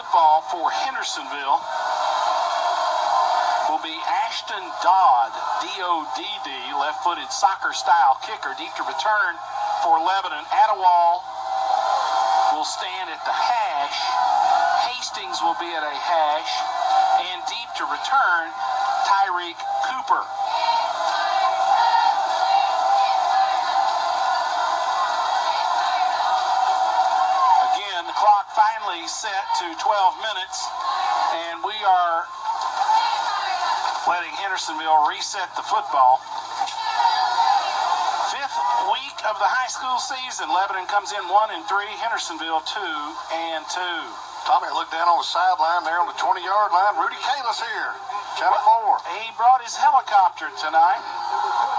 football for Hendersonville will be Ashton Dodd, D-O-D-D, left-footed soccer-style kicker, deep to return for Lebanon. Attawal will stand at the hash. Hastings will be at a hash. And deep to return, Tyreek Cooper. Again, the clock finally set to 12 minutes, and we are letting Hendersonville reset the football. Fifth week of the high school season. Lebanon comes in 1-3. Hendersonville 2-2. Tommy, look down on the sideline there on the 20-yard line. Rudy Kalis here, Channel 4. He brought his helicopter tonight,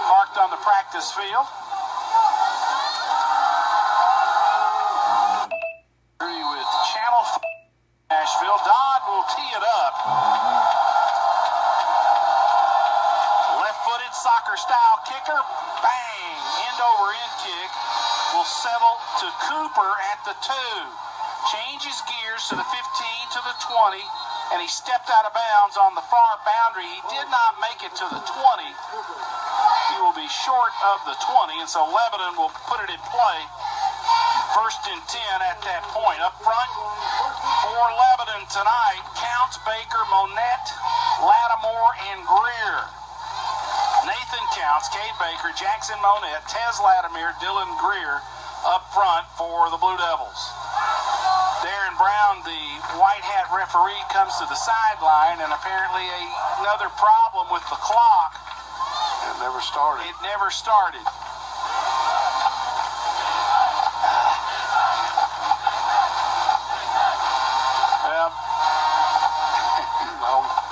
parked on the practice field. With Channel 4 Nashville, Dodd will tee it up. Left-footed soccer-style kicker, bang, end-over-end kick will settle to Cooper at the 2. Changes gears to the 15, to the 20, and he stepped out of bounds on the far boundary. He did not make it to the 20. He will be short of the 20, and so Lebanon will put it in play. 1st and 10 at that point. Up front for Lebanon tonight, Counts, Baker, Monette, Lattimore, and Greer. Nathan Counts, Cade Baker, Jackson Monette, Tez Lattimore, Dylan Greer up front for the Blue Devils. Darren Brown, the white hat referee, comes to the sideline, and apparently another problem with the clock. It never started. It never started.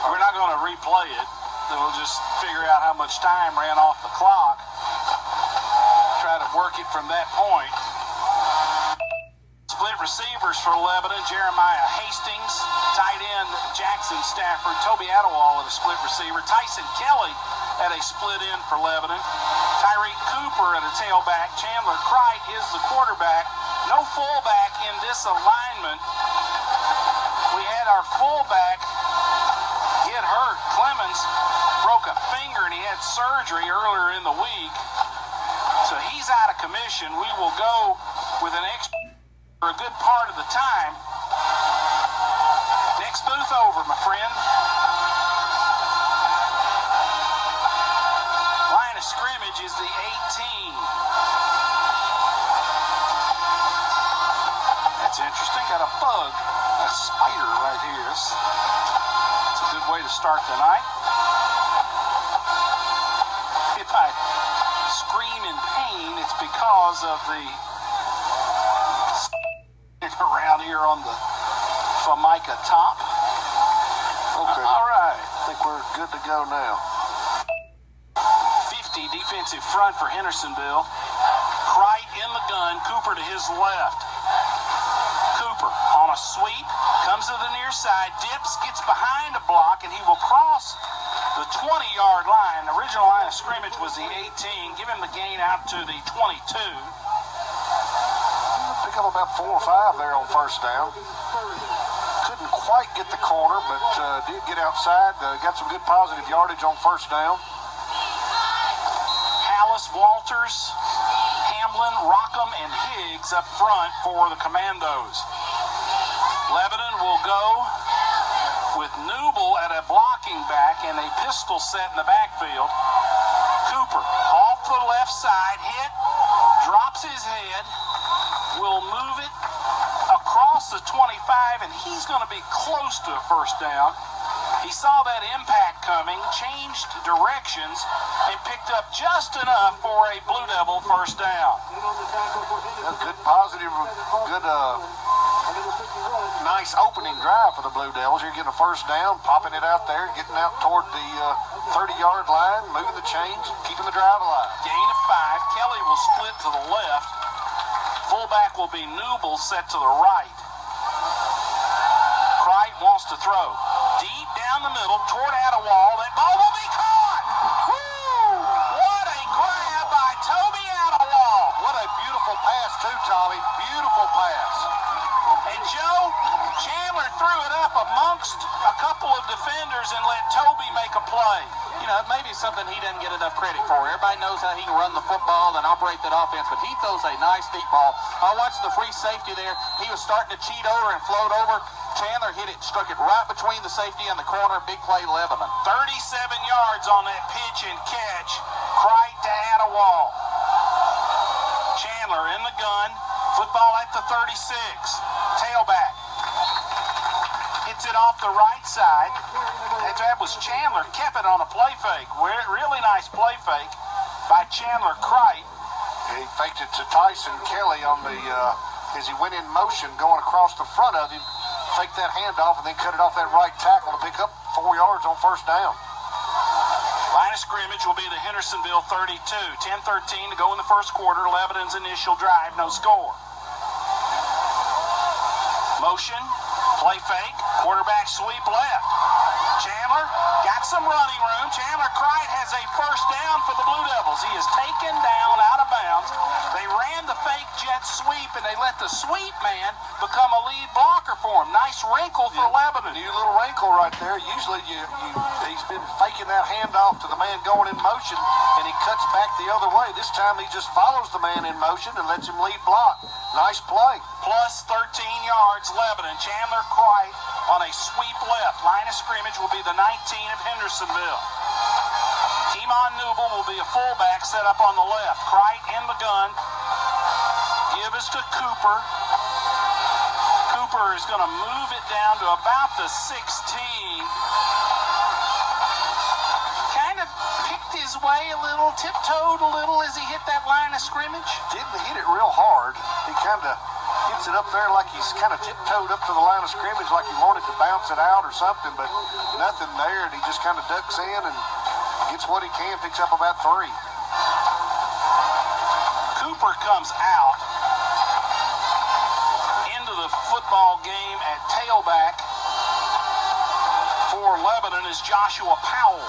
We're not going to replay it. We'll just figure out how much time ran off the clock. Try to work it from that point. Split receivers for Lebanon, Jeremiah Hastings, tight end Jackson Stafford, Toby Attawal at a split receiver, Tyson Kelly at a split end for Lebanon, Tyreek Cooper at a tailback, Chandler Cright is the quarterback. No fullback in this alignment. We had our fullback get hurt. Clemens broke a finger and he had surgery earlier in the week. So he's out of commission. We will go with an extra for a good part of the time. Next booth over, my friend. Line of scrimmage is the 18. That's interesting. Got a bug, a spider right here. It's a good way to start the night. If I scream in pain, it's because of the around here on the Formica top. Okay. All right. I think we're good to go now. 50 defensive front for Hendersonville. Cright in the gun, Cooper to his left. Cooper on a sweep, comes to the near side, dips, gets behind a block, and he will cross the 20-yard line. The original line of scrimmage was the 18. Give him the gain out to the 22. Pick up about 4 or 5 there on first down. Couldn't quite get the corner, but did get outside. Got some good positive yardage on first down. Hallis, Walters, Hamlin, Rockham, and Higgs up front for the Commandos. Lebanon will go with Newble at a blocking back and a pistol set in the backfield. Cooper off the left side, hit, drops his head, will move it across the 25, and he's going to be close to a first down. He saw that impact coming, changed directions, and picked up just enough for a Blue Devil first down. A good positive, good, nice opening drive for the Blue Devils. You're getting a first down, popping it out there, getting out toward the 30-yard line, moving the chains, keeping the drive alive. Gain of 5. Kelly will split to the left. Fullback will be Newble, set to the right. Cright wants to throw. Deep down the middle toward Attawal. That ball will be caught. Woo! What a grab by Toby Attawal. What a beautiful pass too, Tommy. Beautiful pass. And Joe Chandler threw it play. You know, maybe something he doesn't get enough credit for. Everybody knows how he can run the football and operate that offense, but he throws a nice deep ball. I watched the free safety there. He was starting to cheat over and float over. Chandler hit it, struck it right between the safety and the corner. Big play, Lebanon. 37 yards on that pitch and catch. Cright to Attawall. Chandler in the gun. Football at the 36. Tailback. Hits it off the right side. That was Chandler. Kept it on a play fake. Really nice play fake by Chandler Cright. He faked it to Tyson Kelly on the as he went in motion going across the front of him. Faked that handoff and then cut it off that right tackle to pick up 4 yards on first down. Line of scrimmage will be the Hendersonville 32. 10-13 to go in the first quarter. Lebanon's initial drive, no score. Motion, play fake, quarterback sweep left. Chandler got some running room. Chandler Cright has a first down for the Blue Devils. He is taken down out of bounds. They ran the fake jet sweep, and they let the sweep man become a lead blocker for him. Nice wrinkle for Lebanon. New little wrinkle right there. Usually he's been faking that handoff to the man going in motion, and he cuts back the other way. This time he just follows the man in motion and lets him lead block. Nice play. Plus 13 yards, Lebanon. Chandler Cright on a sweep left. Line of scrimmage will be the 19 of Hendersonville. Timon Newble will be a fullback set up on the left. Cright in the gun. Give us to Cooper. Cooper is going to move it down to about the 16. Kind of picked his way a little, tiptoed a little as he hit that line of scrimmage. Didn't hit it real hard. He kind of gets it up there like he's kind of tiptoed up to the line of scrimmage like he wanted to bounce it out or something, but nothing there, and he just kind of ducks in and gets what he can, picks up about 3. Cooper comes out into the football game at tailback for Lebanon is Joshua Powell.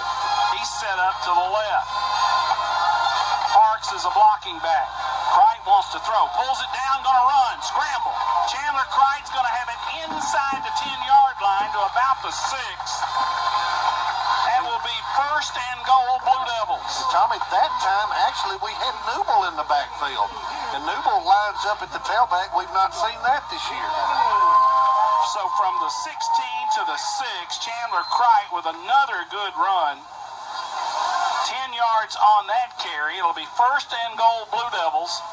He's set up to the left. Parks is a blocking back. Cright wants to throw. Pulls it down, going to run. Scramble. Chandler Cright's going to have it inside the 10-yard line to about the 6. That will be first and goal, Blue Devils. Tommy, that time, actually, we had Newble in the backfield. And Newble lines up at the tailback. We've not seen that this year. So from the 16 to the 6, Chandler Cright with another good run. 10 yards on that carry. It'll be first and goal, Blue Devils.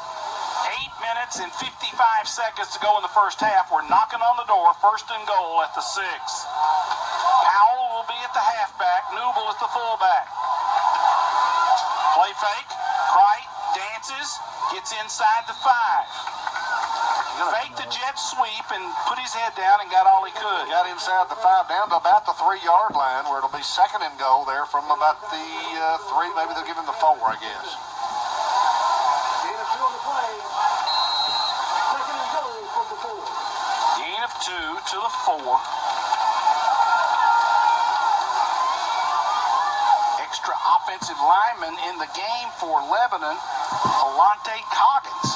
8 minutes and 55 seconds to go in the first half. We're knocking on the door. First and goal at the 6. Powell will be at the halfback. Newble at the fullback. Play fake. Cright dances. Gets inside the 5. Faked the jet sweep and put his head down and got all he could. Got inside the 5 down to about the 3-yard line where it'll be second and goal there from about the 3. Maybe they'll give him the 4, I guess. Gain of 2 on the play. Second and goal from the 4. Gain of 2 to the 4. Extra offensive lineman in the game for Lebanon, Alante Coggins.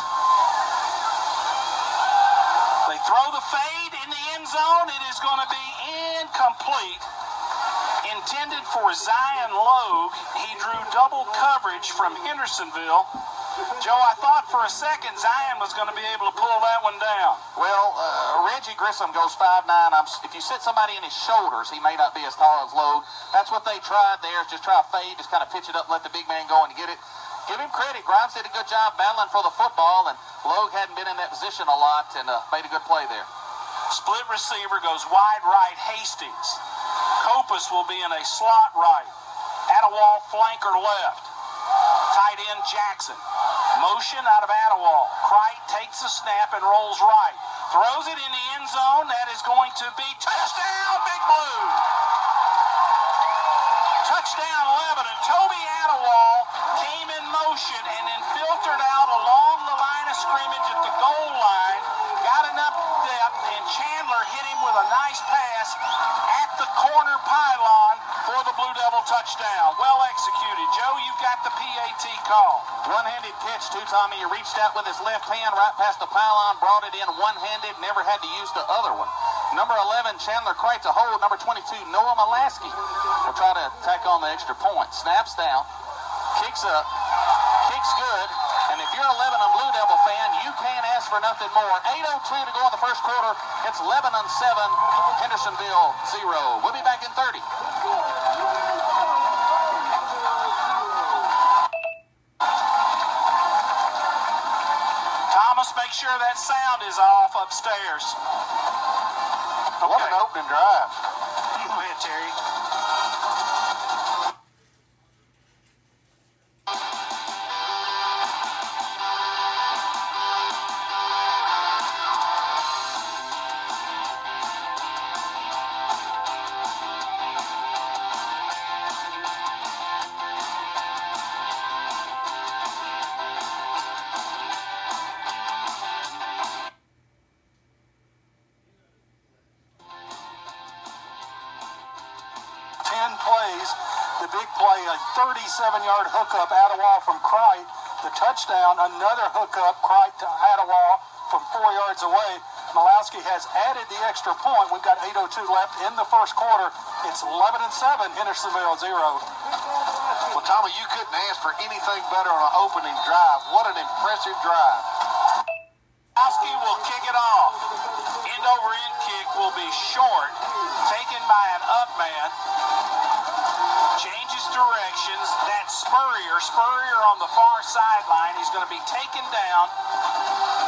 They throw the fade in the end zone. It is going to be incomplete. Intended for Zion Logue. He drew double coverage from Hendersonville. Joe, I thought for a second Zion was going to be able to pull that one down. Well, Reggie Grissom goes 5'9". If you sit somebody in his shoulders, he may not be as tall as Logue. That's what they tried there, is just try a fade, just kind of pitch it up, let the big man go and get it. Give him credit. Grimes did a good job battling for the football, and Logue hadn't been in that position a lot and made a good play there. Split receiver goes wide right, Hastings. Kopus will be in a slot right. Attawall flanker left. Tight end Jackson. Motion out of Attawall. Cright takes the snap and rolls right. Throws it in the end zone. That is going to be touchdown, Big Blue. Touchdown, Lebanon. Toby Attawall came in motion and then filtered out along the line of scrimmage at the goal line. Got enough depth, and Chandler hit him with a nice pass at the corner pylon for the Blue Devils. Hendersonville touchdown. Well executed. Joe, you've got the PAT call. One-handed catch, too, Tommy. He reached out with his left hand right past the pylon, brought it in one-handed, never had to use the other one. Number 11, Chandler Cright to hold. Number 22, Noah Molaski will try to tack on the extra point. Snaps down, kicks up, kicks good. And if you're a Lebanon Blue Devil fan, you can't ask for nothing more. 8:02 to go in the first quarter. It's Lebanon 7, Hendersonville 0. We'll be back in 30. Thomas, make sure that sound is off upstairs. What an opening drive. Go ahead, Terry. Plays the big play, a 37-yard hookup, Ottawa from Cright, the touchdown, another hookup, Cright to Ottawa from 4 yards away. Molaski has added the extra point. We've got 8:02 left in the first quarter. It's 11-7, Hendersonville 0. Well, Tommy, you couldn't ask for anything better on an opening drive. What an impressive drive. Molaski will kick it off. End over end kick will be short, taken by an up man. Changes directions. That's Spurrier on the far sideline. He's going to be taken down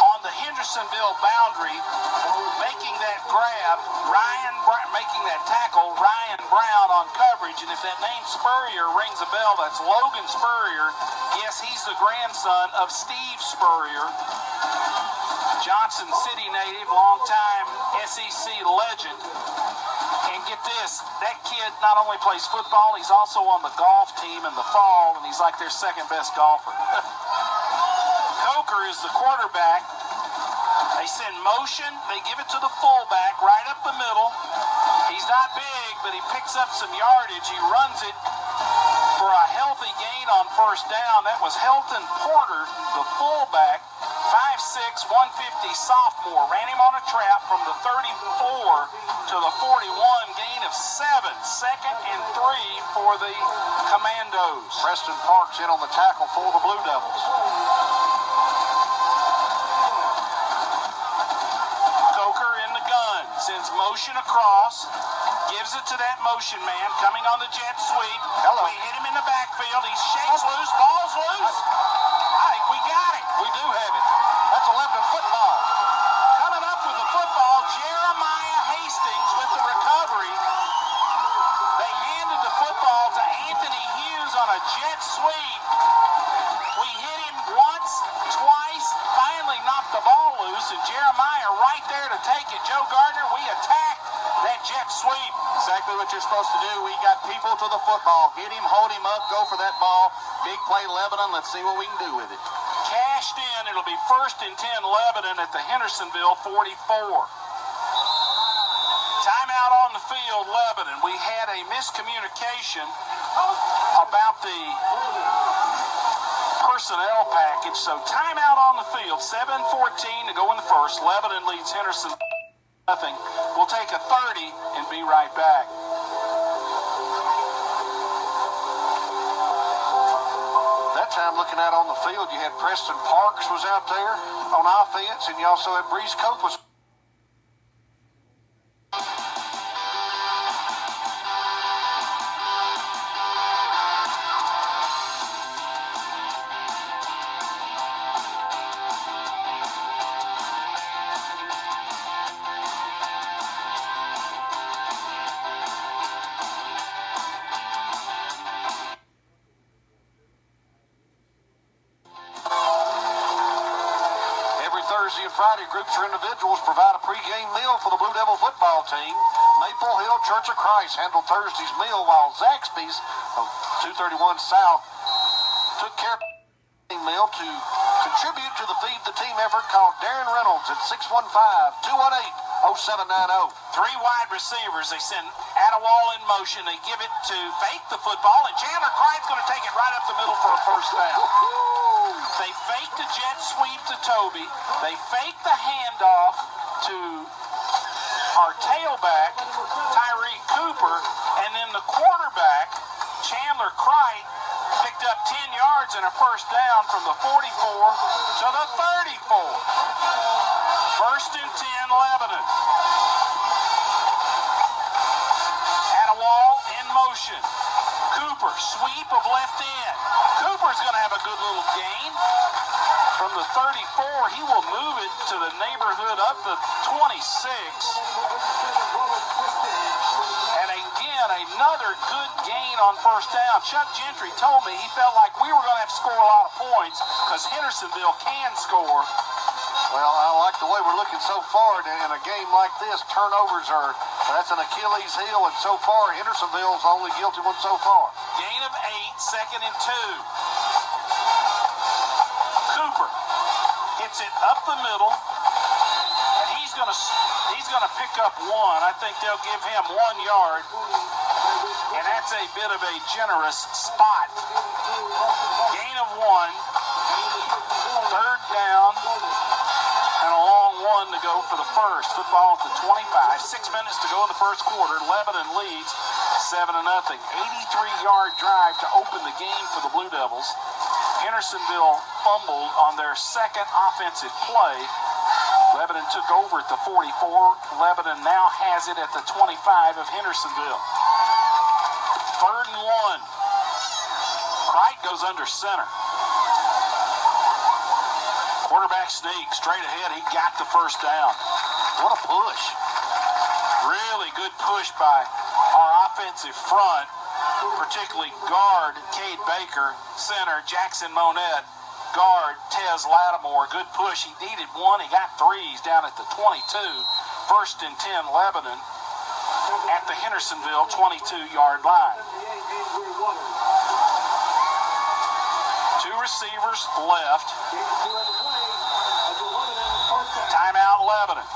on the Hendersonville boundary, making that grab. Making that tackle. Ryan Brown on coverage. And if that name Spurrier rings a bell, that's Logan Spurrier. Yes, he's the grandson of Steve Spurrier, Johnson City native, longtime SEC legend. And get this, that kid not only plays football, he's also on the golf team in the fall, and he's like their second best golfer. Coker is the quarterback. They send motion, they give it to the fullback right up the middle. He's not big, but he picks up some yardage. He runs it for a healthy gain on first down. That was Helton Porter, the fullback, 5'6", 150 sophomore. Ran him on a trap from the 34 to the 41, gain of 7. 2nd and 3 for the Commandos. Preston Parks in on the tackle for the Blue Devils. Coker in the gun, sends motion across, gives it to that motion man coming on the jet sweep. Hello. We hit him in the backfield. He shakes loose, ball's loose. I think we got it. We do have it. That's 11 football. Coming up with the football, Jeremiah Hastings with the recovery. They handed the football to Anthony Hughes on a jet sweep. We hit him once, twice, finally knocked the ball loose, and Jeremiah right there to take it. Joe Gardner, we attacked that jet sweep. Exactly what you're supposed to do. We got people to the football. Hit him, hold him up, go for that ball. Big play, Lebanon. Let's see what we can do with it. Cashed in. It'll be 1st and 10 Lebanon at the Hendersonville 44. Timeout on the field, Lebanon. We had a miscommunication about the personnel package, so timeout on the field. 7:14 to go in the first. Lebanon leads Henderson nothing. We'll take a 30 and be right back. That time looking out on the field, you had Preston Parks was out there on offense, and you also had Breeze Cope was. Thursday and Friday, groups or individuals provide a pregame meal for the Blue Devil football team. Maple Hill Church of Christ handled Thursday's meal, while Zaxby's of 231 South took care of the meal. To contribute to the Feed the Team effort, call Darren Reynolds at 0790. Three wide receivers. They send Adewall in motion. They give it to fake the football, and Chandler Cricht's going to take it right up the middle for a first down. They fake the jet sweep to Toby. They fake the handoff to our tailback, Tyreek Cooper, and then the quarterback, Chandler Cricht, picked up 10 yards and a first down from the 44 to the 34. First and 10, Lebanon. Adewall in motion. Cooper, sweep of left end. Cooper's going to have a good little gain. From the 34, he will move it to the neighborhood of the 26. And again, another good gain on first down. Chuck Gentry told me he felt like we were going to have to score a lot of points because Hendersonville can score. Well, I like the way we're looking so far. In a game like this, turnovers that's an Achilles heel, and so far, Hendersonville's the only guilty one so far. Gain of 8, second and 2. Cooper hits it up the middle, and he's gonna pick up one. I think they'll give him 1 yard, and that's a bit of a generous spot. Gain of 1, third down, and a long one to go for the first. Football at the 25. 6 minutes to go in the first quarter. Lebanon leads 7-0. 83-yard drive to open the game for the Blue Devils. Hendersonville fumbled on their second offensive play. Lebanon took over at the 44. Lebanon now has it at the 25 of Hendersonville. Third and 1. Cricht goes under center. Quarterback sneak straight ahead. He got the first down. What a push. Really good push by our offensive front, particularly guard Cade Baker, center Jackson Monette, guard Tez Lattimore. Good push. He needed one. He got 3. He's down at the 22. First and 10, Lebanon at the Hendersonville 22-yard line. 2 receivers left. Timeout, Lebanon.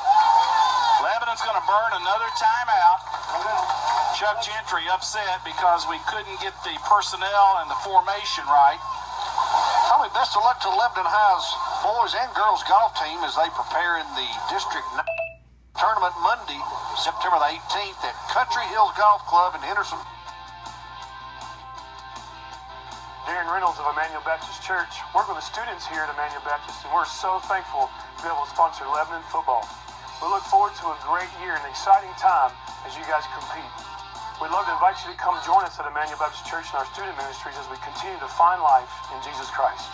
Lebanon's going to burn another timeout. Chuck Gentry upset because we couldn't get the personnel and the formation right. Probably best of luck to Lebanon High's boys and girls golf team as they prepare in the District 9 tournament Monday, September the 18th at Country Hills Golf Club in Henderson. Darren Reynolds of Emmanuel Baptist Church work with the students here at Emmanuel Baptist, and we're so thankful to be able to sponsor Lebanon football. We look forward to a great year and an exciting time as you guys compete. We'd love to invite you to come join us at Emmanuel Baptist Church and our student ministries as we continue to find life in Jesus Christ.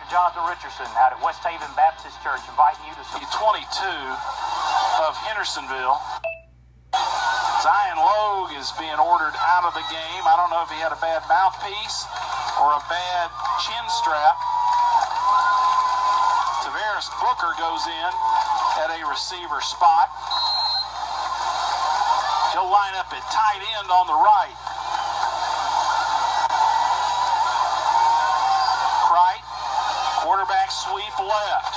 Jonathan Richardson out at West Haven Baptist Church, inviting you to see 22 of Hendersonville. Zion Logue is being ordered out of the game. I don't know if he had a bad mouthpiece or a bad chin strap. Tavares Booker goes in at a receiver spot. He'll line up at tight end on the right. Quarterback sweep left.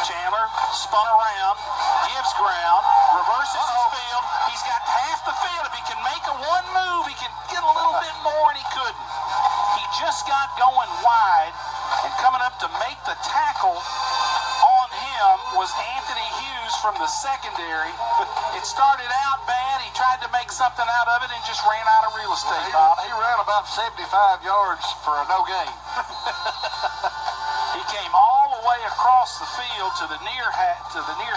Chandler spun around, gives ground, reverses his field. He's got half the field. If he can make one move, he can get a little bit more, and he couldn't. He just got going wide, and coming up to make the tackle on him was Anthony Hughes from the secondary. It started out bad. He tried to make something out of it and just ran out of real estate, Bob. He ran about 75 yards for a no gain. He came all the way across the field to the near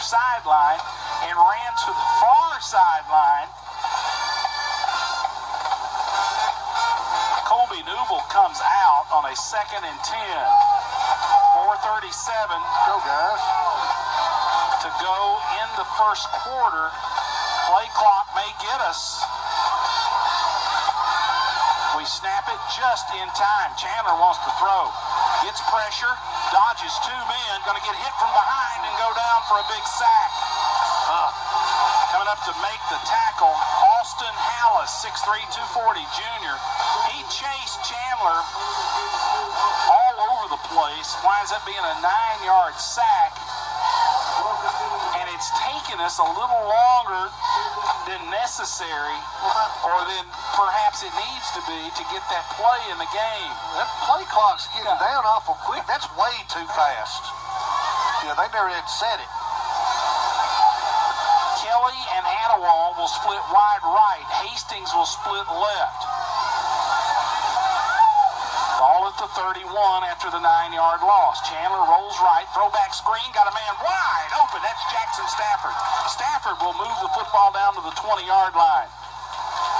sideline and ran to the far sideline. Colby Newble comes out on a 2nd and 10. 4:37 go, guys, to go in the first quarter. Play clock may get us. We snap it just in time. Chandler wants to throw. Gets pressure, dodges two men, going to get hit from behind and go down for a big sack. Coming up to make the tackle, Austin Hallis, 6'3", 240 junior. He chased Chandler all over the place, winds up being a 9-yard sack. And it's taken us a little longer than necessary, or than perhaps it needs to be, to get that play in the game. That play clock's getting down awful quick. That's way too fast. Yeah, they never had set it. Kelly and Attawal will split wide right. Hastings will split left. Ball at the 31 after the 9-yard loss. Chandler rolls right. Throwback screen. Got a man wide open. That's Jackson Stafford. Stafford will move the football down to the 20-yard line.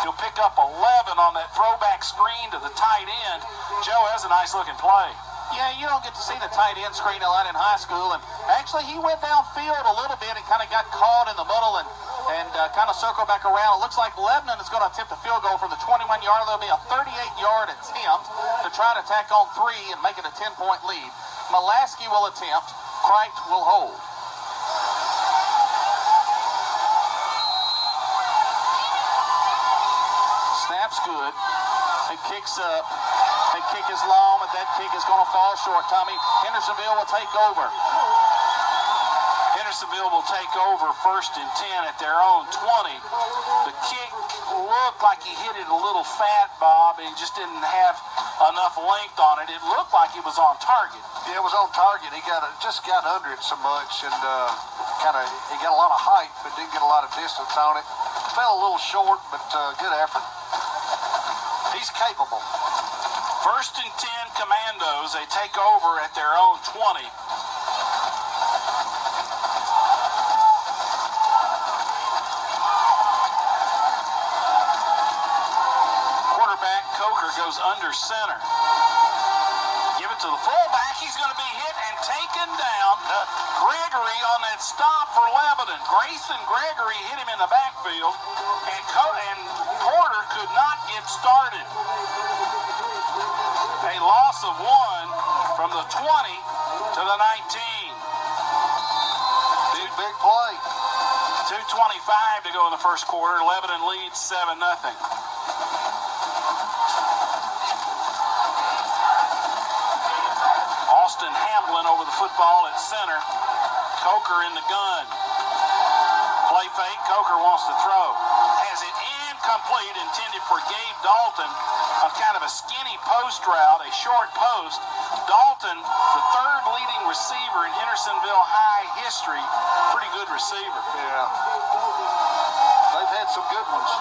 He'll pick up 11 on that throwback screen to the tight end. Joe, has a nice-looking play. Yeah, you don't get to see the tight end screen a lot in high school, and actually he went downfield a little bit and kind of got caught in the middle and kind of circled back around. It looks like Lebanon is going to attempt a field goal from the 21-yard. There'll be a 38-yard attempt to try to tack on 3 and make it a 10-point lead. Mulaski will attempt. Crite will hold. Snap's good. It kicks up. That kick is long, but that kick is going to fall short. Tommy, Hendersonville will take over. Hendersonville will take over 1st and 10 at their own 20. The kick looked like he hit it a little fat, Bob, and he just didn't have enough length on it. It looked like it was on target. Yeah, it was on target. He just got under it so much, and he got a lot of height, but didn't get a lot of distance on it. Fell a little short, but good effort. He's capable. 1st and 10 Commandos. They take over at their own 20. Quarterback Coker goes under center. Give it to the fullback. He's going to be hit and taken down. Gregory on that stop for Lebanon. Grayson Gregory hit him in the backfield, and Porter could not get started. A loss of 1 from the 20 to the 19. Big play. 2:25 to go in the first quarter. Lebanon leads 7-0. Austin Hamblin over the football at center. Coker in the gun. Play fake. Coker wants to throw. Has it incomplete, intended for Gabe Dalton on kind of a skinny post route, a short post. Dalton, the 3rd leading receiver in Hendersonville High history. Pretty good receiver. Yeah. They've had some good ones.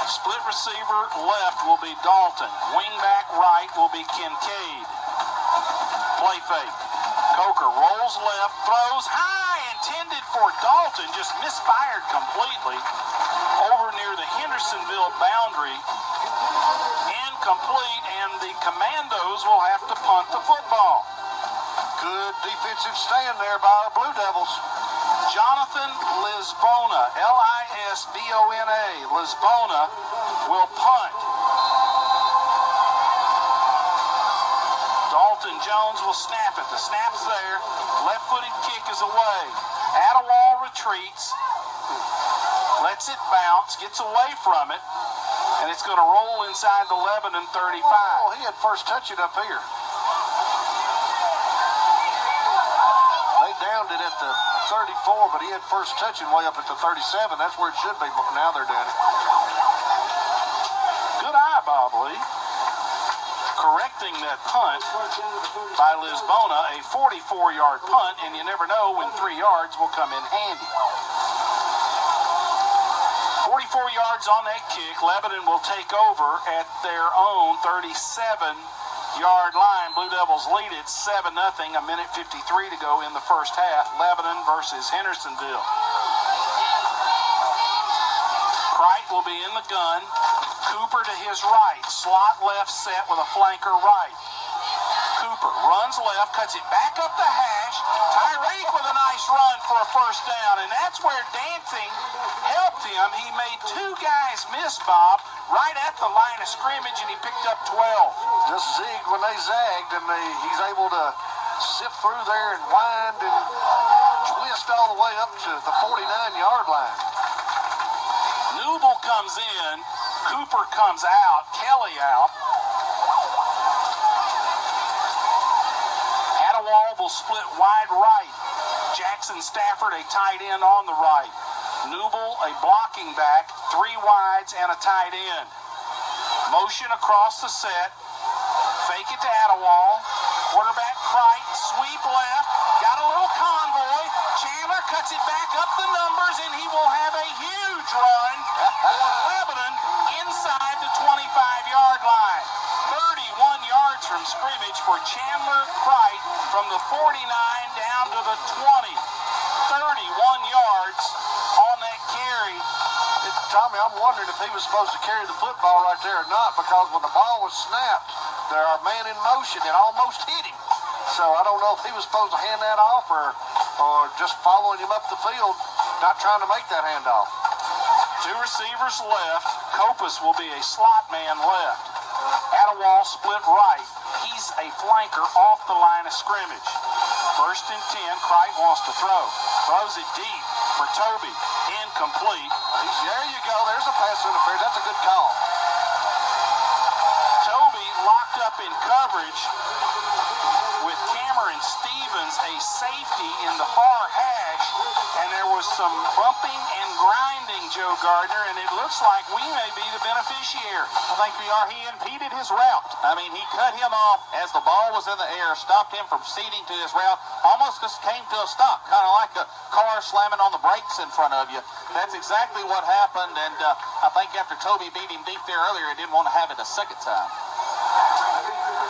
Split receiver left will be Dalton. Wingback right will be Kincaid. Play fake. Coker rolls left, throws high, intended for Dalton, just misfired completely over near the Hendersonville boundary. Incomplete, and the Commandos will have to punt the football. Good defensive stand there by our Blue Devils. Jonathan Lisbona, Lisbona. Lisbona will punt. Dalton Jones will snap it. The snap's there. Left-footed kick is away. Attawal retreats. Lets it bounce. Gets away from it. And it's going to roll inside the Lebanon 35. Oh, he had first touch it up here. They downed it at the 34, but he had first touching way up at the 37. That's where it should be. Now they're doing it. Good eye, Bob Lee. Correcting that punt by Lisbona, a 44-yard punt, and you never know when 3 yards will come in handy. 44 yards on that kick. Lebanon will take over at their own 37-yard line. Blue Devils lead it 7-0. A minute 53 to go in the first half. Lebanon versus Hendersonville. Crite will be in the gun. Cooper to his right. Slot left set with a flanker right. Cooper runs left, cuts it back up the hash. Tyreek with a nice run for a first down, and that's where Dancing helped him. He made two guys miss, Bob, right at the line of scrimmage, and he picked up 12. Just zigged when they zagged, and he's able to sift through there and wind and twist all the way up to the 49-yard line. Newble comes in, Cooper comes out, Kelly out. Attawall will split wide right. Jackson Stafford, a tight end on the right. Newble, a blocking back, 3 wides and a tight end. Motion across the set. Fake it to Attawall. Quarterback Crite, sweep left. Got a little convoy. Chandler cuts it back up the numbers, and he will have a huge run for Lebanon inside the 25-yard line. 31 yards from scrimmage for Chandler Crite from the 49 down to the 20. 31 yards on that carry. Tommy, I'm wondering if he was supposed to carry the football right there or not, because when the ball was snapped, there are man in motion and almost hit him. So I don't know if he was supposed to hand that off or just following him up the field, not trying to make that handoff. 2 receivers left. Kopus will be a slot man left. Attawall split right. He's a flanker off the line of scrimmage. 1st and 10. Crite wants to throw. Throws it deep for Toby. Incomplete. There you go. There's a pass interference. That's a good call. Toby locked up in coverage with Cameron Stevens, a safety in the far hash, and there was some bumping and grinding, Joe Gardner, and it looks like we may be the beneficiary. I think we are. He impeded his route. I mean, he cut him off as the ball was in the air, stopped him from proceeding to his route, almost just came to a stop, kind of like a car slamming on the brakes in front of you. That's exactly what happened, and I think after Toby beat him deep there earlier, he didn't want to have it a second time.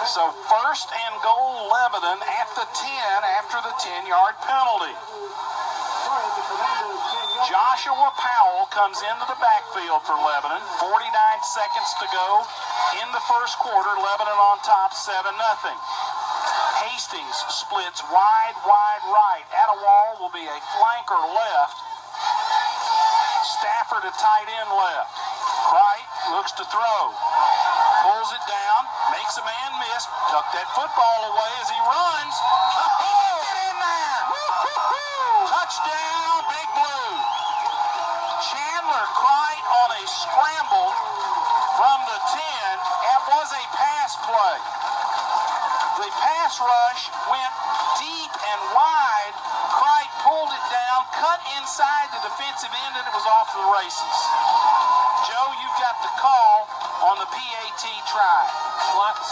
So 1st and goal Lebanon at the 10 after the 10-yard penalty. Joshua Powell comes into the backfield for Lebanon. 49 seconds to go in the first quarter. Lebanon on top 7-0. Hastings splits wide right. Attawall will be a flanker left. Stafford a tight end left. Crite looks to throw. Pulls it down, makes a man miss, tuck that football away as he runs. Oh, get in there! Touchdown, Big Blue. Chandler Crite on a scramble from the 10. That was a pass play. The pass rush went deep and wide. Crite pulled it down, cut inside the defensive end, and it was off to the races. Joe, you've got the call on the PAT try.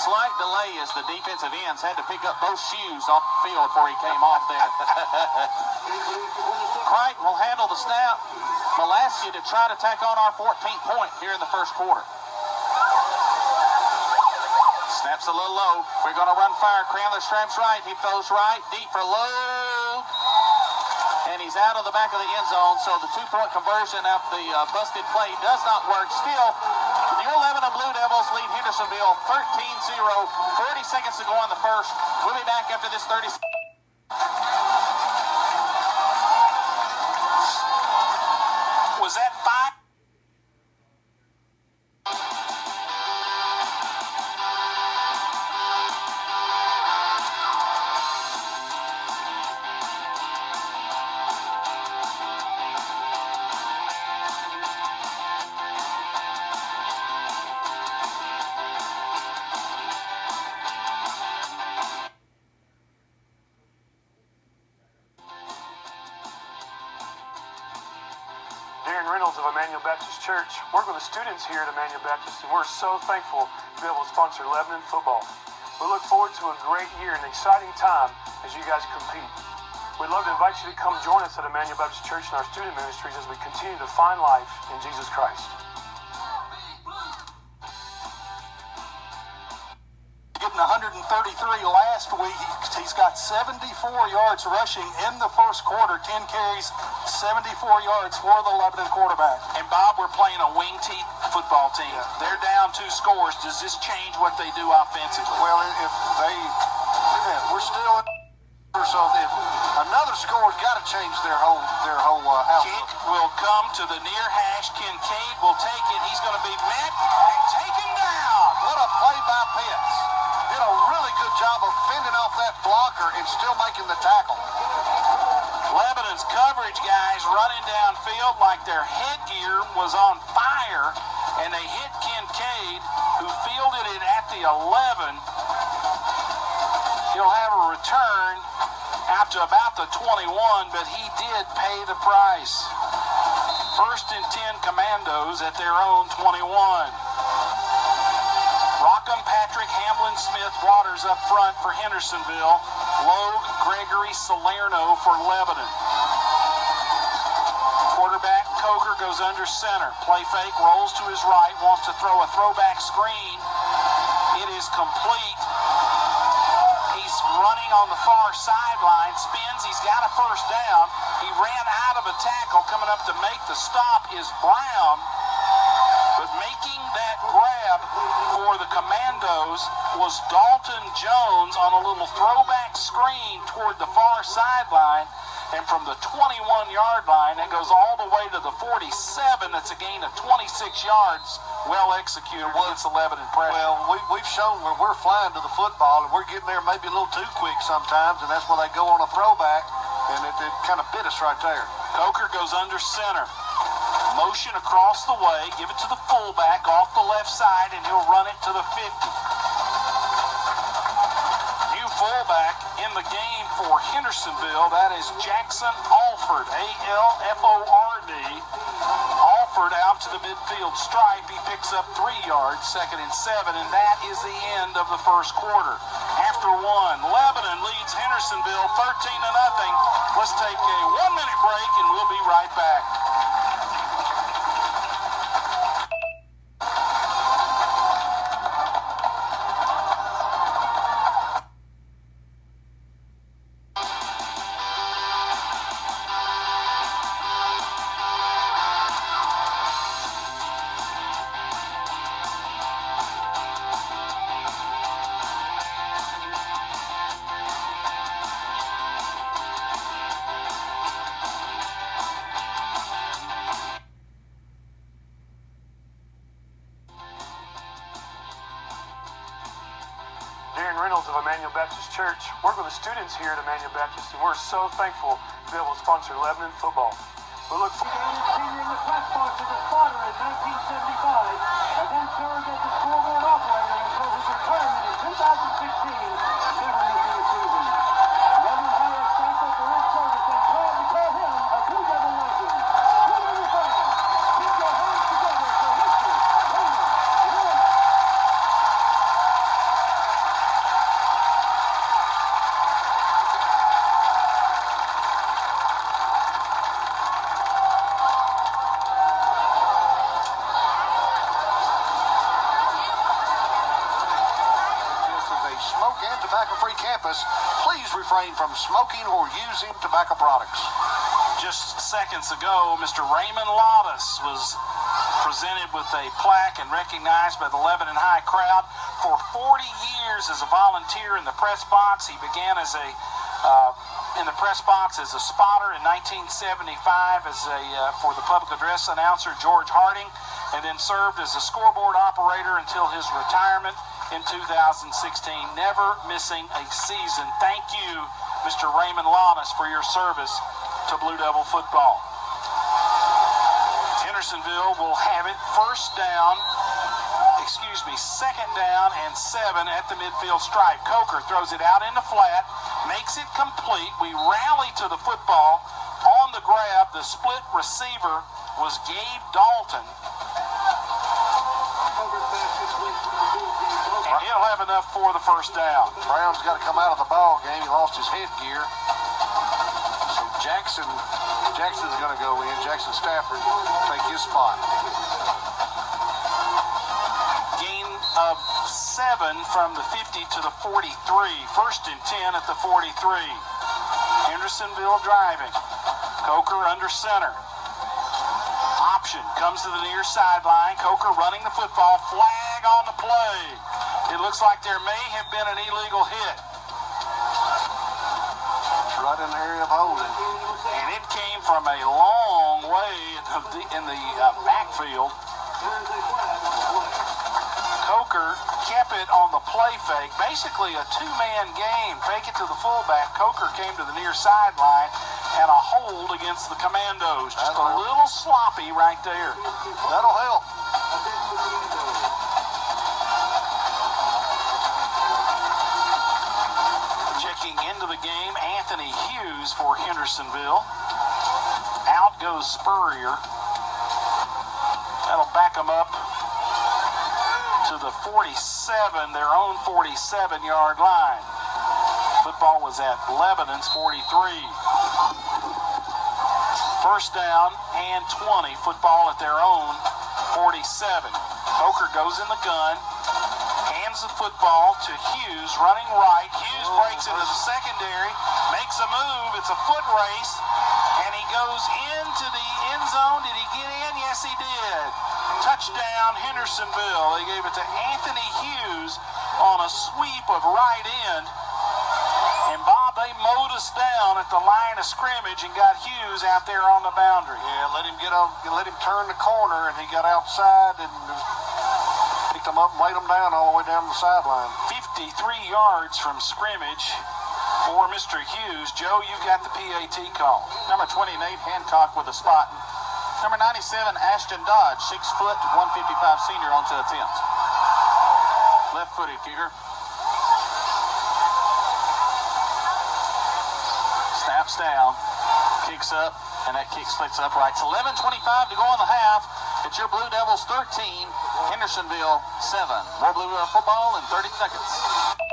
Slight delay as the defensive ends had to pick up both shoes off the field before he came off there. Crite will handle the snap. Malasky to try to tack on our 14th point here in the first quarter. Snaps a little low. We're going to run fire. Cranler straps right. He throws right. Deep for Logue. And he's out of the back of the end zone. So the 2-point conversion after the busted play does not work. Still, your Lebanon Blue Devils lead Hendersonville 13-0. 30 seconds to go on the first. We'll be back after this 30 seconds. Was that 5? Darren Reynolds of Emmanuel Baptist Church. Work with the students here at Emmanuel Baptist, and we're so thankful to be able to sponsor Lebanon football. We look forward to a great year and exciting time as you guys compete. We'd love to invite you to come join us at Emmanuel Baptist Church and our student ministries as we continue to find life in Jesus Christ. Getting 133 last week. He's got 74 yards rushing in the first quarter, 10 carries, 74 yards for the Lebanon quarterback. And Bob, we're playing a wing T football team. They're down 2 scores. Does this change what they do offensively? Well, if they We're still in. So if another score's got to change their whole outlook. Kick will come to the near hash. Kincaid will take it. He's going to be met and taken down. What a play by Pitts. Did a really good job of fending off that blocker and still making the tackle. Lebanon's coverage guys running downfield like their headgear was on fire, and they hit Kincaid, who fielded it at the 11. He'll have a return out to about the 21, but he did pay the price. 1st and 10 Commandos at their own 21. Rockham, Patrick, Hamlin, Smith, Waters up front for Hendersonville. Logue, Gregory, Salerno for Lebanon. Quarterback Coker goes under center. Play fake, rolls to his right, wants to throw a throwback screen. It is complete. He's running on the far sideline, spins, he's got a first down. He ran out of a tackle. Coming up to make the stop is Brown. But making that grab for the Commandos was Dalton Jones on a little throwback screen toward the far sideline. And from the 21-yard line, it goes all the way to the 47. That's a gain of 26 yards. Well executed against the Lebanon pressure. Well, we've shown where we're flying to the football, and we're getting there maybe a little too quick sometimes, and that's where they go on a throwback, and it kind of bit us right there. Coker goes under center. Motion across the way. Give it to the fullback off the left side, and he'll run it to the 50. New fullback in the game for Hendersonville. That is Jackson Alford, A-L-F-O-R-D. Alford out to the midfield stripe. He picks up 3 yards, 2nd and 7, and that is the end of the first quarter. After one, Lebanon leads Hendersonville 13-0. Let's take a 1-minute break, and we'll be right back. Darren Reynolds of Emmanuel Baptist Church. Work with the students here at Emmanuel Baptist, and we're so thankful to be able to sponsor Lebanon football. We look forward. Senior in the press box as a spotter in 1975, and then served as a scoreboard operator until his retirement in 2016, never missing a season. Lebanon High is thankful for his service and proud to call him a Blue Devil legend. Blue Devil fans, keep your hands together for Mr. Raymond Lewis. Tobacco-free campus, please refrain from smoking or using tobacco products. Just seconds ago, Mr. Raymond Lawless was presented with a plaque and recognized by the Lebanon High crowd. For 40 years as a volunteer in the press box, he began as in the press box as a spotter in 1975 for the public address announcer George Harding, and then served as a scoreboard operator until his retirement in 2016, never missing a season. Thank you, Mr. Raymond Lawless, for your service to Blue Devil football. Hendersonville will have it second down and 7 at the midfield stripe. Coker throws it out in the flat, makes it complete. We rally to the football. On the grab, the split receiver was Gabe Dalton. And he'll have enough for the first down. Brown's got to come out of the ball game. He lost his headgear. So Jackson's going to go in. Jackson Stafford take his spot. Gain of 7 from the 50 to the 43. 1st and 10 at the 43. Hendersonville driving. Coker under center. Option comes to the near sideline. Coker running the football. Flag on the play. It looks like there may have been an illegal hit. Right in the area of holding. And it came from a long way in the backfield. Coker kept it on the play fake. Basically a two-man game. Fake it to the fullback. Coker came to the near sideline and a hold against the Commandos. Just a little sloppy right there. That'll help. Checking into the game, Anthony Hughes for Hendersonville. Out goes Spurrier. That'll back them up to the 47, their own 47-yard line. Football was at Lebanon's 43. First down and 20. Football at their own 47. Coker goes in the gun. Hands the football to Hughes, running right. Hughes breaks into the secondary, makes a move. It's a foot race, and he goes into the end zone. Did he get in? Yes, he did. Touchdown, Hendersonville. They gave it to Anthony Hughes on a sweep of right end. And Bob, they mowed us down at the line of scrimmage and got Hughes out there on the boundary. Yeah, let him turn the corner, and he got outside and picked them up and laid them down all the way down the sideline. 53 yards from scrimmage for Mr. Hughes. Joe, you've got the PAT call. Number 20, Nate Hancock with a spot. Number 97, Ashton Dodge, 6 foot, 155 senior onto attempt. Left-footed kicker. Snaps down, kicks up, and that kick splits upright. It's 11:25 to go in the half. It's your Blue Devils 13, Hendersonville 7. More Blue Devil football in 30 seconds.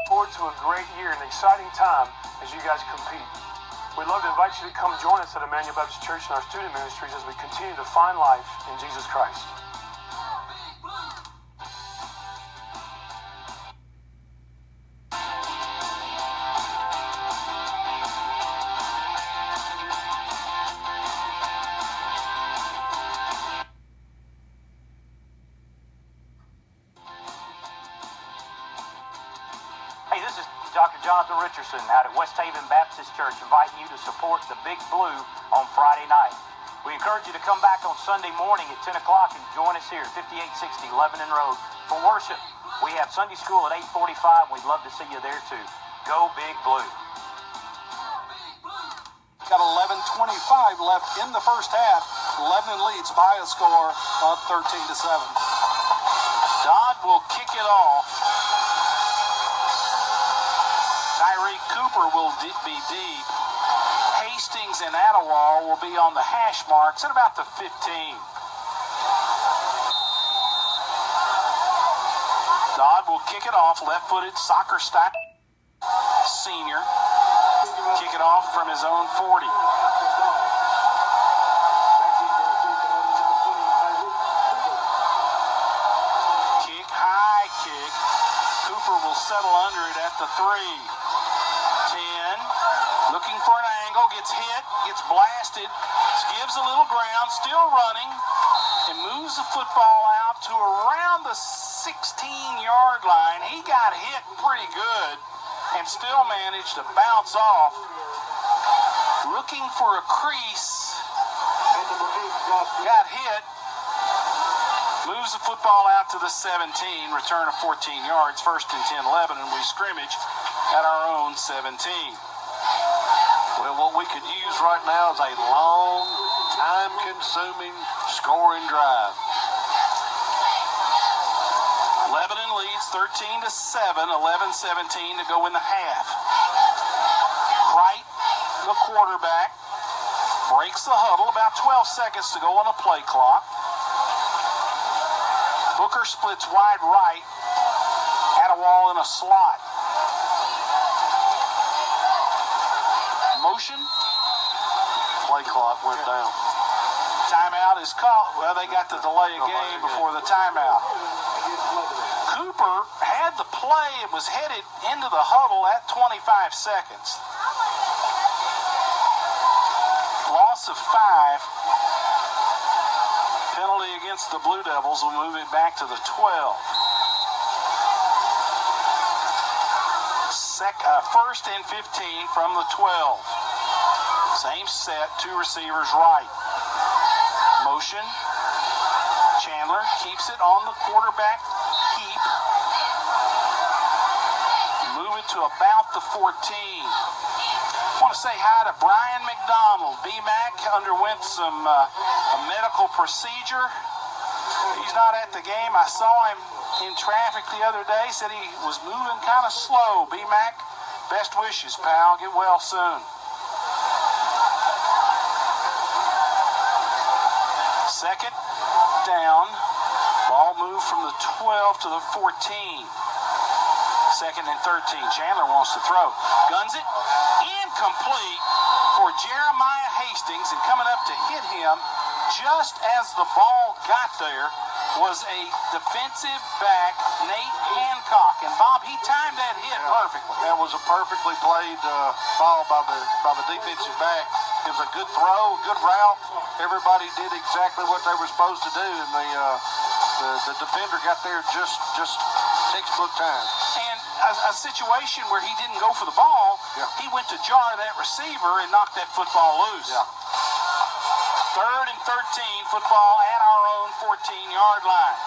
Forward to a great year and exciting time as you guys compete. We'd love to invite you to come join us at Emmanuel Baptist Church and our student ministries as we continue to find life in Jesus Christ. Hey, this is Dr. Jonathan Richardson out at West Haven Baptist Church, inviting you to support the Big Blue on Friday night. We encourage you to come back on Sunday morning at 10 o'clock and join us here at 5860 Lebanon Road for worship. We have Sunday school at 8:45. We'd love to see you there too. Go Big Blue. Got 11:25 left in the first half. Lebanon leads by a score of 13-7. Dodd will kick it off. Tyreek Cooper will be deep. Hastings and Attawal will be on the hash marks at about the 15. Dodd will kick it off, left-footed soccer style senior. Kick it off from his own 40. Kick, high kick. Cooper will settle under it at the 3. 10. Looking for an angle, gets hit, gets blasted, gives a little ground, still running, and moves the football out to around the 16-yard line. He got hit pretty good and still managed to bounce off. Looking for a crease, got hit, moves the football out to the 17, return of 14 yards, first and 10 Lebanon. We scrimmage at our own 17. Well, what we could use right now is a long, time-consuming scoring drive. Lebanon leads 13-7, 11-17 to go in the half. Wright, the quarterback, breaks the huddle, about 12 seconds to go on the play clock. Booker splits wide right, Attawal in a slot. Motion. Play clock went down. Timeout is called. Well, they got to delay a game before the timeout. Cooper had the play and was headed into the huddle at 25 seconds. Loss of 5. Penalty against the Blue Devils will move it back to the 12. First and 15 from the 12. Same set, two receivers right. Motion. Chandler keeps it on the quarterback keep. Move it to about the 14. I want to say hi to Brian McDonald. BMAC underwent some a medical procedure. He's not at the game. I saw him in traffic the other day. Said he was moving kind of slow. BMAC, best wishes, pal. Get well soon. Second down. Ball moved from the 12 to the 14. Second and 13. Chandler wants to throw. Guns it. Incomplete for Jeremiah Hastings. And coming up to hit him just as the ball got there was a defensive back, Nate Hancock. And Bob, he timed that hit perfectly. That was a perfectly played ball by the defensive back. It was a good throw, good route. Everybody did exactly what they were supposed to do, and the defender got there just textbook time. And a situation where he didn't go for the ball, he went to jar that receiver and knocked that football loose. Yeah. Third and 13, football at our own 14-yard line.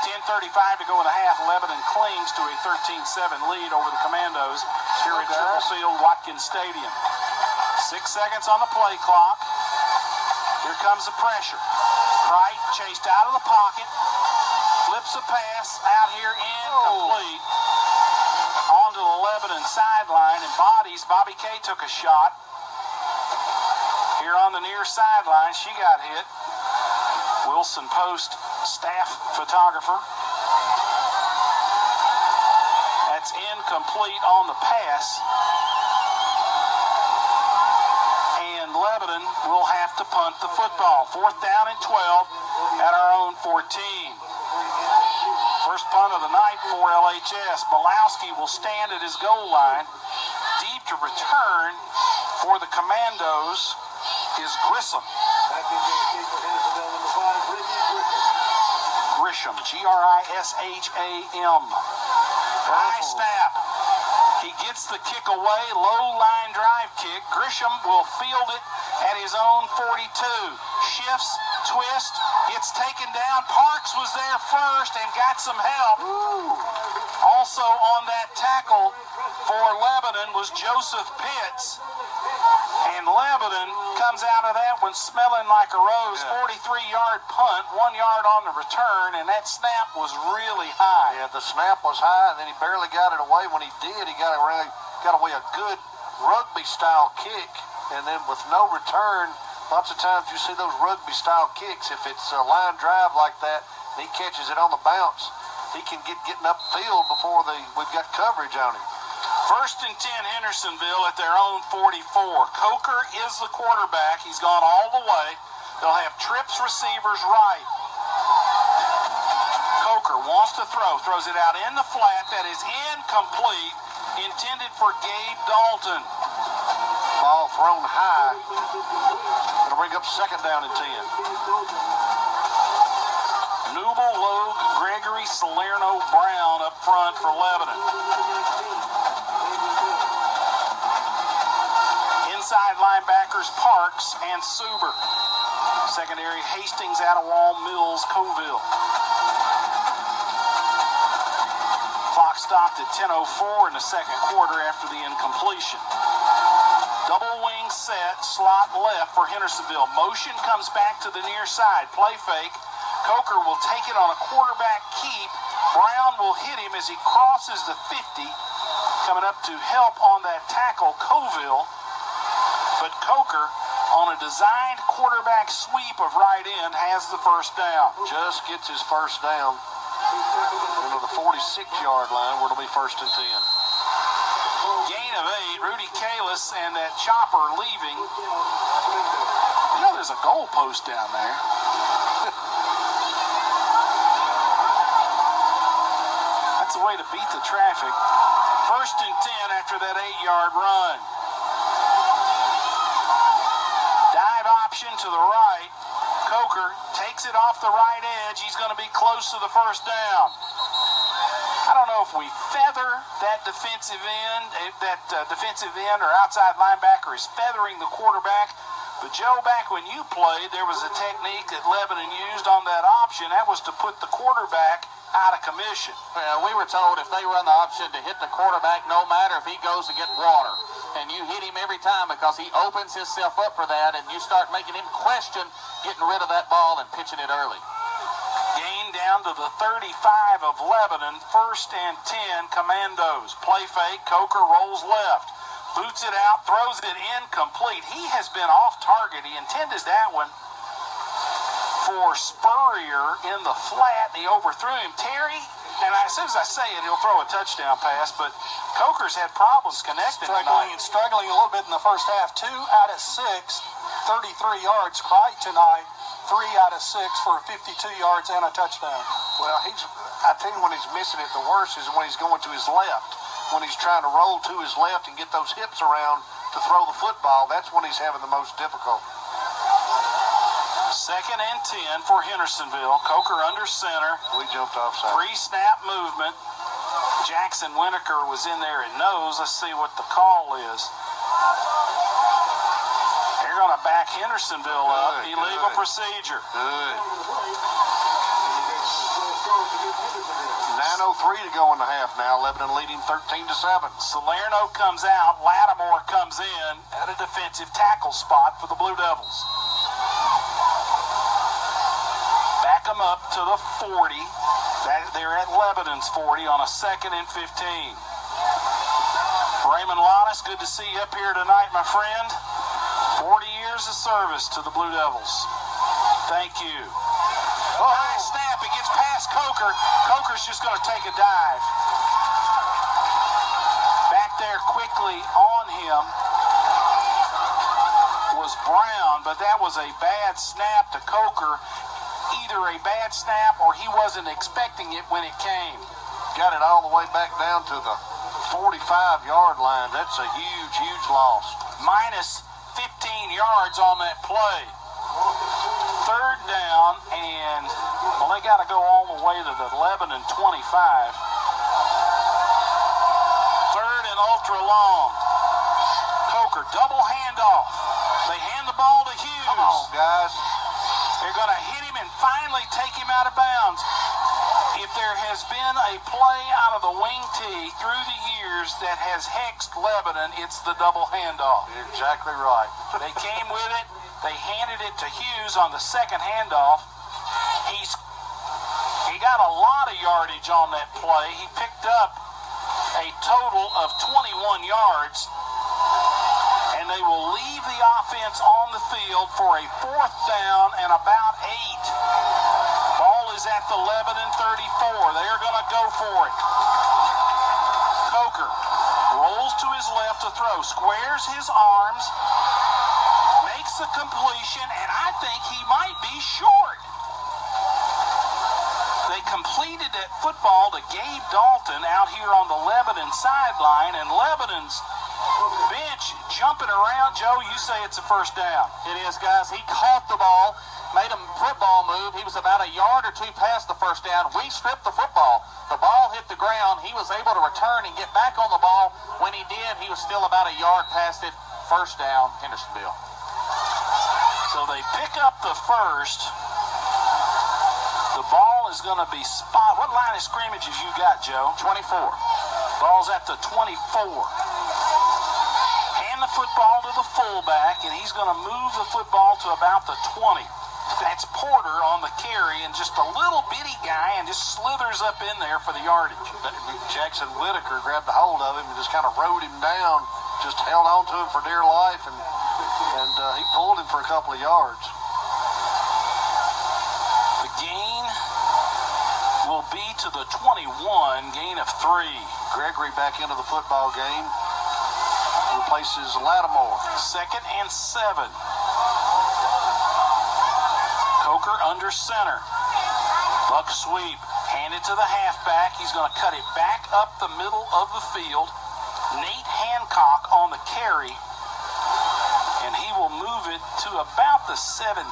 10:35 to go in the half. Lebanon clings to a 13-7 lead over the Commandos here at Triple Field Watkins Stadium. 6 seconds on the play clock. Here comes the pressure. Wright chased out of the pocket. Flips a pass out here incomplete. Onto the Lebanon sideline and bodies. Bobby Kay took a shot. Here on the near sideline, she got hit. Wilson Post, staff photographer. That's incomplete on the pass. And Lebanon will have to punt the football. 4th down and 12 at our own 14. First punt of the night for LHS. Malowski will stand at his goal line. Deep to return for the Commandos is Grissom. Grisham, Grisham. High snap. He gets the kick away, low line drive kick. Grisham will field it at his own 42. Shifts, twist, gets taken down. Parks was there first and got some help. Also on that tackle for Lebanon was Joseph Pitts. And Lebanon comes out of that one smelling like a rose. 43-yard punt, 1 yard on the return, and that snap was really high. Yeah, the snap was high, and then he barely got it away. When he did, he got away a good rugby-style kick, and then with no return, lots of times you see those rugby-style kicks. If it's a line drive like that, and he catches it on the bounce, he can getting upfield before we've got coverage on him. 1st and 10, Hendersonville at their own 44. Coker is the quarterback. He's gone all the way. They'll have trips receivers right. Coker wants to throw. Throws it out in the flat. That is incomplete. Intended for Gabe Dalton. Ball thrown high. It'll bring up 2nd down and 10. Newell, Logue, Gregory, Salerno, Brown up front for Lebanon. Inside linebackers Parks and Suber. Secondary Hastings, Attawall, Mills, Coville. Clock stopped at 10:04 in the second quarter after the incompletion. Double wing set, slot left for Hendersonville. Motion comes back to the near side. Play fake. Coker will take it on a quarterback keep. Brown will hit him as he crosses the 50. Coming up to help on that tackle, Coville. But Coker, on a designed quarterback sweep of right end, has the first down. Just gets his first down into the 46-yard line where it'll be 1st and 10. Gain of 8. Rudy Kalis and that chopper leaving. You know there's a goalpost down there. That's a way to beat the traffic. 1st and 10 after that 8-yard run. Option to the right. Coker takes it off the right edge. He's going to be close to the first down. I don't know if we feather that defensive end, defensive end or outside linebacker is feathering the quarterback. But, Joe, back when you played, there was a technique that Lebanon used on that option. That was to put the quarterback out of commission. Well, we were told if they run the option to hit the quarterback, no matter if he goes to get water. And you hit him every time because he opens himself up for that, and you start making him question getting rid of that ball and pitching it early. Gain down to the 35 of Lebanon. 1st and 10, Commandos. Play fake. Coker rolls left. Boots it out, throws it incomplete. He has been off target. He intended that one for Spurrier in the flat. He overthrew him. Terry, and as soon as I say it, he'll throw a touchdown pass, but Coker's had problems connecting Struggling a little bit in the first half. 2 out of 6, 33 yards. Crichton tonight, 3 out of 6 for 52 yards and a touchdown. Well, I tell you when he's missing it the worst is when he's going to his left. When he's trying to roll to his left and get those hips around to throw the football, that's when he's having the most difficulty. 2nd and 10 for Hendersonville. Coker under center. We jumped offside. Pre-snap movement. Jackson Winokur was in there and knows. Let's see what the call is. They're going to back Hendersonville up. Illegal procedure. Good. 9:03 to go in the half now. Lebanon leading 13-7. Salerno comes out. Lattimore comes in at a defensive tackle spot for the Blue Devils. Back them up to the 40. They're at Lebanon's 40 on a 2nd and 15. Raymond Lannis, good to see you up here tonight, my friend. 40 years of service to the Blue Devils. Thank you. High snap. It gets past Coker. Coker's just going to take a dive. Back there quickly on him was Brown, but that was a bad snap to Coker. Either a bad snap or he wasn't expecting it when it came. Got it all the way back down to the 45-yard line. That's a huge, huge loss. Minus 15 yards on that play. 3rd down, and, well, they got to go all the way to the Lebanon 25. 3rd and ultra long. Coker, double handoff. They hand the ball to Hughes. Come on, guys. They're going to hit him and finally take him out of bounds. If there has been a play out of the wing tee through the years that has hexed Lebanon, it's the double handoff. You're exactly right. They came with it. They handed it to Hughes on the 2nd handoff. He got a lot of yardage on that play. He picked up a total of 21 yards. And they will leave the offense on the field for a 4th down and about 8. Ball is at the Lebanon 34. They are going to go for it. Coker rolls to his left to throw, squares his arms, makes the completion, and I think he might be short. They completed that football to Gabe Dalton out here on the Lebanon sideline, and Lebanon's bench jumping around. Joe, you say it's a 1st down. It is, guys. He caught the ball, made a football move. He was about a yard or 2 past the 1st down. We stripped the football. The ball hit the ground. He was able to return and get back on the ball. When he did, he was still about a yard past it. 1st down, Hendersonville. So they pick up the 1st. The ball is going to be spot. What line of scrimmage have you got, Joe? 24. Ball's at the 24. Hand the football to the fullback, and he's going to move the football to about the 20. That's Porter on the carry, and just a little bitty guy, and just slithers up in there for the yardage. Jackson Whitaker grabbed a hold of him and just kind of rode him down, just held on to him for dear life, and he pulled him for a couple of yards. The gain will be to the 21, gain of 3. Gregory back into the football game. Replaces Lattimore. 2nd and 7. Coker under center. Buck sweep. Handed to the halfback. He's going to cut it back up the middle of the field. Nate Hancock on the carry. And he will move it to about the 17.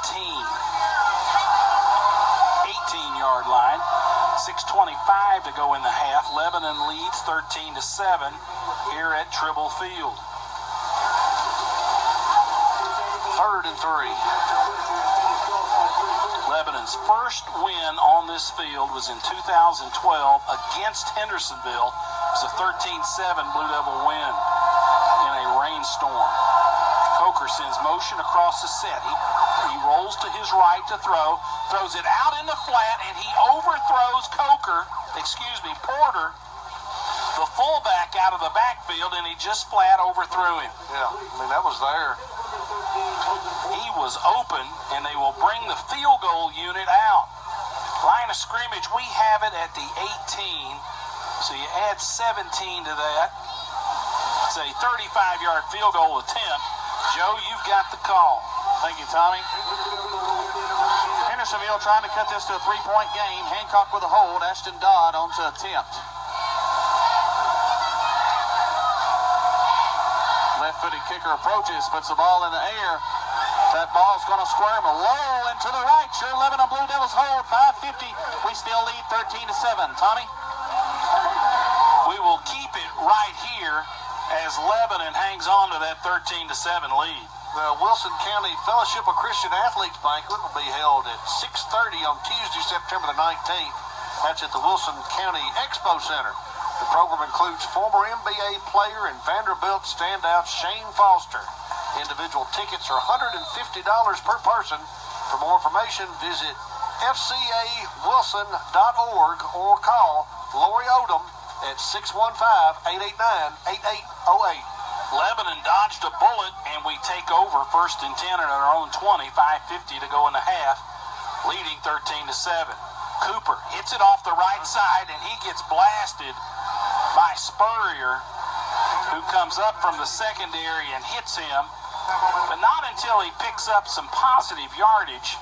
18-yard line. 6 6:25 to go in the half. Lebanon leads 13-7 here at Tribble Field. 3rd and 3. Lebanon's first win on this field was in 2012 against Hendersonville. It was a 13-7 Blue Devil win in a rainstorm. Coker sends motion across the set. He rolls to his right to throw, throws it out in the flat, and he overthrows Porter, the fullback, out of the backfield, and he just flat overthrew him. Yeah, I mean, that was there. He was open, and they will bring the field goal unit out. Line of scrimmage, we have it at the 18, so you add 17 to that. It's a 35-yard field goal attempt. Joe, you've got the call. Thank you, Tommy. Hendersonville trying to cut this to a 3-point game. Hancock with a hold. Ashton Dodd on to attempt. Left-footed kicker approaches, puts the ball in the air. That ball's going to squirm low and to the right. Sure, Lebanon Blue Devils hold. 5:50. We still lead 13-7. Tommy? We will keep it right here as Lebanon hangs on to that 13-7 lead. The Wilson County Fellowship of Christian Athletes Banquet will be held at 6:30 on Tuesday, September the 19th. That's at the Wilson County Expo Center. The program includes former NBA player and Vanderbilt standout Shane Foster. Individual tickets are $150 per person. For more information, visit fcawilson.org or call Lori Odom at 615-889-8808. Lebanon dodged a bullet, and we take over 1st and 10 at our own 20. 5:50 to go in the half, leading 13-7. Cooper hits it off the right side, and he gets blasted by Spurrier, who comes up from the secondary and hits him, but not until he picks up some positive yardage.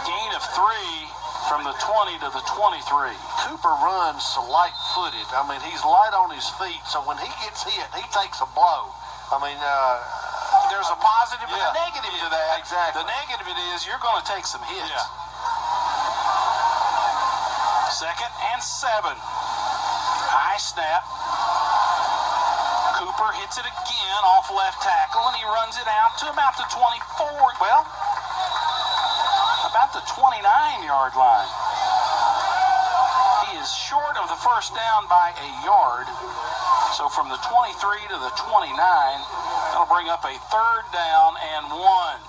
Gain of 3 from the 20 to the 23. Cooper runs light-footed. I mean, he's light on his feet, so when he gets hit, he takes a blow. I mean, there's a positive and a negative to that. Exactly. The negative is you're going to take some hits. Yeah. 2nd and 7. High snap. Cooper hits it again off left tackle, and he runs it out to about the 24. Well, about the 29-yard line. He is short of the first down by a yard. So from the 23 to the 29, that'll bring up a 3rd down and 1.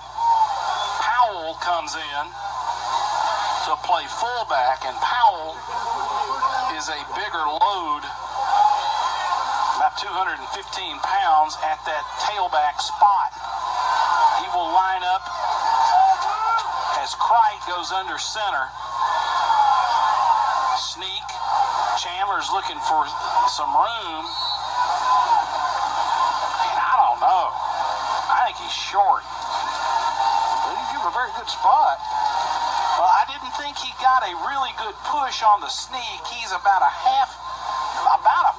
Powell comes in to play fullback, and Powell is a bigger load, about 215 pounds at that tailback spot. He will line up as Crite goes under center. Sneak. Chandler's looking for some room. And I don't know. I think he's short. Well, you give him a very good spot. Well, I didn't think he got a really good push on the sneak. He's about a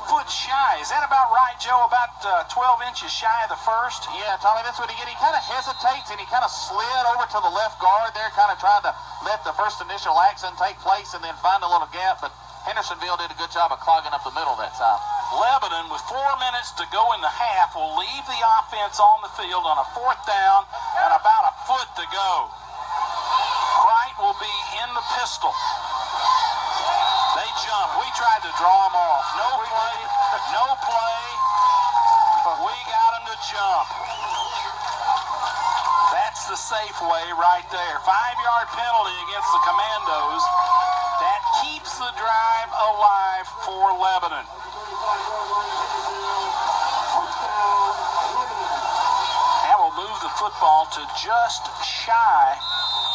foot shy. Is that about right, Joe? About 12 inches shy of the first? Yeah, Tommy, that's what he did. He kind of hesitates, and he kind of slid over to the left guard there, kind of trying to let the first initial action take place and then find a little gap. But Hendersonville did a good job of clogging up the middle that time. Lebanon, with 4 minutes to go in the half, will leave the offense on the field on a 4th down and about a foot to go. Crite will be in the pistol. They jump. We tried to draw them off. No play. We got them to jump. That's the safe way right there. 5-yard penalty against the Commandos. That keeps the drive alive for Lebanon. That will move the football to just shy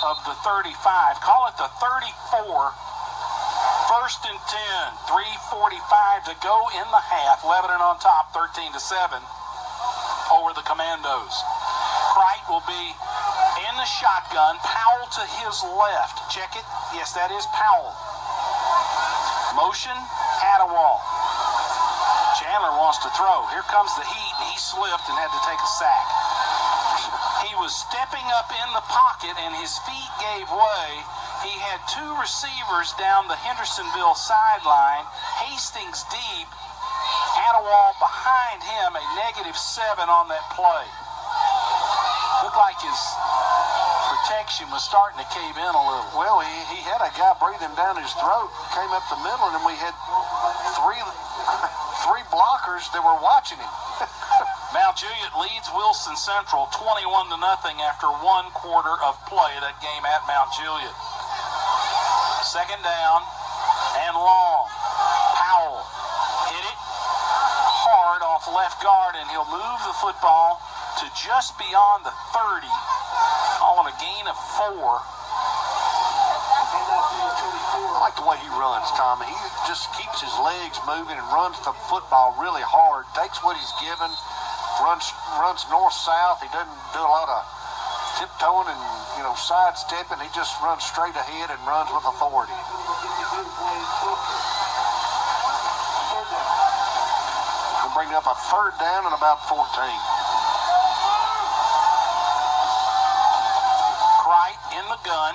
of the 35. Call it the 34. 1st and 10. 3:45 to go in the half. Lebanon on top, 13-7 over the Commandos. Crite will be in the shotgun. Powell to his left. Check it. Yes, that is Powell. Motion, Attawall. Chandler wants to throw. Here comes the heat. He slipped and had to take a sack. He was stepping up in the pocket, and his feet gave way, He had two receivers down the Hendersonville sideline, Hastings deep, Attawall behind him, a -7 on that play. Looked like his protection was starting to cave in a little. Well, he had a guy breathing down his throat, came up the middle, and we had three blockers that were watching him. Mount Juliet leads Wilson Central 21-0 after 1 quarter of play. That game at Mount Juliet. Second down and long. Powell hit it hard off left guard, and he'll move the football to just beyond the 30 on a gain of 4. I like the way he runs, Tommy. He just keeps his legs moving and runs the football really hard, takes what he's given, runs north-south. He doesn't do a lot of tiptoeing and, sidestepping. He just runs straight ahead and runs with authority. We'll bring up a third down and about 14. Cright in the gun.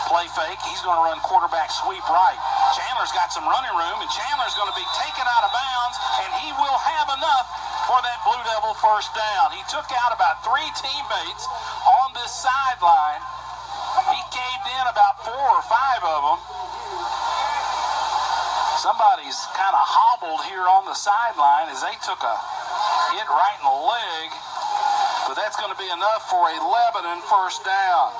Play fake. He's going to run quarterback sweep right. Chandler's got some running room, and Chandler's going to be taken out of bounds, and he will have enough for that Blue Devil first down. He took out about 3 teammates on this sideline. He caved in about 4 or 5 of them. Somebody's kind of hobbled here on the sideline as they took a hit right in the leg, but that's going to be enough for a Lebanon first down.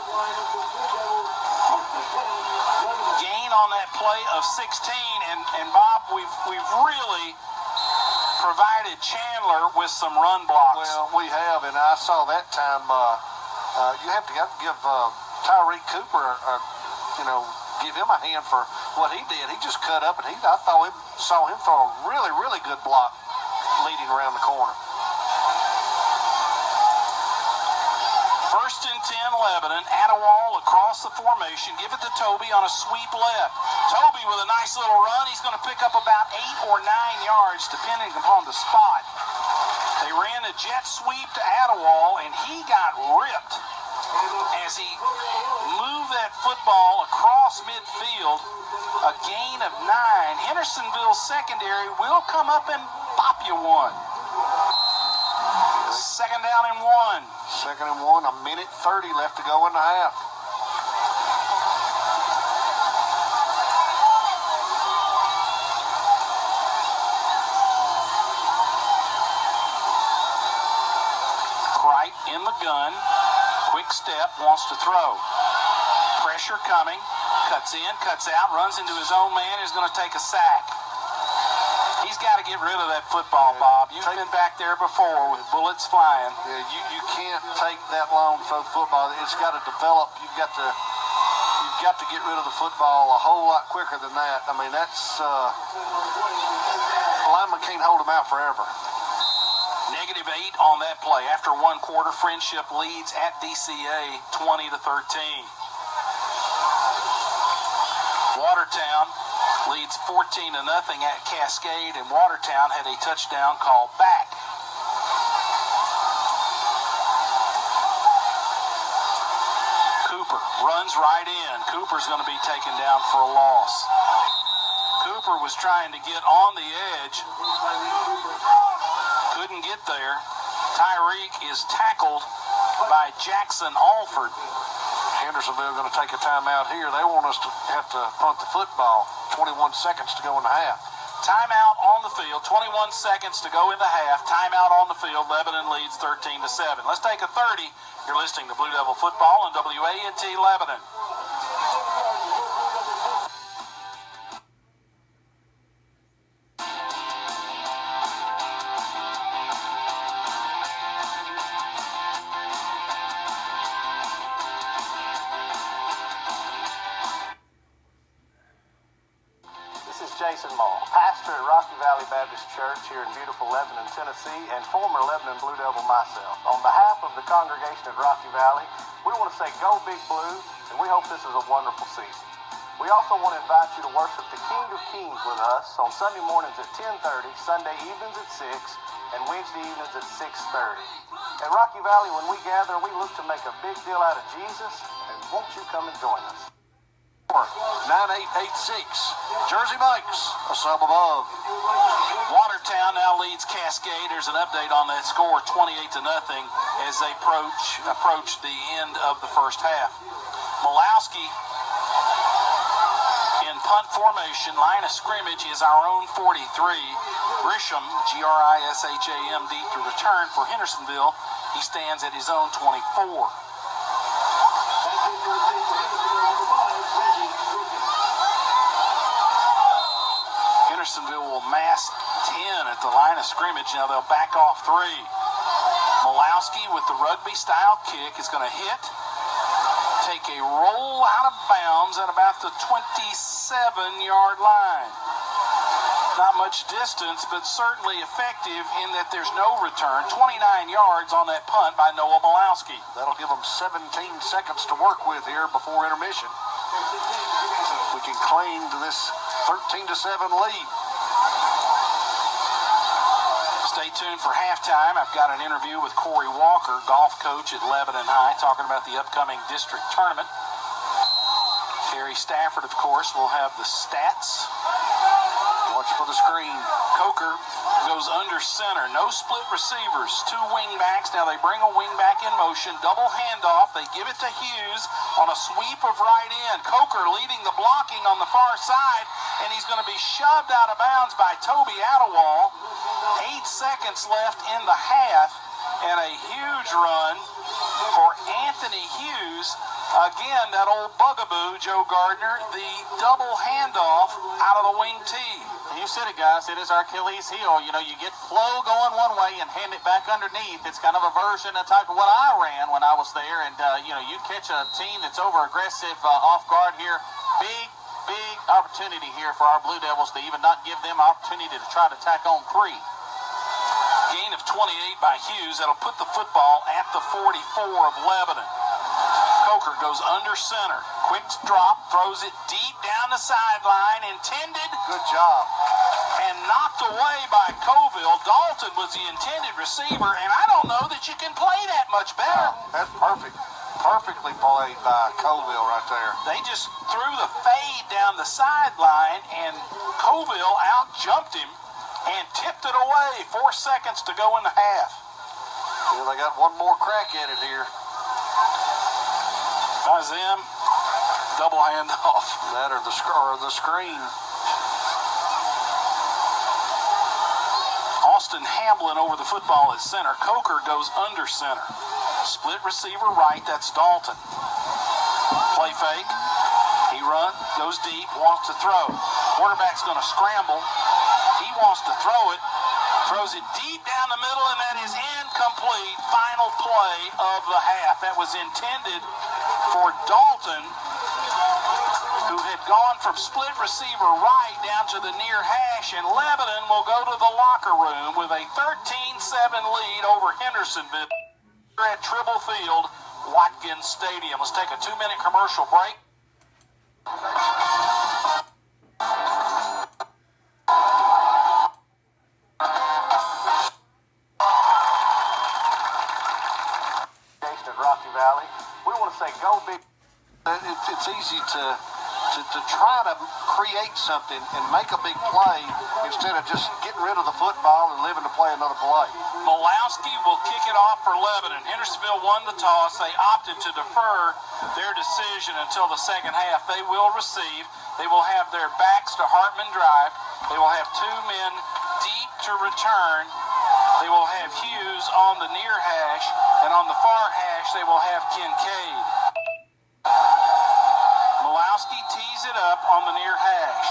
Gain on that play of 16, and Bob, we've really provided Chandler with some run blocks. Well, we have, and I saw that time. You have to give Tyreek Cooper, give him a hand for what he did. He just cut up, and I saw him throw a really, really good block leading around the corner. First and 10 Lebanon. Attawall across the formation. Give it to Toby on a sweep left. Toby with a nice little run. He's going to pick up about 8 or 9 yards depending upon the spot. They ran a jet sweep to Attawall, and he got ripped as he moved that football across midfield. A gain of 9. Hendersonville's secondary will come up and pop you one. Second down and 1. Second and 1, a minute 30 left to go in the half. Cright in the gun. Quick step, wants to throw. Pressure coming. Cuts in, cuts out, runs into his own man. Is going to take a sack. He's got to get rid of that football, Bob. You've been back there before with bullets flying. Yeah, you can't take that long throw football. It's got to develop. You've got to get rid of the football a whole lot quicker than that. I mean, that's lineman can't hold him out forever. -8 on that play. After 1 quarter, Friendship leads at DCA 20-13. Watertown leads 14-0 at Cascade, and Watertown had a touchdown called back. Cooper runs right in. Cooper's going to be taken down for a loss. Cooper was trying to get on the edge. Couldn't get there. Tyreek is tackled by Jackson Alford. Hendersonville going to take a timeout here. They want us to have to punt the football. 21 seconds to go in the half. Timeout on the field. 21 seconds to go in the half. Timeout on the field. Lebanon leads 13-7. Let's take a 30. You're listening to Blue Devil Football on WANT Lebanon. Jason Mall, pastor at Rocky Valley Baptist Church here in beautiful Lebanon, Tennessee, and former Lebanon Blue Devil myself. On behalf of the congregation at Rocky Valley, we want to say go Big Blue, and we hope this is a wonderful season. We also want to invite you to worship the King of Kings with us on Sunday mornings at 10:30, Sunday evenings at 6, and Wednesday evenings at 6:30. At Rocky Valley, when we gather, we look to make a big deal out of Jesus and Won't you come and join us? 9886. Jersey Mike's a sub above. Watertown now leads Cascade. There's an update on that score, 28-0, as they approach the end of the first half. Malowski in punt formation. Line of scrimmage is our own 43. Grisham, Grisham, deep to return for Hendersonville. He stands at his own 24. Hendersonville will mass 10 at the line of scrimmage. Now they'll back off 3. Malowski with the rugby-style kick is going to hit, take a roll out of bounds at about the 27-yard line. Not much distance, but certainly effective in that there's no return. 29 yards on that punt by Noah Malowski. That'll give them 17 seconds to work with here before intermission. We can cling to this 13-7 lead. Stay tuned for halftime. I've got an interview with Corey Walker, golf coach at Lebanon High, talking about the upcoming district tournament. Terry Stafford, of course, will have the stats. Watch for the screen. Coker goes under center. No split receivers. 2 wingbacks. Now they bring a wingback in motion. Double handoff. They give it to Hughes on a sweep of right end. Coker leading the blocking on the far side, and he's going to be shoved out of bounds by Toby Attawall. 8 seconds left in the half, and a huge run for Anthony Hughes. Again, that old bugaboo, Joe Gardner, the double handoff out of the wing tee. You said it, guys. It is our Achilles heel. You know, you get flow going one way and hand it back underneath. It's kind of a version of type of what I ran when I was there. And, you know, you catch a team that's over-aggressive off guard here. Big opportunity here for our Blue Devils to even not give them opportunity to try to tack on 3. Gain of 28 by Hughes. That'll put the football at the 44 of Lebanon. Coker goes under center. Quick drop, throws it deep down the sideline. Intended. Good job. And knocked away by Coville. Dalton was the intended receiver, and I don't know that you can play that much better. That's perfect. Perfectly played by Coville right there. They just threw the fade down the sideline, and Coville out-jumped him and tipped it away. 4 seconds to go in the half. Yeah, they got one more crack at it here. By Zim, double handoff. That or the screen. Austin Hamblin over the football at center. Coker goes under center. Split receiver right, that's Dalton. Play fake. He runs, goes deep, wants to throw. Quarterback's going to scramble. He wants to throw it. Throws it deep down the middle, and that is incomplete. Final play of the half. That was intended for Dalton, who had gone from split receiver right down to the near hash, and Lebanon will go to the locker room with a 13-7 lead over Hendersonville at Tribble Field, Watkins Stadium. Let's take a 2-minute commercial break. Rocky Valley. We want to say go big. It's easy to try to create something and make a big play instead of just getting rid of the football and living to play another play. Malowski will kick it off for Lebanon. Hendersonville won the toss. They opted to defer their decision until the second half. They will receive. They will have their backs to Hartman Drive. They will have 2 men deep to return. They will have Hughes on the near hash, and on the far hash, they will have Kincaid. Malowski tees it up on the near hash.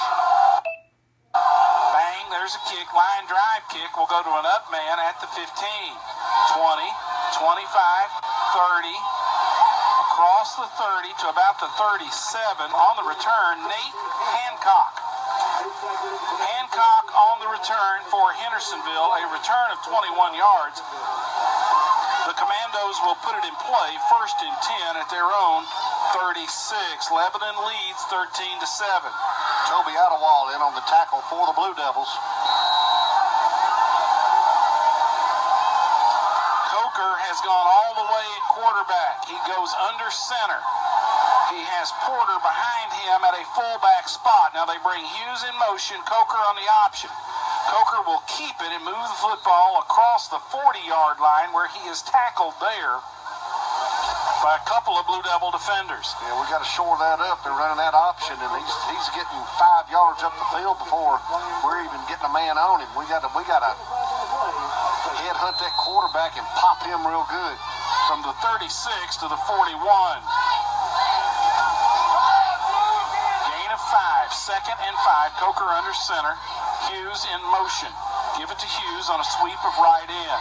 Bang, there's a kick. Line drive kick will go to an up man at the 15. 20, 25, 30. Across the 30 to about the 37. On the return, Nate Hancock. Hancock on the return for Hendersonville, a return of 21 yards. The Commandos will put it in play, 1st and 10 at their own 36. Lebanon leads 13-7. Toby Attawall in on the tackle for the Blue Devils. Coker has gone all the way at quarterback. He goes under center. has Porter behind him at a fullback spot. Now they bring Hughes in motion, Coker on the option. Coker will keep it and move the football across the 40-yard line where he is tackled there by a couple of Blue Devil defenders. Yeah, we got to shore that up. They're running that option, and he's getting 5 yards up the field before we're even getting a man on him. We got to headhunt that quarterback and pop him real good. From the 36 to the 41. Gain of 5, 2nd and 5. Coker under center. Hughes in motion. Give it to Hughes on a sweep of right in.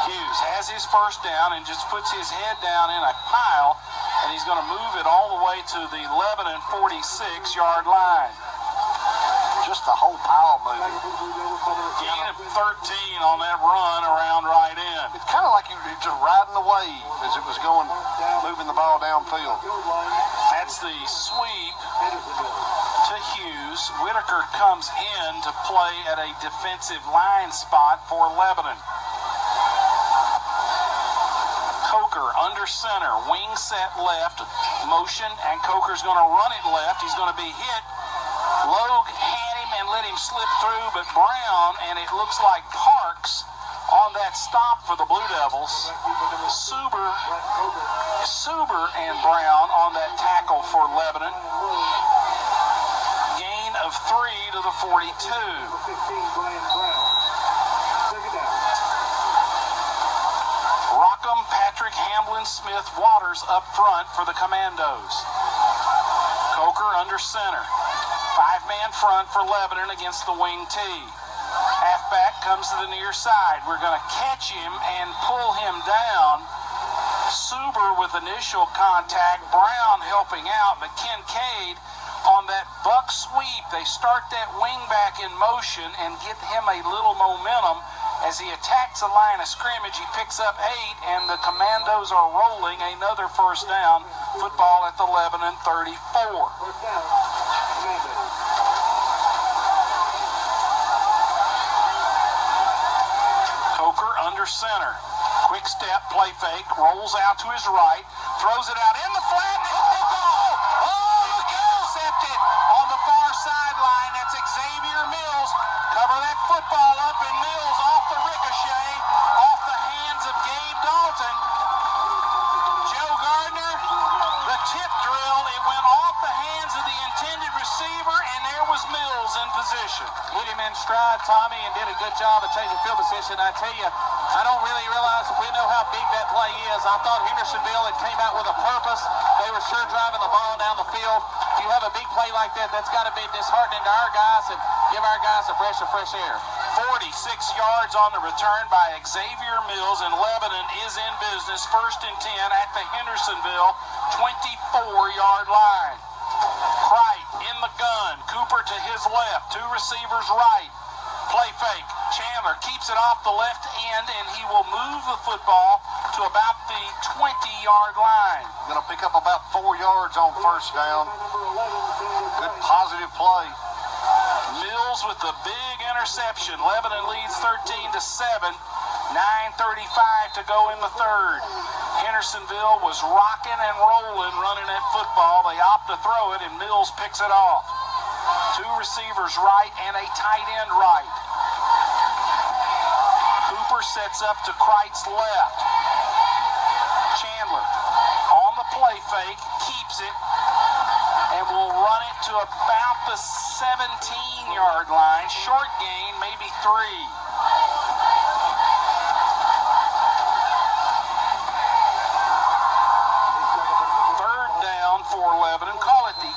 Hughes has his first down and just puts his head down in a pile, and he's going to move it all the way to the 11 and 46-yard line. Just the whole pile moving. Gain of 13 on that run around right in. It's kind of like you were just riding the wave as it was going, moving the ball downfield. That's the sweep to Hughes. Whitaker comes in to play at a defensive line spot for Lebanon. Coker under center, wing set left, motion, and Coker's going to run it left. He's going to be hit. Logue had him and let him slip through, but Brown, and it looks like Parks on that stop for the Blue Devils. Suber and Brown on that tackle for Lebanon. Gain of 3 to the 42. Rockham, Patrick, Hamlin, Smith, Waters up front for the Commandos. Coker under center. 5-man front for Lebanon against the wing T. Halfback comes to the near side. We're going to catch him and pull him down. Suber with initial contact. Brown helping out, but Kincaid on that buck sweep. They start that wing back in motion and get him a little momentum. As he attacks the line of scrimmage, he picks up 8, and the Commandos are rolling another first down. Football at the Lebanon 34. Coker under center. Quick step, play fake, rolls out to his right, throws it out in the flat, and intercepted on the far sideline. That's Xavier Mills. Cover that football up, and Mills off the ricochet, off the hands of Gabe Dalton. Joe Gardner, the tip drill, it went off the hands of the intended receiver, and there was Mills in position. Hit him in stride, Tommy, and did a good job of changing field position. I tell you, I don't really realize if we know how big that play is. I thought Hendersonville had came out with a purpose. They were sure driving the ball down the field. If you have a big play like that, that's got to be disheartening to our guys and give our guys a breath of fresh air. 46 yards on the return by Xavier Mills, and Lebanon is in business. 1st and 10 at the Hendersonville 24-yard line. Cright in the gun. Cooper to his left. 2 receivers right. Play fake. Chandler keeps it off the left end, and he will move the football to about the 20-yard line. Going to pick up about 4 yards on first down. Good positive play. Mills with the big interception. Lebanon leads 13-7. 9:35 to go in the third. Hendersonville was rocking and rolling, running that football. They opt to throw it, and Mills picks it off. 2 receivers right and a tight end right. Cooper sets up to Kreitz left. Chandler on the play fake, keeps it, and will run it to about the 17-yard line. Short gain, maybe 3. For Lebanon, call it the 18.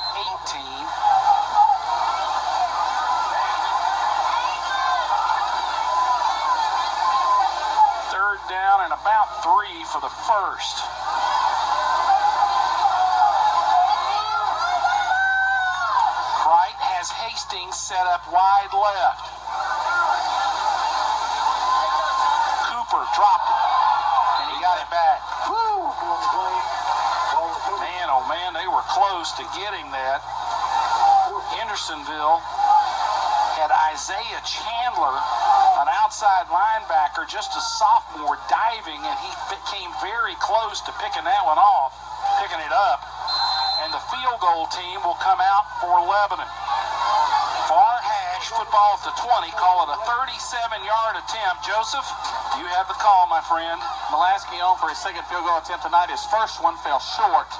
Third down and about 3 for the first. Cright has Hastings set up wide left. Cooper dropped it, and he got it back. Woo! Man, oh man, they were close to getting that. Hendersonville had Isaiah Chandler, an outside linebacker, just a sophomore, diving, and he came very close to picking that one off, picking it up. And and the field goal team will come out for Lebanon. Far hash, football at the 20, call it a 37-yard attempt. Joseph, you have the call, my friend. Malasky on for his second field goal attempt tonight. His first one fell short.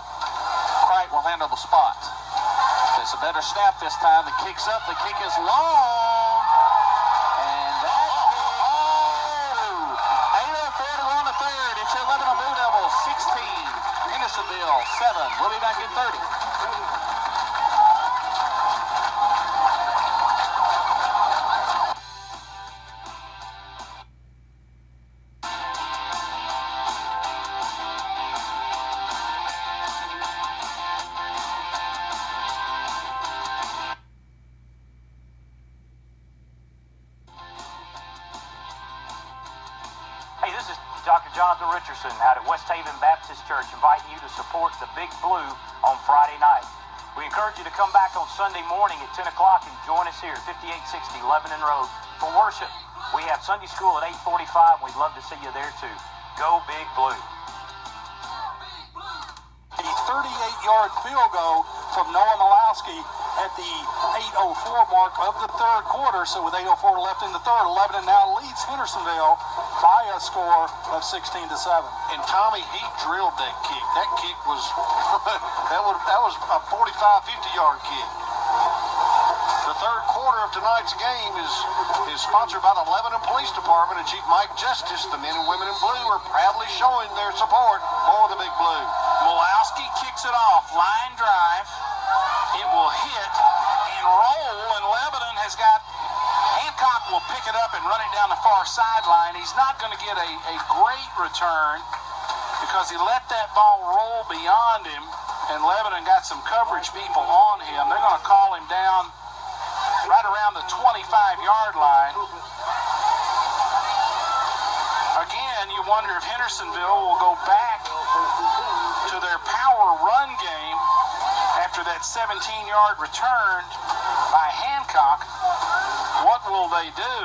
Kright will handle the spot. It's a better snap this time. The kick's up. The kick is long. And that's it. 8:04 to go in the third. It's your Lebanon Blue Devils 16. Hendersonville 7. We'll be back in 30. Hey, this is Dr. Jonathan Richardson out at West Haven Baptist Church, inviting you to support the Big Blue on Friday night. We encourage you to come back on Sunday morning at 10 o'clock and join us here at 5860 Lebanon Road for worship. We have Sunday school at 8:45. We'd love to see you there too. Go Big Blue. A 38-yard field goal from Noah Malowski at the 8:04 mark of the third quarter. So with 8:04 left in the third, Lebanon now leads Hendersonville by a score of 16-7. And Tommy, he drilled that kick. That kick was that was a 45, 50-yard kick. The third quarter of tonight's game is sponsored by the Lebanon Police Department and Chief Mike Justice. The men and women in blue are proudly showing their support for the Big Blue. Malowski kicks it off. Line drive. It will hit and roll, and Lebanon has got... Hancock will pick it up and run it down the far sideline. He's not going to get a great return because he let that ball roll beyond him, and Lebanon got some coverage people on him. They're going to call him down right around the 25-yard line. Again, you wonder if Hendersonville will go back to their power run game after that 17-yard return by Hancock. What will they do?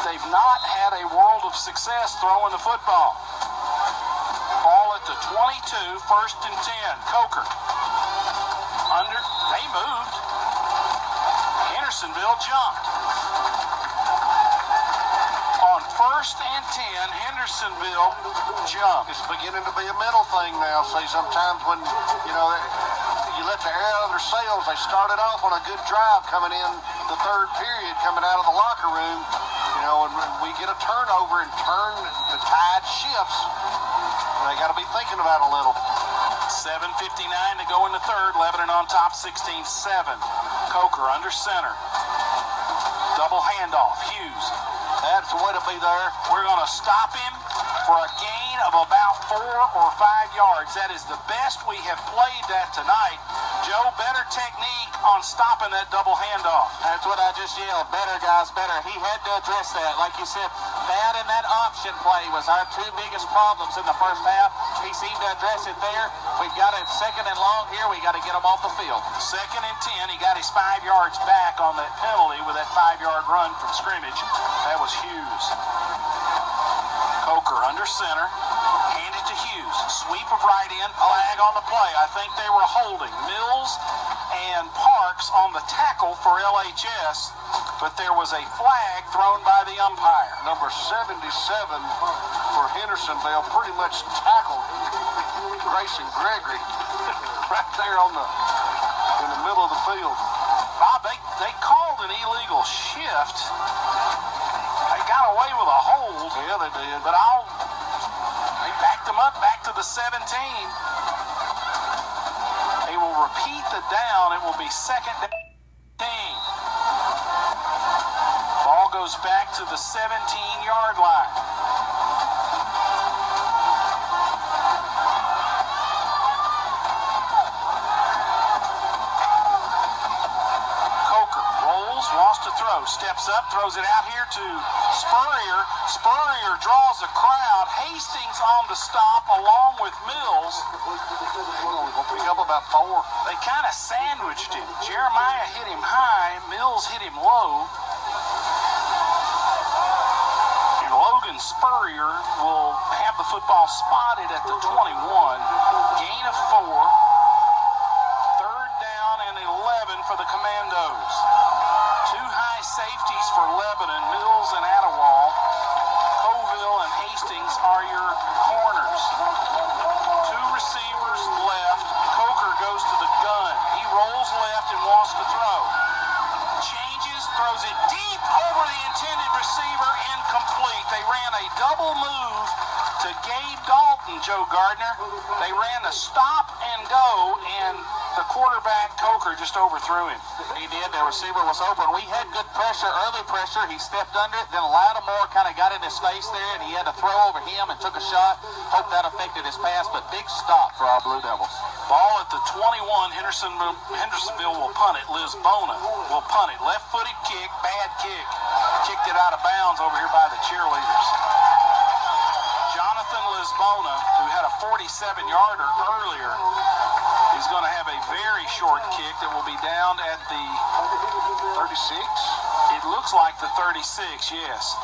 They've not had a world of success throwing the football. Ball at the 22, 1st and 10. Coker. They moved. Hendersonville jumped. On 1st and 10, Hendersonville jumped. It's beginning to be a mental thing now. See, sometimes when, you let the air out of their sails, they started off on a good drive coming in the third period, coming out of the locker room, and we get a turnover and the tide shifts. They got to be thinking about it a little. 7:59 to go in the third. Lebanon on top, 16-7. Coker under center. Double handoff. Hughes. That's the way to be there. We're going to stop him for a gain of about 4 or 5 yards. That is the best we have played that tonight. Joe, better technique on stopping that double handoff. That's what I just yelled. Better, guys, better. He had to address that. Like you said, that and that option play was our two biggest problems in the first half. He seemed to address it there. We've got a 2nd and long here. We got to get him off the field. 2nd and 10. He got his 5 yards back on that penalty with that 5-yard run from scrimmage. That was Hughes. Coker under center. Hand it to Hughes. Sweep of right in. Flag on the play. I think they were holding Mills and Parks on the tackle for LHS, but there was a flag thrown by the umpire. Number 77 for Hendersonville pretty much tackled Grayson Gregory right there in the middle of the field. Bob, they called an illegal shift. They got away with a hold. Yeah, they did. But they backed them up back to the 17. They will repeat the down. It will be 2nd and 10. Ball goes back to the 17-yard line. Wants to throw, steps up, throws it out here to Spurrier. Spurrier draws a crowd. Hastings on the stop along with Mills. We'll pick up about 4. They kind of sandwiched him. Jeremiah hit him high. Mills hit him low. And Logan Spurrier will have the football spotted at the 21. Gain of 4. Joe Gardner. They ran a stop and go, and the quarterback, Coker, just overthrew him. He did. The receiver was open. We had good pressure, early pressure. He stepped under it. Then Lattimore kind of got in his face there, and he had to throw over him and took a shot. Hope that affected his pass, but big stop for our Blue Devils. Ball at the 21. Hendersonville will punt it. Lisbona will punt it. Left-footed kick, bad kick. Kicked it out of bounds over here by the cheerleaders. Jonathan Lisbona, who had a 47-yarder earlier, is going to have a very short kick that will be down at the 36? It looks like the 36, yes.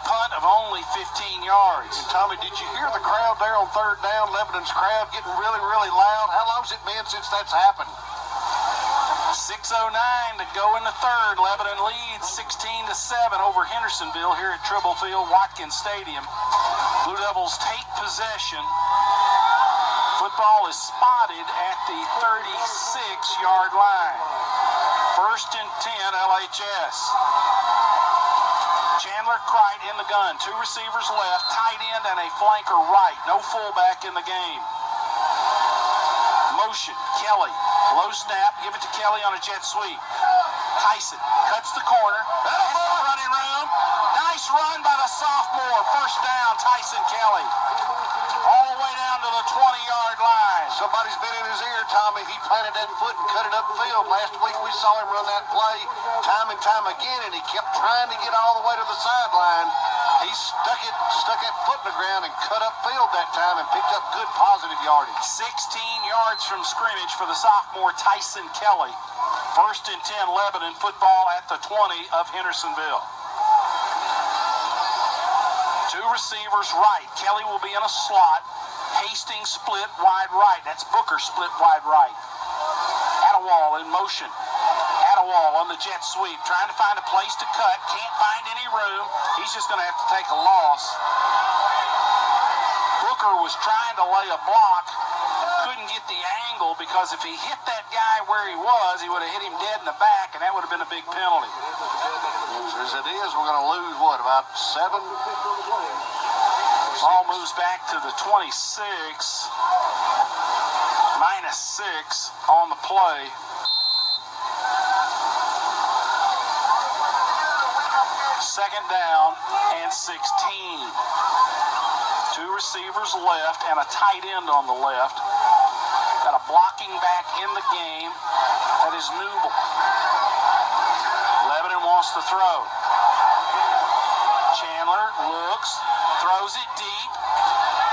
Punt of only 15 yards. And Tommy, did you hear the crowd there on third down? Lebanon's crowd getting really, really loud. How long's it been since that's happened? 6:09 to go in the third. Lebanon leads 16-7 over Hendersonville here at Tribble Field, Watkins Stadium. Blue Devils take possession. Football is spotted at the 36-yard line. 1st and 10, LHS. Chandler Cright in the gun. 2 receivers left, tight end and a flanker right. No fullback in the game. Motion, Kelly. Low snap, give it to Kelly on a jet sweep. Tyson cuts the corner. Running room. Nice run by the sophomore. 1st down, Tyson Kelly. All the way down to the 20-yard line. Somebody's been in his ear, Tommy. He planted that foot and cut it upfield. Last week we saw him run that play time and time again, and he kept trying to get all the way to the sideline. He stuck that foot in the ground and cut upfield that time and picked up good positive yardage. 16 yards from scrimmage for the sophomore Tyson Kelly. 1st and 10, Lebanon. Football at the 20 of Hendersonville. 2 receivers right. Kelly will be in a slot. Hastings split wide right. That's Booker split wide right. Attawall in motion. Attawall on the jet sweep, trying to find a place to cut. Can't find any room. He's just going to have to take a loss. Booker was trying to lay a block. Couldn't get the angle because if he hit that guy where he was, he would have hit him dead in the back, and that would have been a big penalty. As it is, we're going to lose, what, about 7? Ball moves back to the 26. -6 on the play. Second down and 16. 2 receivers left and a tight end on the left. Got a blocking back in the game. That is Newble. Lebanon wants to throw. Chandler looks, throws it deep,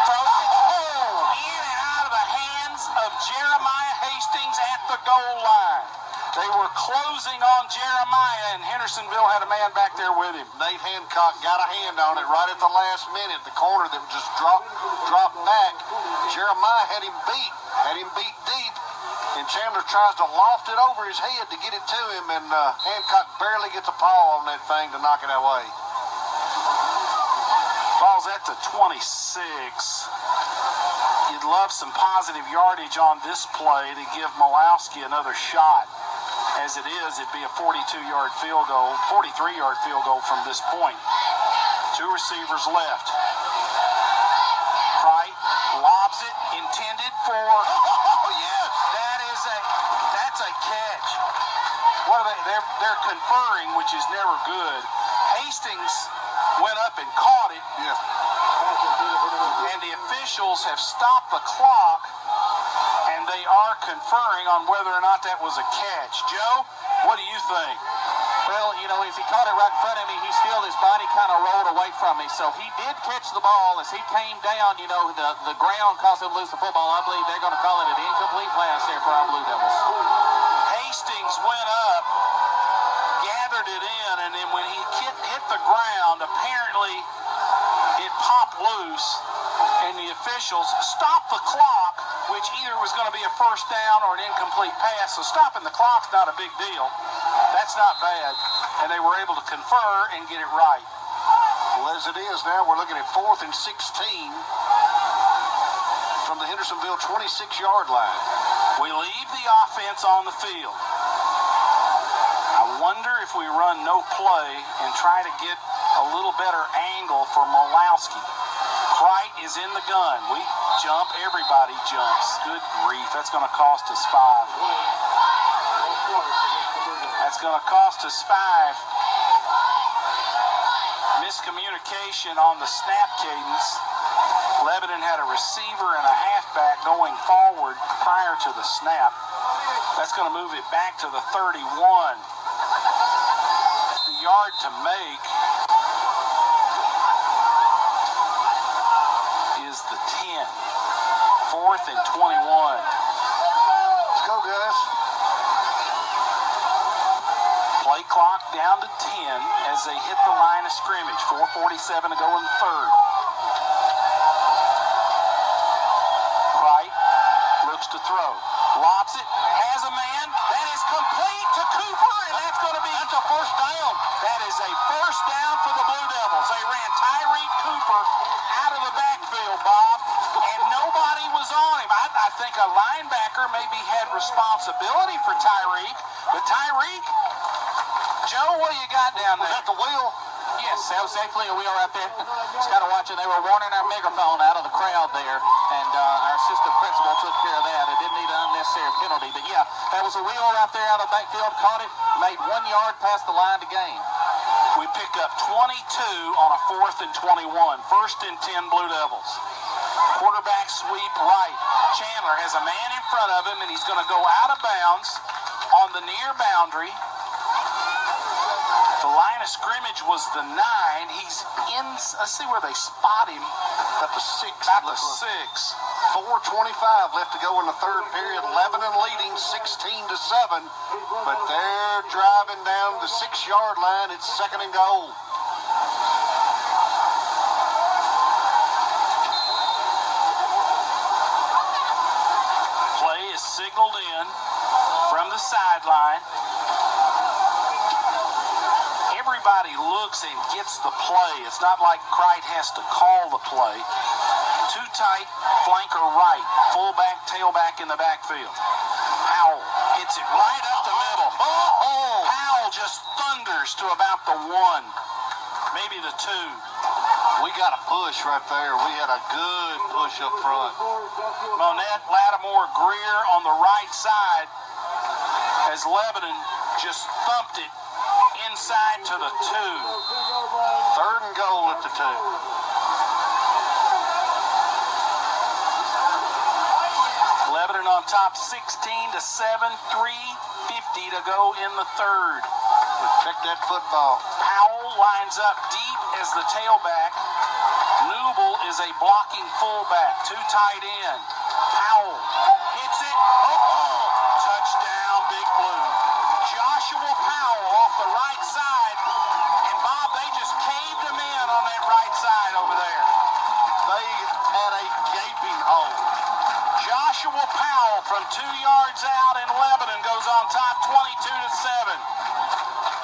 throws it in and out of the hands of Jeremiah Hastings at the goal line. They were closing on Jeremiah, and Hendersonville had a man back there with him. Nate Hancock got a hand on it right at the last minute. The corner that just dropped back. Jeremiah had him beat deep, and Chandler tries to loft it over his head to get it to him, and Hancock barely gets a paw on that thing to knock it away. Ball's at the 26. You'd love some positive yardage on this play to give Malowski another shot. As it is, it'd be a 43-yard field goal from this point. 2 receivers left. Cright lobs it, intended for. Oh yes, that's a catch. What are they? They're conferring, which is never good. Hastings went up and caught it. Yeah. And the officials have stopped the clock, and they are conferring on whether or not that was a catch. Joe, what do you think? Well, you know, as he caught it right in front of me, he still, his body kind of rolled away from me. So he did catch the ball. As he came down, you know, the ground caused him to lose the football. I believe they're going to call it an incomplete pass there for our Blue Devils. Hastings went up, gathered it in, and then when he hit the ground, apparently it popped loose, and the officials stopped the clock, which either was going to be a first down or an incomplete pass. So stopping the clock's not a big deal. That's not bad. And they were able to confer and get it right. Well, as it is now, we're looking at 4th and 16 from the Hendersonville 26-yard line. We leave the offense on the field. I wonder if we run no play and try to get a little better angle for Malowski. Crite is in the gun. We jump, everybody jumps. Good grief, that's going to cost us 5. That's going to cost us 5. Miscommunication on the snap cadence. Lebanon had a receiver and a halfback going forward prior to the snap. That's going to move it back to the 31. The yard to make is the 10. 4th and 21. Let's go, guys. Play clock down to 10 as they hit the line of scrimmage. 4:47 to go in the third. Crite looks to throw. Lobs it. Has a man. That is complete to Cooper, and that's going to be a first down. That is a first down for the Blue Devils. They ran Tyreek Cooper out of the backfield, Bob, and nobody was on him. I think a linebacker maybe had responsibility for Tyreek, but Tyreek, Joe, what do you got down there? Was that the wheel? Yes, that was actually a wheel right there. Just kind of watching. They were warning our megaphone out of the crowd there, and our assistant principal took care of that. It didn't need an unnecessary penalty, but yeah, that was a wheel right there out of the backfield. Caught it, made 1 yard past the line to gain. We pick up 22 on a 4th and 21. 1st and 10 Blue Devils. Quarterback sweep right. Chandler has a man in front of him, and he's going to go out of bounds on the near boundary. The line of scrimmage was the 9. He's in. Let's see where they spot him. At the 6. At the 6. 4:25 left to go in the third period. Lebanon leading 16-7, but they're driving down the 6-yard line. It's 2nd and goal. Play is signaled in from the sideline. Everybody looks and gets the play. It's not like Crite has to call the play. Too tight, flanker right. Fullback, tailback in the backfield. Powell hits it right up the middle. Oh! Powell just thunders to about the 1, maybe the 2. We got a push right there. We had a good push up front. Monette, Lattimore, Greer on the right side as Lebanon just thumped it inside to the 2. 3rd and goal at the 2. Lebanon on top 16-7, 3:50 to go in the third. Check that football. Powell lines up deep as the tailback. Newble is a blocking fullback, too tight in. Powell hits it. Oh, touchdown, Big Blue. Joshua Powell off the right side. And Bob, they just caved him in on that right side over there. They had a gaping hole. Joshua Powell from 2 yards out in Lebanon goes on top 22-7.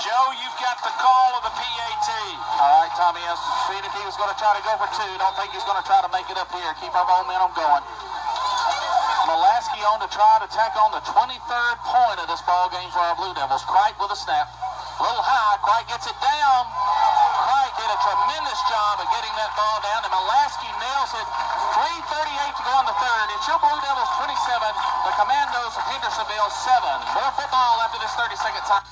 Joe, you've got the call of the PAT. All right, Tommy, I was seeing if he was going to try to go for 2. Don't think he's going to try to make it up here. Keep our momentum going. Mulaski on to try to tack on the 23rd point of this ball game for our Blue Devils. Crite with a snap. A little high. Crite gets it down. Crite did a tremendous job of getting that ball down, and Mulaski nails it. 3:38 to go in the third. It's your Blue Devils 27, the Commandos of Hendersonville 7. More football after this 30-second time.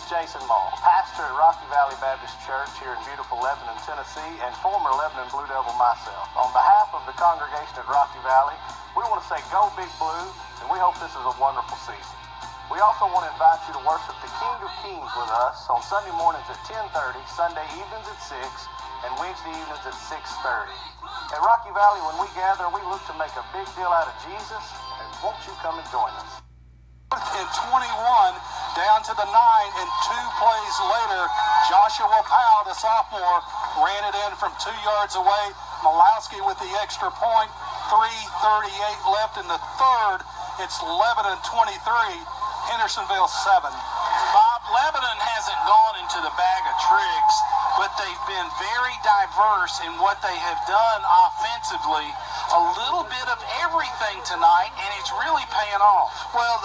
Jason Mall, pastor at Rocky Valley Baptist Church here in beautiful Lebanon, Tennessee, and former Lebanon Blue Devil myself. On behalf of the congregation at Rocky Valley, we want to say go Big Blue, and we hope this is a wonderful season. We also want to invite you to worship the King of Kings with us on Sunday mornings at 10:30, Sunday evenings at 6, and Wednesday evenings at 6:30. At Rocky Valley, when we gather, we look to make a big deal out of Jesus, and won't you come and join us? And 21 down to the 9, and 2 plays later, Joshua Powell, the sophomore, ran it in from 2 yards away. Mulaski with the extra point. 3:38 left in the third. It's Lebanon 23, Hendersonville 7. Bob, Lebanon hasn't gone into the a bag of tricks, but they've been very diverse in what they have done offensively. A little bit of everything tonight, and it's really paying off. Well,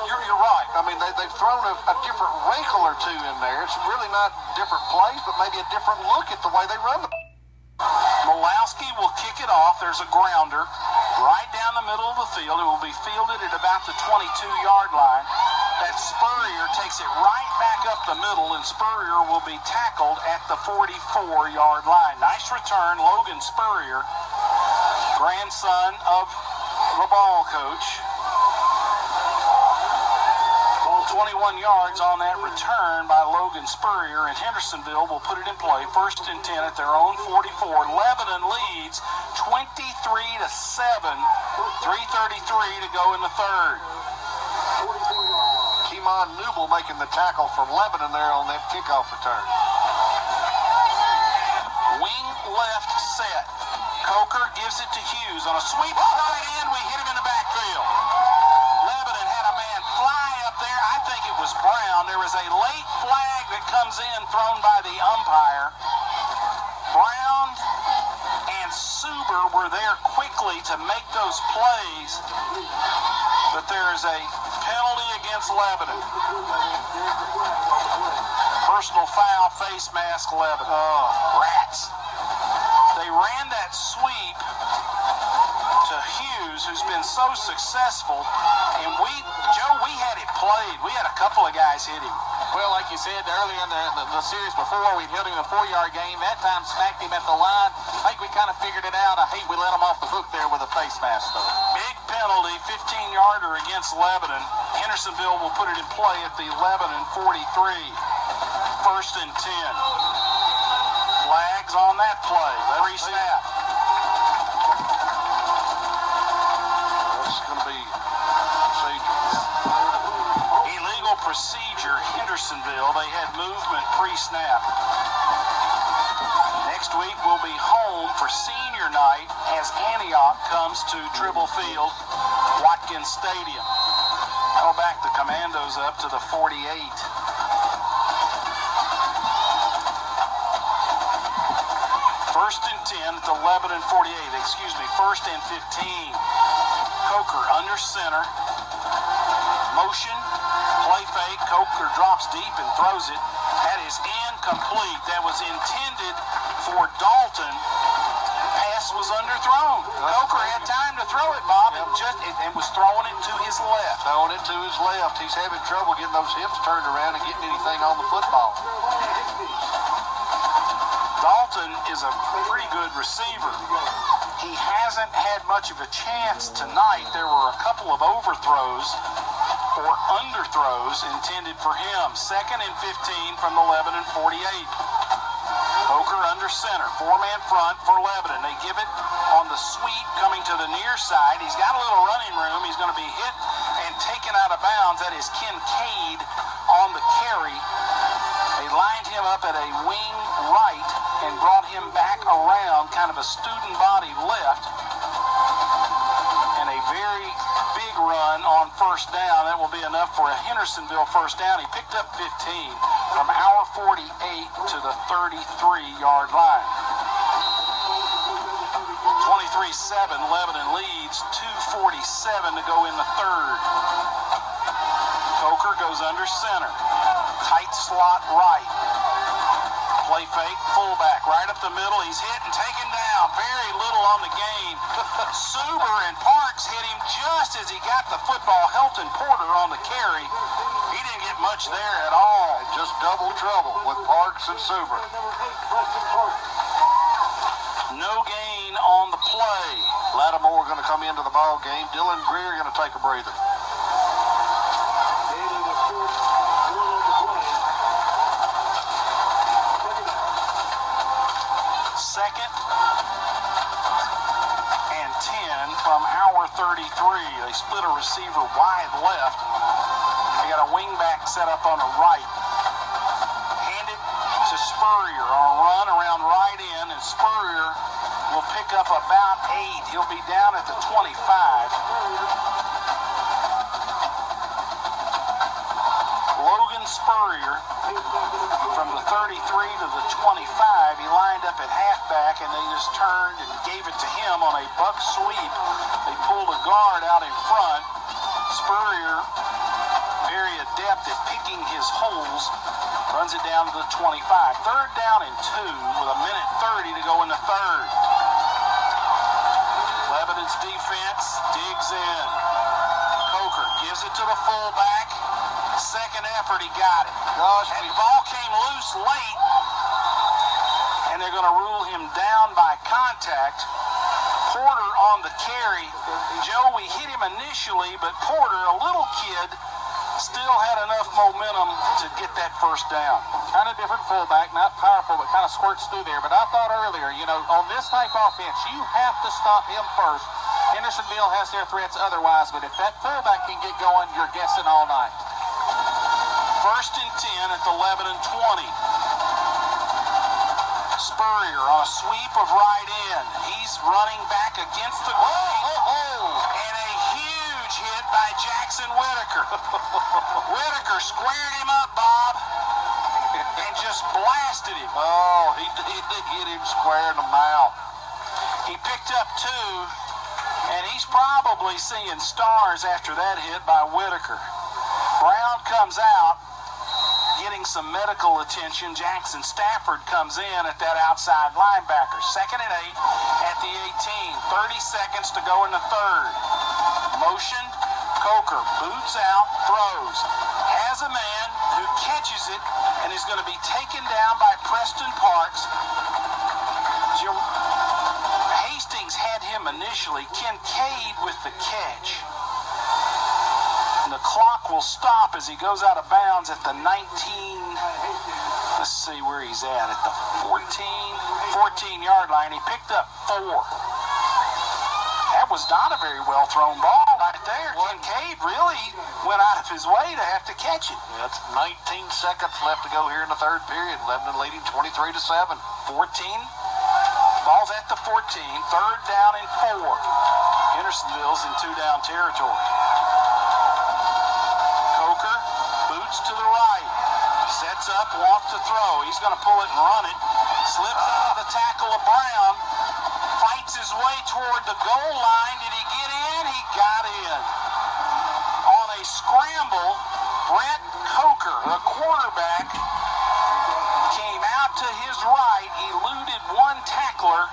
you're right. I mean, they've thrown a different wrinkle or two in there. It's really not different plays, but maybe a different look at the way they run the. Malowski will kick it off. There's a grounder right down the middle of the field. It will be fielded at about the 22-yard line. That Spurrier takes it right back up the middle, and Spurrier will be tackled at the 44-yard line. Nice return, Logan Spurrier, grandson of the ball coach. 21 yards on that return by Logan Spurrier, and Hendersonville will put it in play. 1st and 10 at their own 44. Lebanon leads 23-7. 3:33 to go in the third. Keemon Newble making the tackle from Lebanon there on that kickoff return. Wing left set. Coker gives it to Hughes on a sweep right in. We hit him in the backfield. Lebanon had a man fly up there. I think it was Brown. There was a late flag that comes in thrown by the umpire. Brown and Suber were there quickly to make those plays, but there is a penalty against Lebanon. Personal foul, face mask, Lebanon. Oh, rats. They ran that sweep to Hughes, who's been so successful, and we had it played. We had a couple of guys hit him. Well, like you said earlier in the series before, we'd hit him in the 4-yard game. That time smacked him at the line. I think we kind of figured it out. I hate we let him off the hook there with a face mask, though. Big penalty, 15-yarder against Lebanon. Hendersonville will put it in play at the Lebanon 43. 1st and 10. Flags on that play. Free snap. This is going to be Illegal procedure, Hendersonville. They had movement pre-snap. Next week we'll be home for senior night as Antioch comes to Tribble Field, Watkins Stadium. Go back the Commandos up to the 48. 1st and 10 at the Lebanon 48. 1st and 15. Coker under center. Motion. Play fake. Coker drops deep and throws it. That is incomplete. That was intended for Dalton. Pass was underthrown. Coker had time to throw it, Bob, and was throwing it to his left. throwing it to his left. He's having trouble getting those hips turned around and getting anything on the football. Dalton is a pretty good receiver. He hasn't had much of a chance tonight. There were a couple of overthrows or underthrows intended for him. 2nd and 15 from the Lebanon 48. Coker under center, 4-man front for Lebanon. They give it on the sweep coming to the near side. He's got a little running room. He's going to be hit and taken out of bounds. That is Kincaid on the carry. They lined him up at a wing right and brought him back around, kind of a student body left. And a very big run on 1st down. That will be enough for a Hendersonville 1st down. He picked up 15 from our 48 to the 33-yard line. 23-7, Lebanon leads. 2:47 to go in the third. Coker goes under center. Tight slot right. Play fake, fullback, right up the middle. He's hit and taken down. Very little on the gain. Suber and Parks hit him just as he got the football. Helton Porter on the carry. He didn't get much there at all. Just double trouble with Parks and Suber. No gain on the play. Lattimore going to come into the ball game. Dylan Greer going to take a breather. Second and 10 from our 33. They split a receiver wide left. They got a wingback set up on the right. Hand it to Spurrier on a run around right in, and Spurrier will pick up about 8. He'll be down at the 25. Logan Spurrier sweep. They pulled a guard out in front. Spurrier, very adept at picking his holes, runs it down to the 25. Third down and 2 with 1:30 to go in the third. Lebanon's defense digs in. Coker gives it to the fullback. Second effort, he got it. Gosh, And the ball came loose late, and they're going to rule him down by contact. Porter on the carry. Joe, we hit him initially, but Porter, a little kid, still had enough momentum to get that first down. Kind of different fullback, not powerful, but kind of squirts through there. But I thought earlier, on this type of offense, you have to stop him first. Hendersonville has their threats otherwise, but if that fullback can get going, you're guessing all night. First and 10 at the Lebanon 20. Spurrier on a sweep of right in. He's running back against the goal. And a huge hit by Jackson Whitaker. Whitaker squared him up, Bob, and just blasted him. Oh, he hit him square in the mouth. He picked up 2, and he's probably seeing stars after that hit by Whitaker. Brown comes out, getting some medical attention. Jackson Stafford comes in at that outside linebacker. Second and 8 at the 18. 30 seconds to go in the third. Motion. Coker boots out, throws. Has a man who catches it and is going to be taken down by Preston Parks. Hastings had him initially. Kincaid with the catch. And the clock will stop as he goes out of bounds at the 19. Let's see where he's at the 14-yard line. He picked up 4. That was not a very well thrown ball right there. Kincaid really went out of his way to have to catch it. That's 19 seconds left to go here in the third period. Lebanon leading 23-7. 14. Ball's at the 14. Third down and 4. Hendersonville's in 2-down territory. Coker boots to the right. Sets up, wants to throw. He's going to pull it and run it. Slips out of the tackle of Brown. Fights his way toward the goal line. Did he get in? He got in. On a scramble, Brent Coker, the quarterback, came out to his right, eluded one tackler,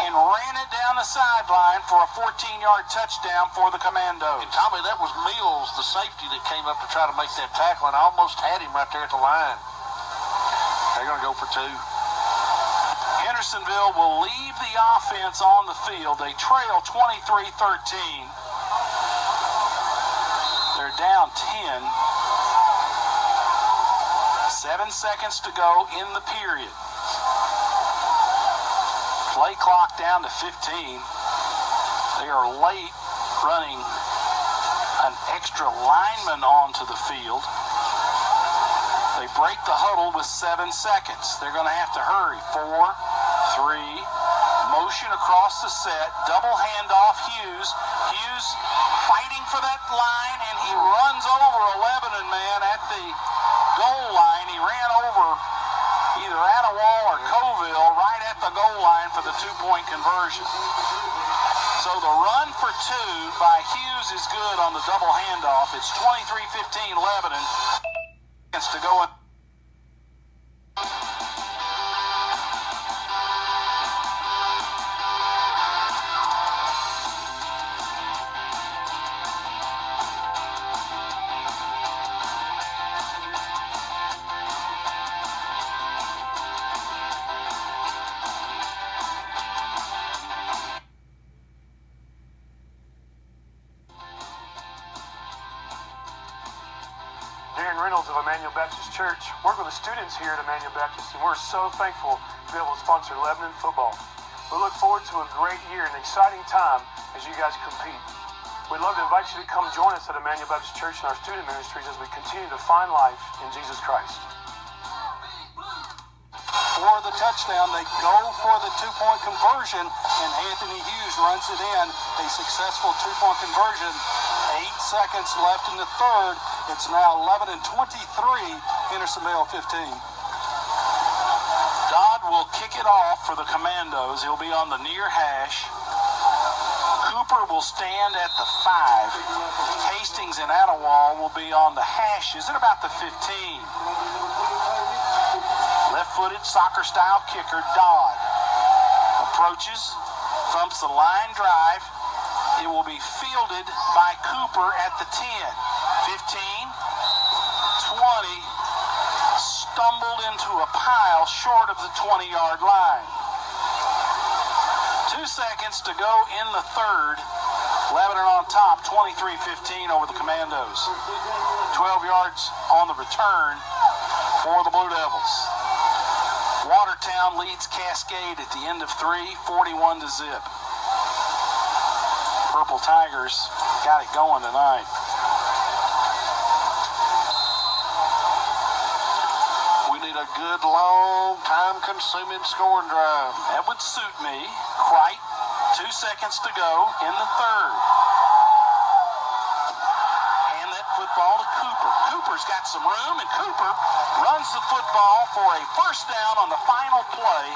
and ran it down the sideline for a 14-yard touchdown for the Commandos. And Tommy, that was Mills, the safety, that came up to try to make that tackle, and almost had him right there at the line. They're going to go for 2. Hendersonville will leave the offense on the field. They trail 23-13. They're down 10. 7 seconds to go in the period. Play clock down to 15. They are late running an extra lineman onto the field. They break the huddle with 7 seconds. They're going to have to hurry. 4, 3, motion across the set, double handoff Hughes. Hughes fighting for that line, and he runs over a Lebanon man at the goal line. He ran over either Attawall or Coville right at the goal line for the 2-point conversion. So the run for 2 by Hughes is good on the double handoff. It's 23-15 Lebanon. To go in. Darren Reynolds of Emmanuel Baptist Church. Work with the students here at Emmanuel Baptist, and we're so thankful to be able to sponsor Lebanon football. We look forward to a great year, an exciting time as you guys compete. We'd love to invite you to come join us at Emmanuel Baptist Church and our student ministries as we continue to find life in Jesus Christ. For the touchdown, they go for the 2-point conversion, and Anthony Hughes runs it in. A successful 2-point conversion. 8 seconds left in the third. It's now 11-23, Hendersonville 15. Dodd will kick it off for the Commandos. He'll be on the near hash. Cooper will stand at the 5. Hastings and Attawal will be on the hashes at about the 15. Left-footed soccer-style kicker Dodd approaches, thumps the line drive. It will be fielded by Cooper at the 10. 15, 20, stumbled into a pile short of the 20-yard line. 2 seconds to go in the third. Lebanon on top, 23-15 over the Commandos. 12 yards on the return for the Blue Devils. Watertown leads Cascade at the end of 3, 41-0. Purple Tigers got it going tonight. We need a good, long, time-consuming scoring drive. That would suit me. Quite 2 seconds to go in the third. Hand that football to Cooper. Cooper's got some room, and Cooper runs the football for a first down on the final play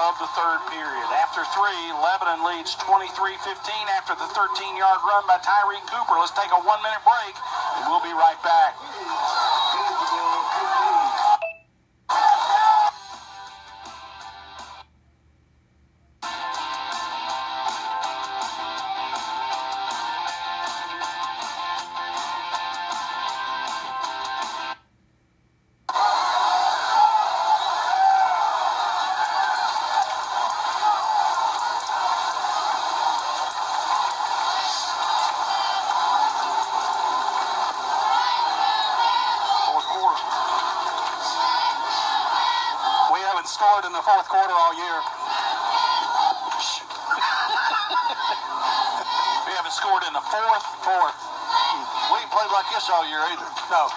of the third period. After 3, Lebanon leads 23-15 after the 13-yard run by Tyreek Cooper. Let's take a 1-minute break, and we'll be right back. Scored in the fourth quarter all year. We haven't scored in the fourth. We ain't played like this all year either. No.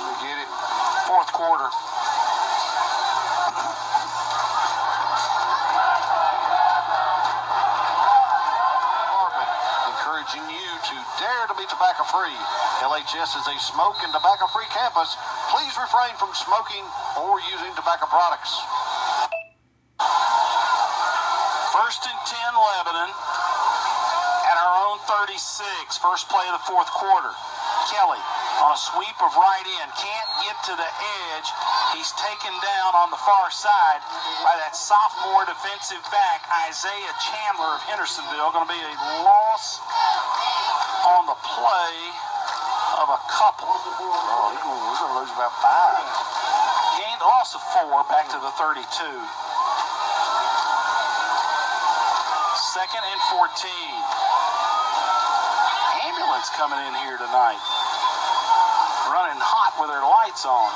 We get it. Fourth quarter. You to dare to be tobacco free. LHS is a smoke and tobacco free campus. Please refrain from smoking or using tobacco products. First and 10 Lebanon at our own 36. First play of the fourth quarter. Kelly on a sweep of right in. Can't get to the edge. He's taken down on the far side by that sophomore defensive back, Isaiah Chandler of Hendersonville. Going to be a loss on the play of a couple. Oh, we're going to lose about 5. Gained loss of 4 back to the 32. Second and 14. Ambulance coming in here tonight. Running hot with their lights on.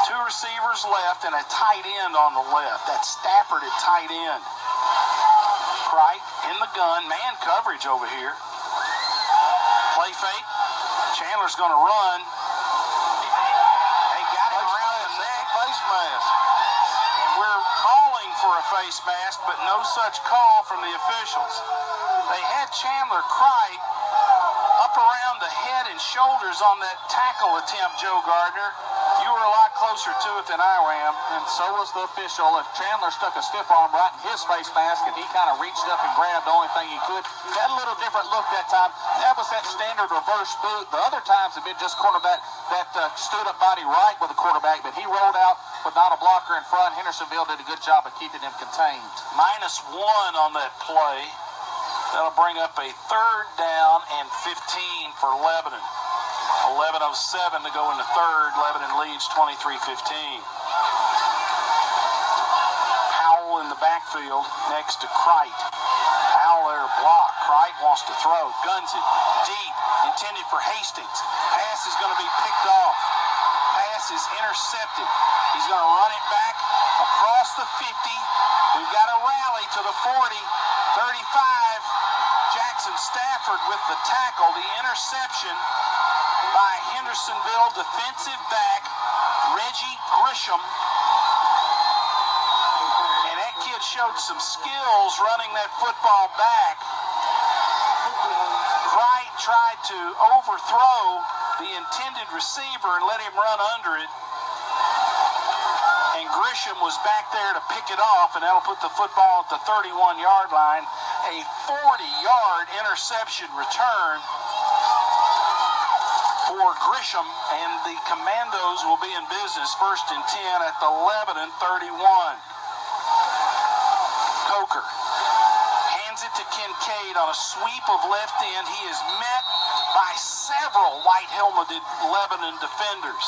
2 receivers left and a tight end on the left. That's Stafford at tight end. Cright in the gun. Man coverage over here. Play fake. Chandler's going to run. They got him around the neck. Face mask. We're calling for a face mask, but no such call from the officials. They had Chandler Cright up around the head and shoulders on that tackle attempt, Joe Gardner. You were a lot closer to it than I am. And so was the official. Chandler stuck a stiff arm right in his face mask, and he kind of reached up and grabbed the only thing he could. Had a little different look that time. That was that standard reverse boot. The other times have been just cornerback that stood up body right with the quarterback, but he rolled out with not a blocker in front. Hendersonville did a good job of keeping him contained. -1 on that play. That'll bring up a third down and 15 for Lebanon. 11:07 to go in the third. Lebanon leads 23-15. Powell in the backfield next to Cright. Powell there block. Cright wants to throw. Guns it. Deep. Intended for Hastings. Pass is going to be picked off. Pass is intercepted. He's going to run it back across the 50. We've got a rally to the 40. 35. Jackson Stafford with the tackle. The interception by Hendersonville defensive back Reggie Grisham. And that kid showed some skills running that football back. Cright tried to overthrow the intended receiver and let him run under it. And Grisham was back there to pick it off, and that'll put the football at the 31-yard line. A 40-yard interception return for Grisham, and the Commandos will be in business 1st and 10 at the Lebanon 31. Coker hands it to Kincaid on a sweep of left end. He is met by several white-helmeted Lebanon defenders.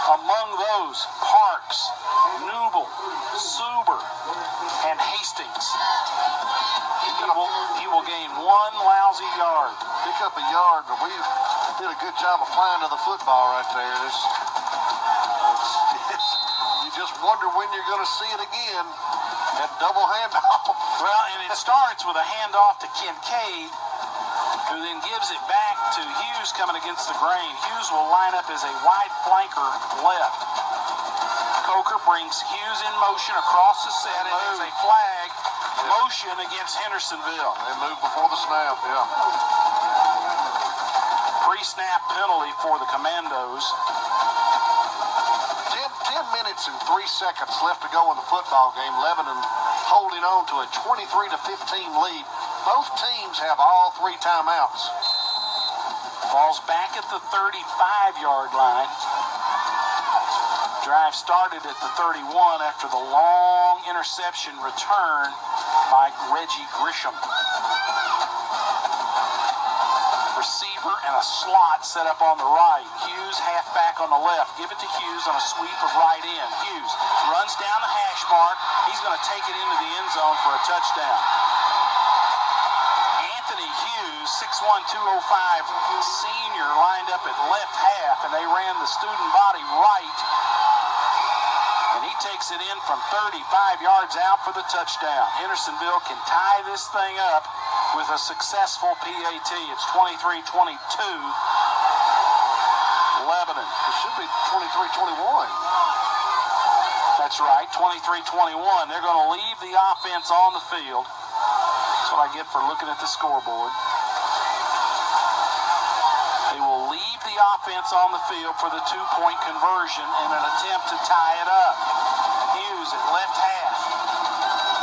Among those, Parks, Newble, Suber, and Hastings. He will gain one lousy yard. Pick up a yard, but we did a good job of flying to the football right there. You just wonder when you're going to see it again. That double handoff. Well, and it starts with a handoff to Kincaid, who then gives it back to Hughes coming against the grain. Hughes will line up as a wide flanker left. Coker brings Hughes in motion across the set, and there's a flag motion against Hendersonville. They moved before the snap, yeah. Pre-snap penalty for the Commandos. 10 minutes and 3 seconds left to go in the football game. Lebanon holding on to a 23-15 lead. Both teams have all 3 timeouts. Ball's back at the 35-yard line. Drive started at the 31 after the long interception return by Reggie Grisham. Receiver and a slot set up on the right. Hughes halfback on the left. Give it to Hughes on a sweep of right end. Hughes runs down the hash mark. He's going to take it into the end zone for a touchdown. Anthony Hughes, 6'1", 205 senior, lined up at left half, and they ran the student body right. And he takes it in from 35 yards out for the touchdown. Hendersonville can tie this thing up with a successful PAT. It's 23-22. Lebanon. It should be 23-21. That's right, 23-21. They're going to leave the offense on the field. That's what I get for looking at the scoreboard. They will leave the offense on the field for the 2-point conversion in an attempt to tie it up. Hughes at left half.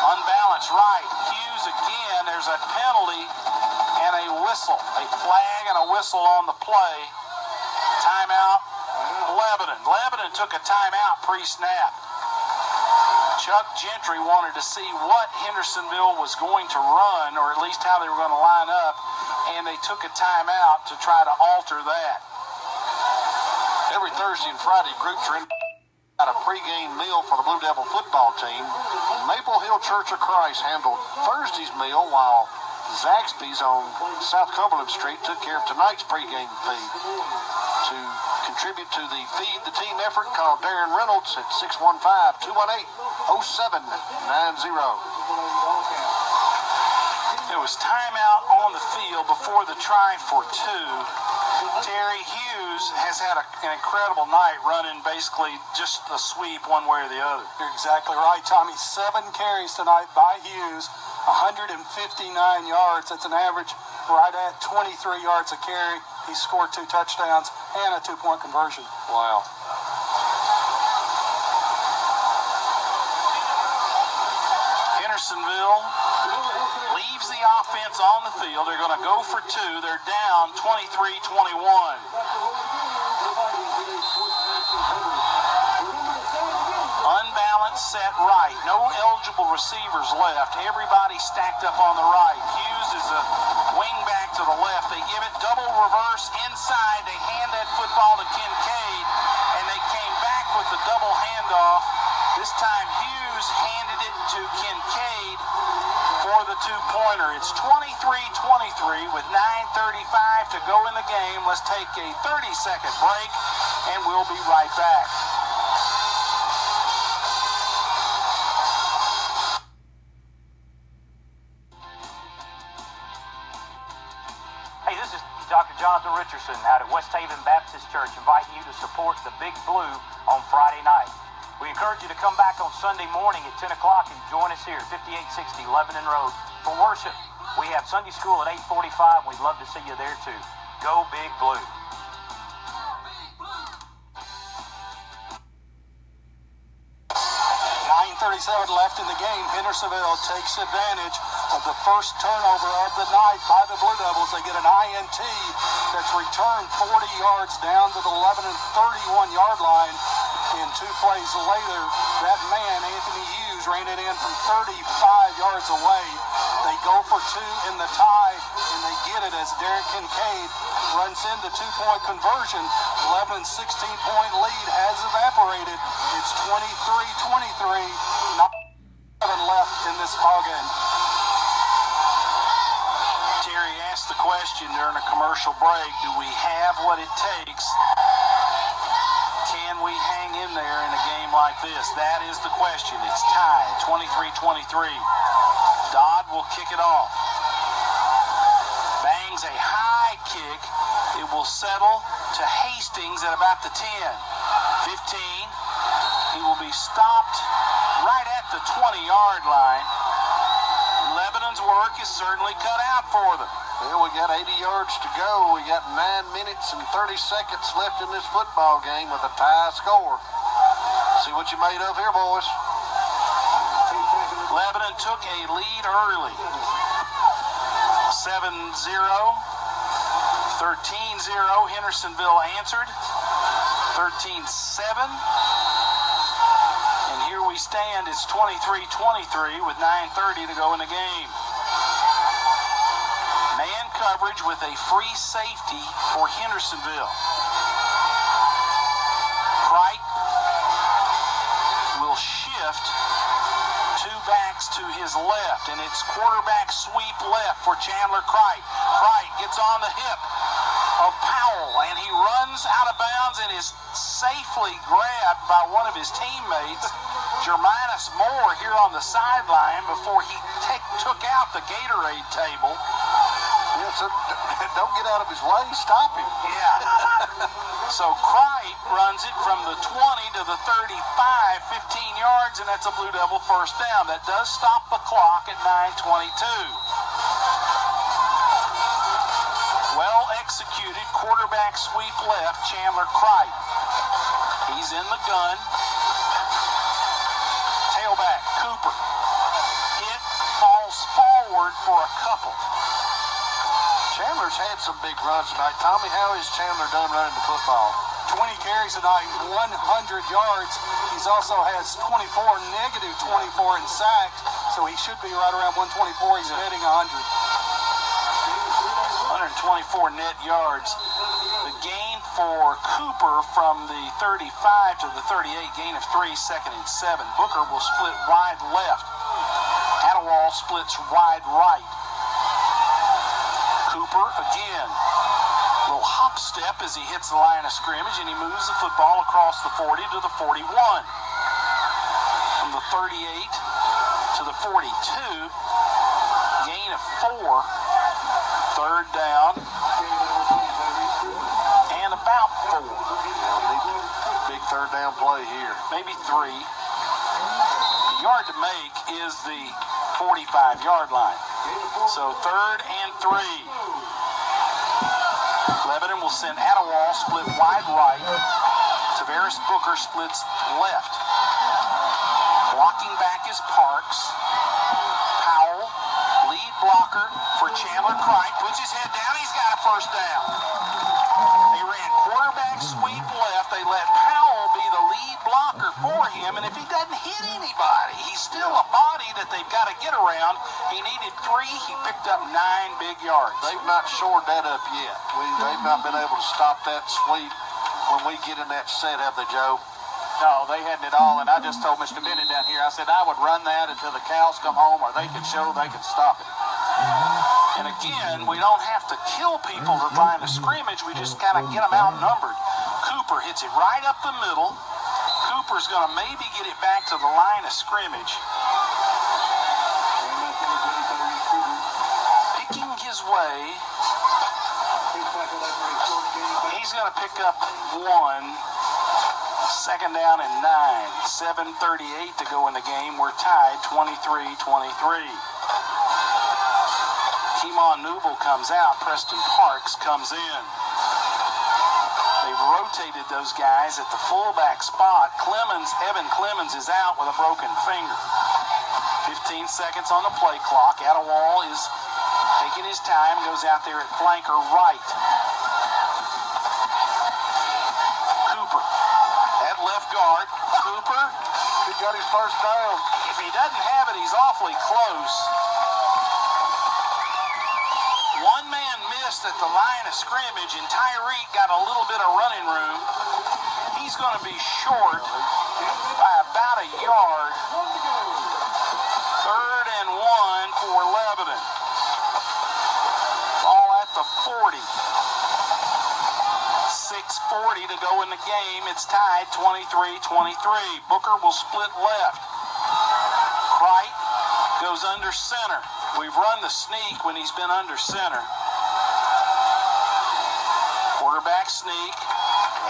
Unbalanced right. Hughes again. There's a penalty and a whistle. A flag and a whistle on the play. Timeout, Lebanon. Lebanon took a timeout pre-snap. Chuck Gentry wanted to see what Hendersonville was going to run, or at least how they were going to line up, and they took a timeout to try to alter that. Every Thursday and Friday, groups are in at a pregame meal for the Blue Devil football team. Maple Hill Church of Christ handled Thursday's meal, while Zaxby's on South Cumberland Street took care of tonight's pregame feed. To contribute to the Feed the Team effort, call Darren Reynolds at 615-218-0790. It was timeout on the field before the try for 2. Terry Hughes has had an incredible night running basically just a sweep one way or the other. You're exactly right, Tommy. 7 carries tonight by Hughes, 159 yards. That's an average right at 23 yards a carry. He scored 2 touchdowns and a 2-point conversion. Wow. Hendersonville leaves the offense on the field. They're going to go for 2. They're down 23-21. Unbalanced set right. No eligible receivers left. Everybody stacked up on the right. Hughes is a wing back to the left. They give it double reverse inside. They hand that football to Kincaid, and they came back with the double handoff. This time Hughes handed it to Kincaid for the 2-pointer. It's 23-23 with 9:35 to go in the game. Let's take a 30-second break, and we'll be right back. Hey, this is Dr. Jonathan Richardson out at West Haven Baptist Church, inviting you to support the Big Blue on Friday night. We encourage you to come back on Sunday morning at 10 o'clock and join us here at 5860 Lebanon Road for worship. We have Sunday school at 8:45, and we'd love to see you there too. Go Big Blue. 9:37 left in the game. Hendersonville takes advantage of the first turnover of the night by the Blue Devils. They get an INT that's returned 40 yards down to the 11 and 31 yard line. And 2 plays later, that man, Anthony Hughes, ran it in from 35 yards away. They go for 2 in the tie, and they get it as Derek Kincaid runs in the 2-point conversion. 11 and 16-point lead has evaporated. It's 23-23. 9 left in this ballgame. Terry asked the question during a commercial break, do we have what it takes? Can we hang in there in a game like this? That is the question. It's tied, 23-23. Dodd will kick it off. Bangs a high kick. It will settle to Hastings at about the 10. 15. He will be stopped right at the 20-yard line. Lebanon's work is certainly cut out for them. Well, we got 80 yards to go. We got 9 minutes and 30 seconds left in this football game with a tie score. See what you made of here, boys. Lebanon took a lead early. 7-0. 13-0. Hendersonville answered. 13-7. And here we stand. It's 23-23 with 9:30 to go in the game. Man coverage with a free safety for Hendersonville. Cricht will shift 2 backs to his left, and it's quarterback sweep left for Chandler Cricht. Cricht gets on the hip of Powell, and he runs out of bounds and is safely grabbed by one of his teammates, Jermanis Moore, here on the sideline before he took out the Gatorade table. Yeah, so don't get out of his way. Stop him. Yeah. So Cricht runs it from the 20 to the 35, 15 yards, and that's a Blue Devil first down. That does stop the clock at 9:22. Well executed quarterback sweep left, Chandler Cricht. He's in the gun. Tailback, Cooper. Hit, falls forward for a couple. Chandler's had some big runs tonight. Tommy, how is Chandler done running the football? 20 carries tonight, 100 yards. He's also has 24, negative 24 in sacks, so he should be right around 124. He's heading 100. 124 net yards. The gain for Cooper from the 35 to the 38, gain of 3, 2nd and 7. Booker will split wide left. Attawall splits wide right. Cooper again. Little hop step as he hits the line of scrimmage, and he moves the football across the 40 to the 41. From the 38 to the 42, gain of 4, 3rd down, and about 4. Big 3rd down play here. Maybe 3. The yard to make is the 45-yard line. So 3rd and 3. Lebanon will send Attawall split wide right. Tavares Booker splits left. Blocking back is Parks. Powell, lead blocker for Chandler Cricht, puts his head down. He's got a first down. They ran quarterback sweep left. They let Powell be the lead blocker for him, and if he doesn't hit anybody, he's still a body that they've got to get around. He needed 3. He picked up 9 big yards. They've not shored that up yet. They've not been able to stop that sweep when we get in that set, have they, Joe? No, they hadn't at all, and I just told Mr. Bennett down here, I said I would run that until the cows come home, or they can show they can stop it. And again, we don't have to kill people to line of scrimmage. We just kind of get them outnumbered. Cooper hits it right up the middle. Cooper's going to maybe get it back to the line of scrimmage. Picking his way. He's going to pick up 1. 2nd down and 9. 7:38 to go in the game. We're tied 23-23. Keemon Newble comes out. Preston Parks comes in. They've rotated those guys at the fullback spot. Evan Clemens is out with a broken finger. 15 seconds on the play clock. Attawall is taking his time, goes out there at flanker right. Cooper at left guard. Cooper, He got his first down. if he doesn't have it, he's awfully close. One man missed at the line of scrimmage, and Tyreek got a little bit of running room. He's going to be short by about a yard. 3rd and 1 for Lebanon. Ball at the 40. 6:40 to go in the game. It's tied 23-23. Booker will split left. Cricht goes under center. We've run the sneak when he's been under center. Quarterback sneak,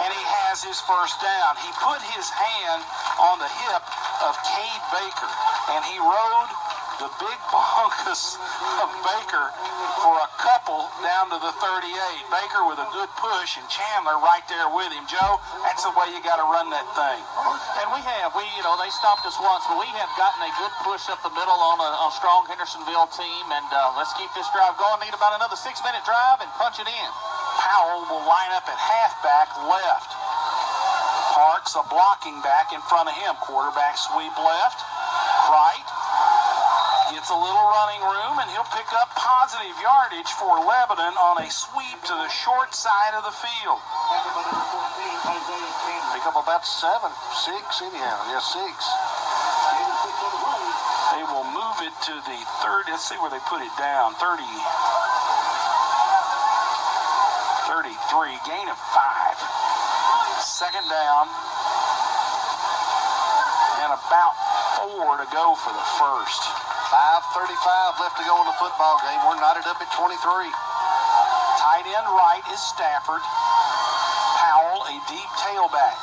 and he has his first down. He put his hand on the hip of Cade Baker, and he rode the big bonkus of Baker for a couple down to the 38. Baker with a good push, and Chandler right there with him. Joe, that's the way you got to run that thing. And they stopped us once, but we have gotten a good push up the middle on a strong Hendersonville team, and let's keep this drive going. Need about another 6-minute drive and punch it in. Powell will line up at halfback left. Parks, a blocking back in front of him. Quarterback sweep left. Cricht gets a little running room, and he'll pick up positive yardage for Lebanon on a sweep to the short side of the field. Pick up about 7, 6 anyhow. Yeah, 6. They will move it to the 30. Let's see where they put it down. 33. Gain of 5. 2nd down. And about 4 to go for the first. 5:35 left to go in the football game. We're knotted up at 23. Tight end right is Stafford. Powell, a deep tailback.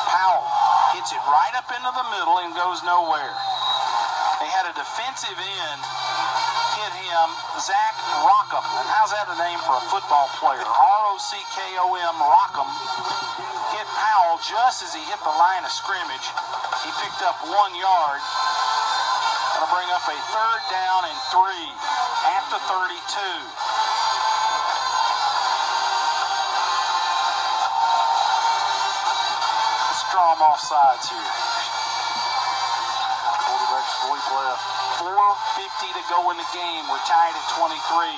Powell hits it right up into the middle and goes nowhere. They had a defensive end hit him, Zach Rockham. And how's that a name for a football player? R-O-C-K-O-M, Rockham. Hit Powell just as he hit the line of scrimmage. He picked up 1 yard. That'll bring up a 3rd down and 3 at the 32. Let's draw them off sides here. Quarterback sweep left. 4:50 to go in the game. We're tied at 23.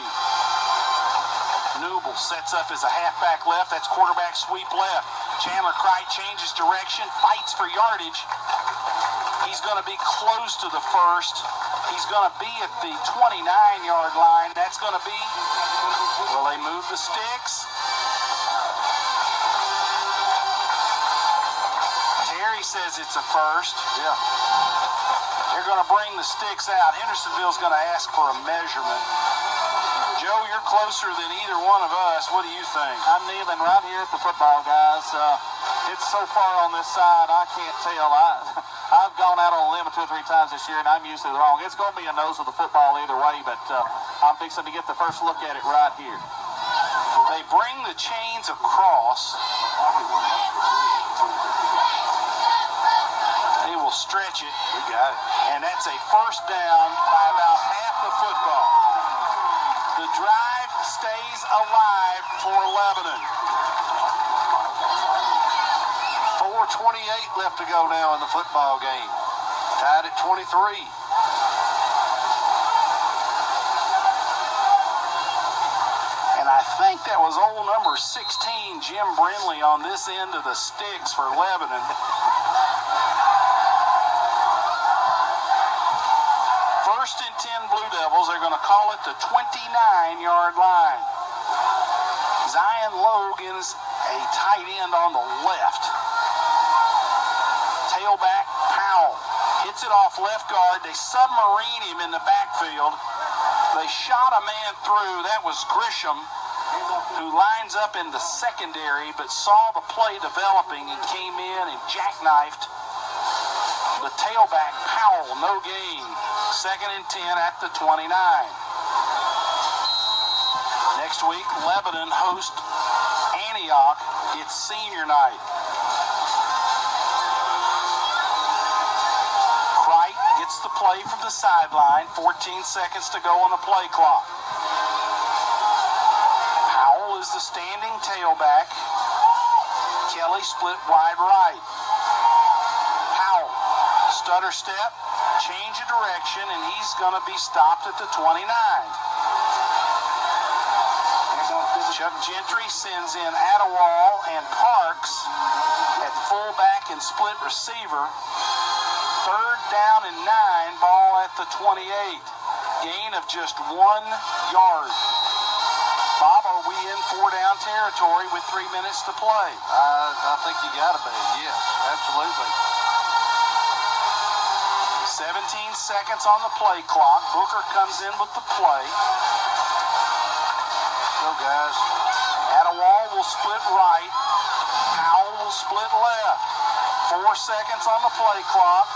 Newble sets up as a halfback left. That's quarterback sweep left. Chandler Cricht changes direction, fights for yardage. He's going to be close to the first. He's going to be at the 29-yard line. That's going to be, will they move the sticks? Terry says it's a first. Yeah. They're going to bring the sticks out. Hendersonville's going to ask for a measurement. Joe, you're closer than either one of us. What do you think? I'm kneeling right here at the football, guys. It's so far on this side, I can't tell. I've gone out on a limb 2 or 3 times this year, and I'm usually wrong. It's going to be a nose of the football either way, but I'm fixing to get the first look at it right here. They bring the chains across. They will stretch it. We got it. And that's a first down by about half the football. The drive stays alive for Lebanon. 4:28 left to go now in the football game. Tied at 23. And I think that was old number 16, Jim Brindley, on this end of the sticks for Lebanon. First and 10 Blue Devils. Are going to call it the 29-yard line. Zion Logan's a tight end on the left. Tailback Powell hits it off left guard. They submarine him in the backfield. They shot a man through. That was Grisham, who lines up in the secondary, but saw the play developing and came in and jackknifed the tailback Powell. No gain. 2nd and 10 at the 29. Next week, Lebanon hosts Antioch. It's senior night. Cricht gets the play from the sideline. 14 seconds to go on the play clock. Powell is the standing tailback. Kelly split wide right. Powell, stutter step, change of direction, and he's going to be stopped at the 29. Chuck Gentry sends in Adewale and Parks at fullback and split receiver. 3rd down and 9, ball at the 28. Gain of just 1 yard. Bob, are we in 4-down territory with 3 minutes to play? I think you got to be. Yes, absolutely. 17 seconds on the play clock. Booker comes in with the play. Go, guys. Adewale will split right. Powell will split left. 4 seconds on the play clock.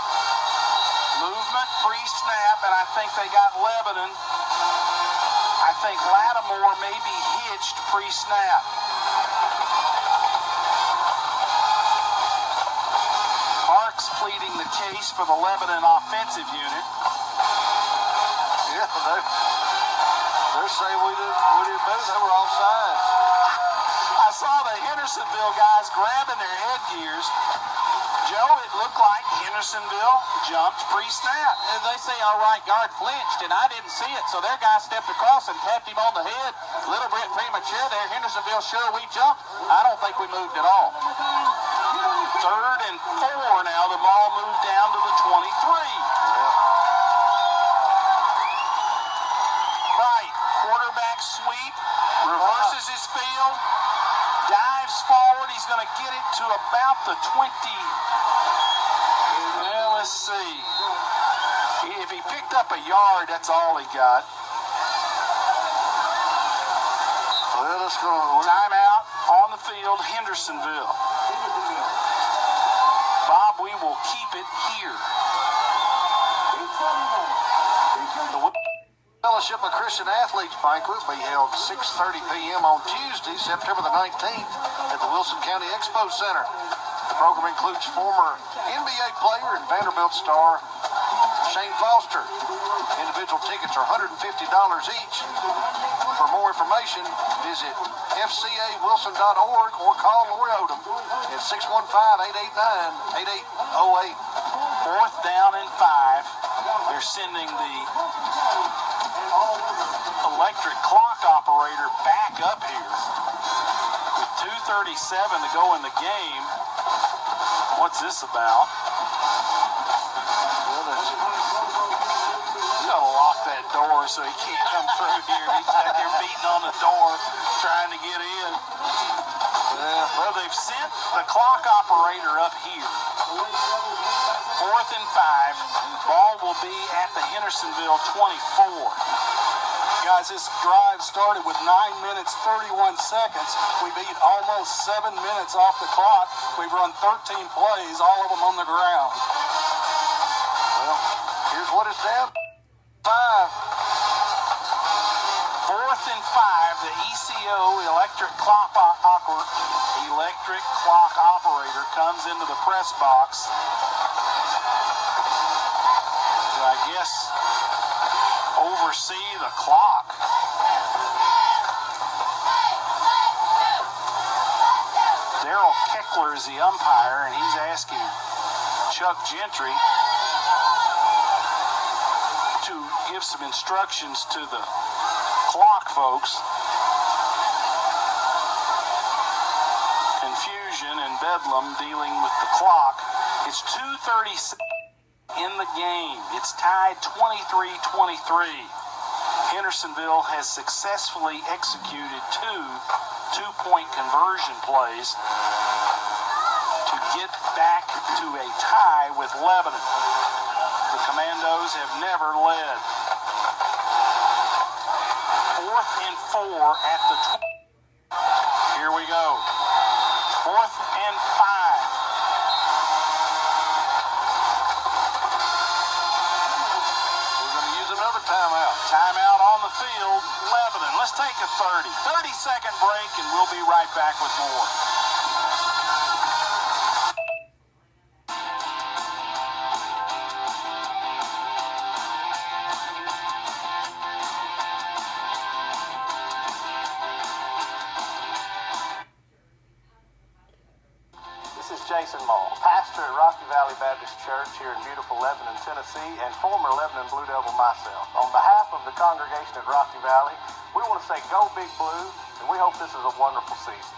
Movement pre-snap, and I think they got Lebanon. I think Lattimore may be hitched pre-snap. Parks pleading the case for the Lebanon offensive unit. Yeah, they're saying we didn't move. They were offsides. I saw the Hendersonville guys grabbing their headgears. Joe, it looked like Hendersonville jumped pre-snap. And they say our right guard flinched, and I didn't see it, so their guy stepped across and tapped him on the head. A little bit premature there. Hendersonville sure we jumped. I don't think we moved at all. 3rd and 4 now. The ball moved down to the 23. Right, quarterback sweep, reverses his field, dives forward. He's going to get it to about the 20. Well, let's see. If he picked up a yard, that's all he got. Well, let's go. Timeout on the field, Hendersonville. Bob, we will keep it here. The Fellowship of Christian Athletes banquet will be held 6:30 p.m. on Tuesday, September the 19th at the Wilson County Expo Center. The program includes former NBA player and Vanderbilt star Shane Foster. Individual tickets are $150 each. For more information, visit fcawilson.org or call Lori Odom at 615-889-8808. 4th down and 5. They're sending the electric clock operator back up here. With 2:37 to go in the game. What's this about? You gotta lock that door so he can't come through here. He's back there beating on the door, trying to get in. Well, they've sent the clock operator up here. 4th and 5. Ball will be at the Hendersonville 24. Guys, this drive started with 9 minutes, 31 seconds. We beat almost 7 minutes off the clock. We've run 13 plays, all of them on the ground. Well, here's what it's down. 5. 4th and 5. The ECO electric clock operator comes into the press box. To, I guess, oversee the clock. Daryl Keckler is the umpire, and he's asking Chuck Gentry to give some instructions to the clock folks. Confusion and bedlam dealing with the clock. It's 2:36 in the game. It's tied 23-23. Hendersonville has successfully executed 2 two-point conversion plays to get back to a tie with Lebanon. The Commandos have never led. 4th and 4 at the 20. Here we go. 4th and 5. We're going to use another timeout. Timeout on the field. Lebanon. Let's take a 30. 30-second break, and we'll be right back with more. This is Jason Mall, pastor at Rocky Valley Baptist Church here in beautiful Lebanon, Tennessee, and former Lebanon Blue Devil myself. On behalf of the congregation at Rocky Valley, we want to say go Big Blue, and we hope this is a wonderful season.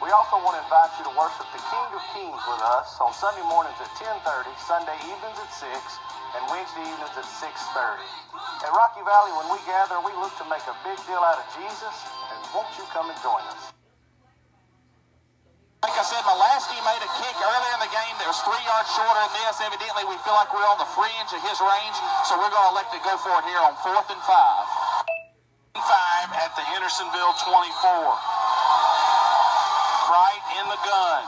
We also want to invite you to worship the King of Kings with us on Sunday mornings at 10:30, Sunday evenings at 6, and Wednesday evenings at 6:30. At Rocky Valley, when we gather, we look to make a big deal out of Jesus, and won't you come and join us? Like I said, Malasky made a kick earlier in the game that was 3 yards shorter than this. Evidently, we feel like we're on the fringe of his range, so we're going to elect to go for it here on 4th and 5. 5 at the Hendersonville 24. Cright in the gun.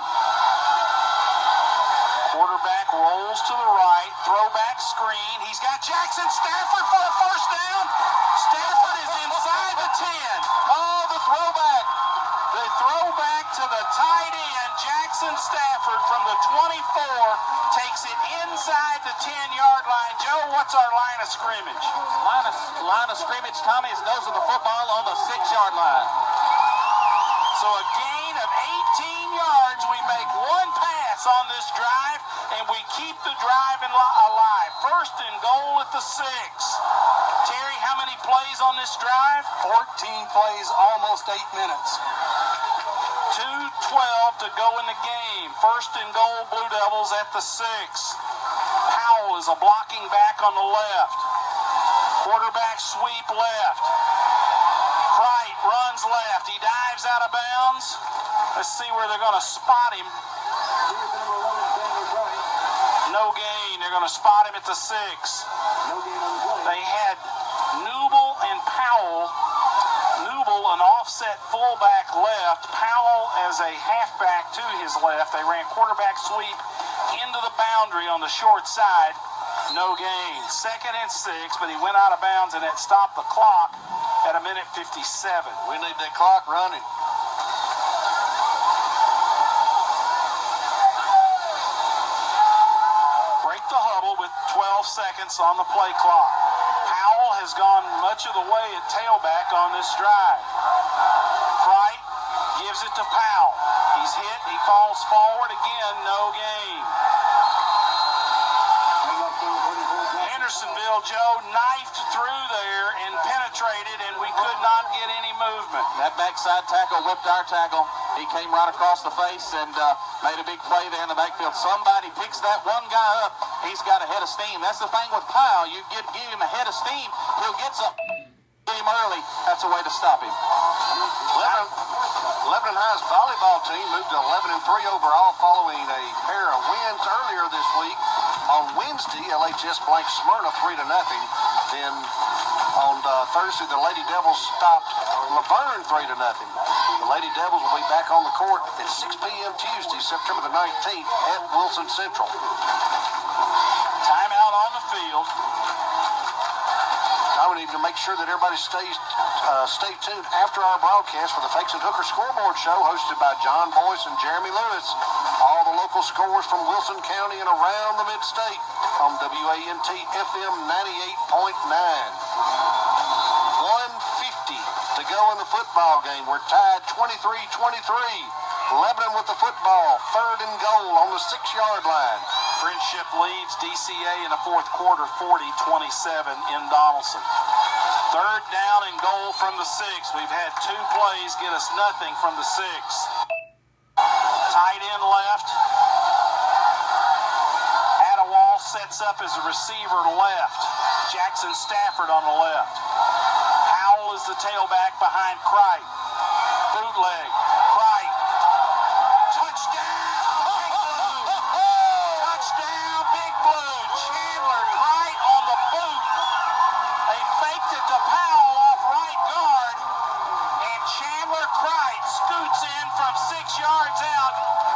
Quarterback rolls to the right. Throwback screen. He's got Jackson Stafford for a first down. Stafford is inside the 10. Oh, the throwback. The throwback to the tight end, Jackson Stafford from the 24, takes it inside the 10-yard line. Joe, what's our line of scrimmage? Line of scrimmage, Tommy, is nose of the football on the 6-yard line. So a gain of 18 yards. We make one pass on this drive, and we keep the drive alive. First and goal at the 6. Terry, how many plays on this drive? 14 plays, almost 8 minutes. 2:12 to go in the game. First and goal, Blue Devils at the 6. Powell is a blocking back on the left. Quarterback sweep left. Cright runs left. He dives out of bounds. Let's see where they're going to spot him. No gain. They're going to spot him at the 6. They had Newble and Powell. Newble, an offset fullback left. Powell as a halfback to his left. They ran quarterback sweep into the boundary on the short side. No gain. 2nd and 6, but he went out of bounds, and that stopped the clock at 1:57. We need that clock running. Break the huddle with 12 seconds on the play clock. Powell has gone much of the way at tailback on this drive. Cright gives it to Powell. He's hit. He falls forward again. No gain. Hendersonville, Joe, knifed through there and penetrated, and we could not get any movement. That backside tackle whipped our tackle. He came right across the face and made a big play there in the backfield. Somebody picks that one guy up. He's got a head of steam. That's the thing with Powell. You give him a head of steam, he'll get some. Get him early. That's a way to stop him. Lebanon High's volleyball team moved to 11-3 overall following a pair of wins earlier this week. On Wednesday, LHS blanked Smyrna 3-0. Then on Thursday, the Lady Devils stopped Laverne 3-0. The Lady Devils will be back on the court at 6 p.m. Tuesday, September the 19th at Wilson Central. Timeout on the field. We need to make sure that everybody stay tuned after our broadcast for the Fakes and Hooker Scoreboard Show hosted by John Boyce and Jeremy Lewis. All the local scores from Wilson County and around the mid-state on WANT FM 98.9. 1:50 to go in the football game. We're tied 23-23. Lebanon with the football. 3rd and goal on the 6-yard line. Friendship leads DCA in the 4th quarter 40-27 in Donaldson. 3rd down and goal from the 6. We've had 2 plays get us nothing from the 6. Tight end left. Attawall sets up as a receiver left. Jackson Stafford on the left. Powell is the tailback behind Cright. Bootleg. Cright. Touchdown! Big Blue. Chandler Cright on the boot. They faked it to Powell off right guard. And Chandler Cright scoots in from 6 yards out.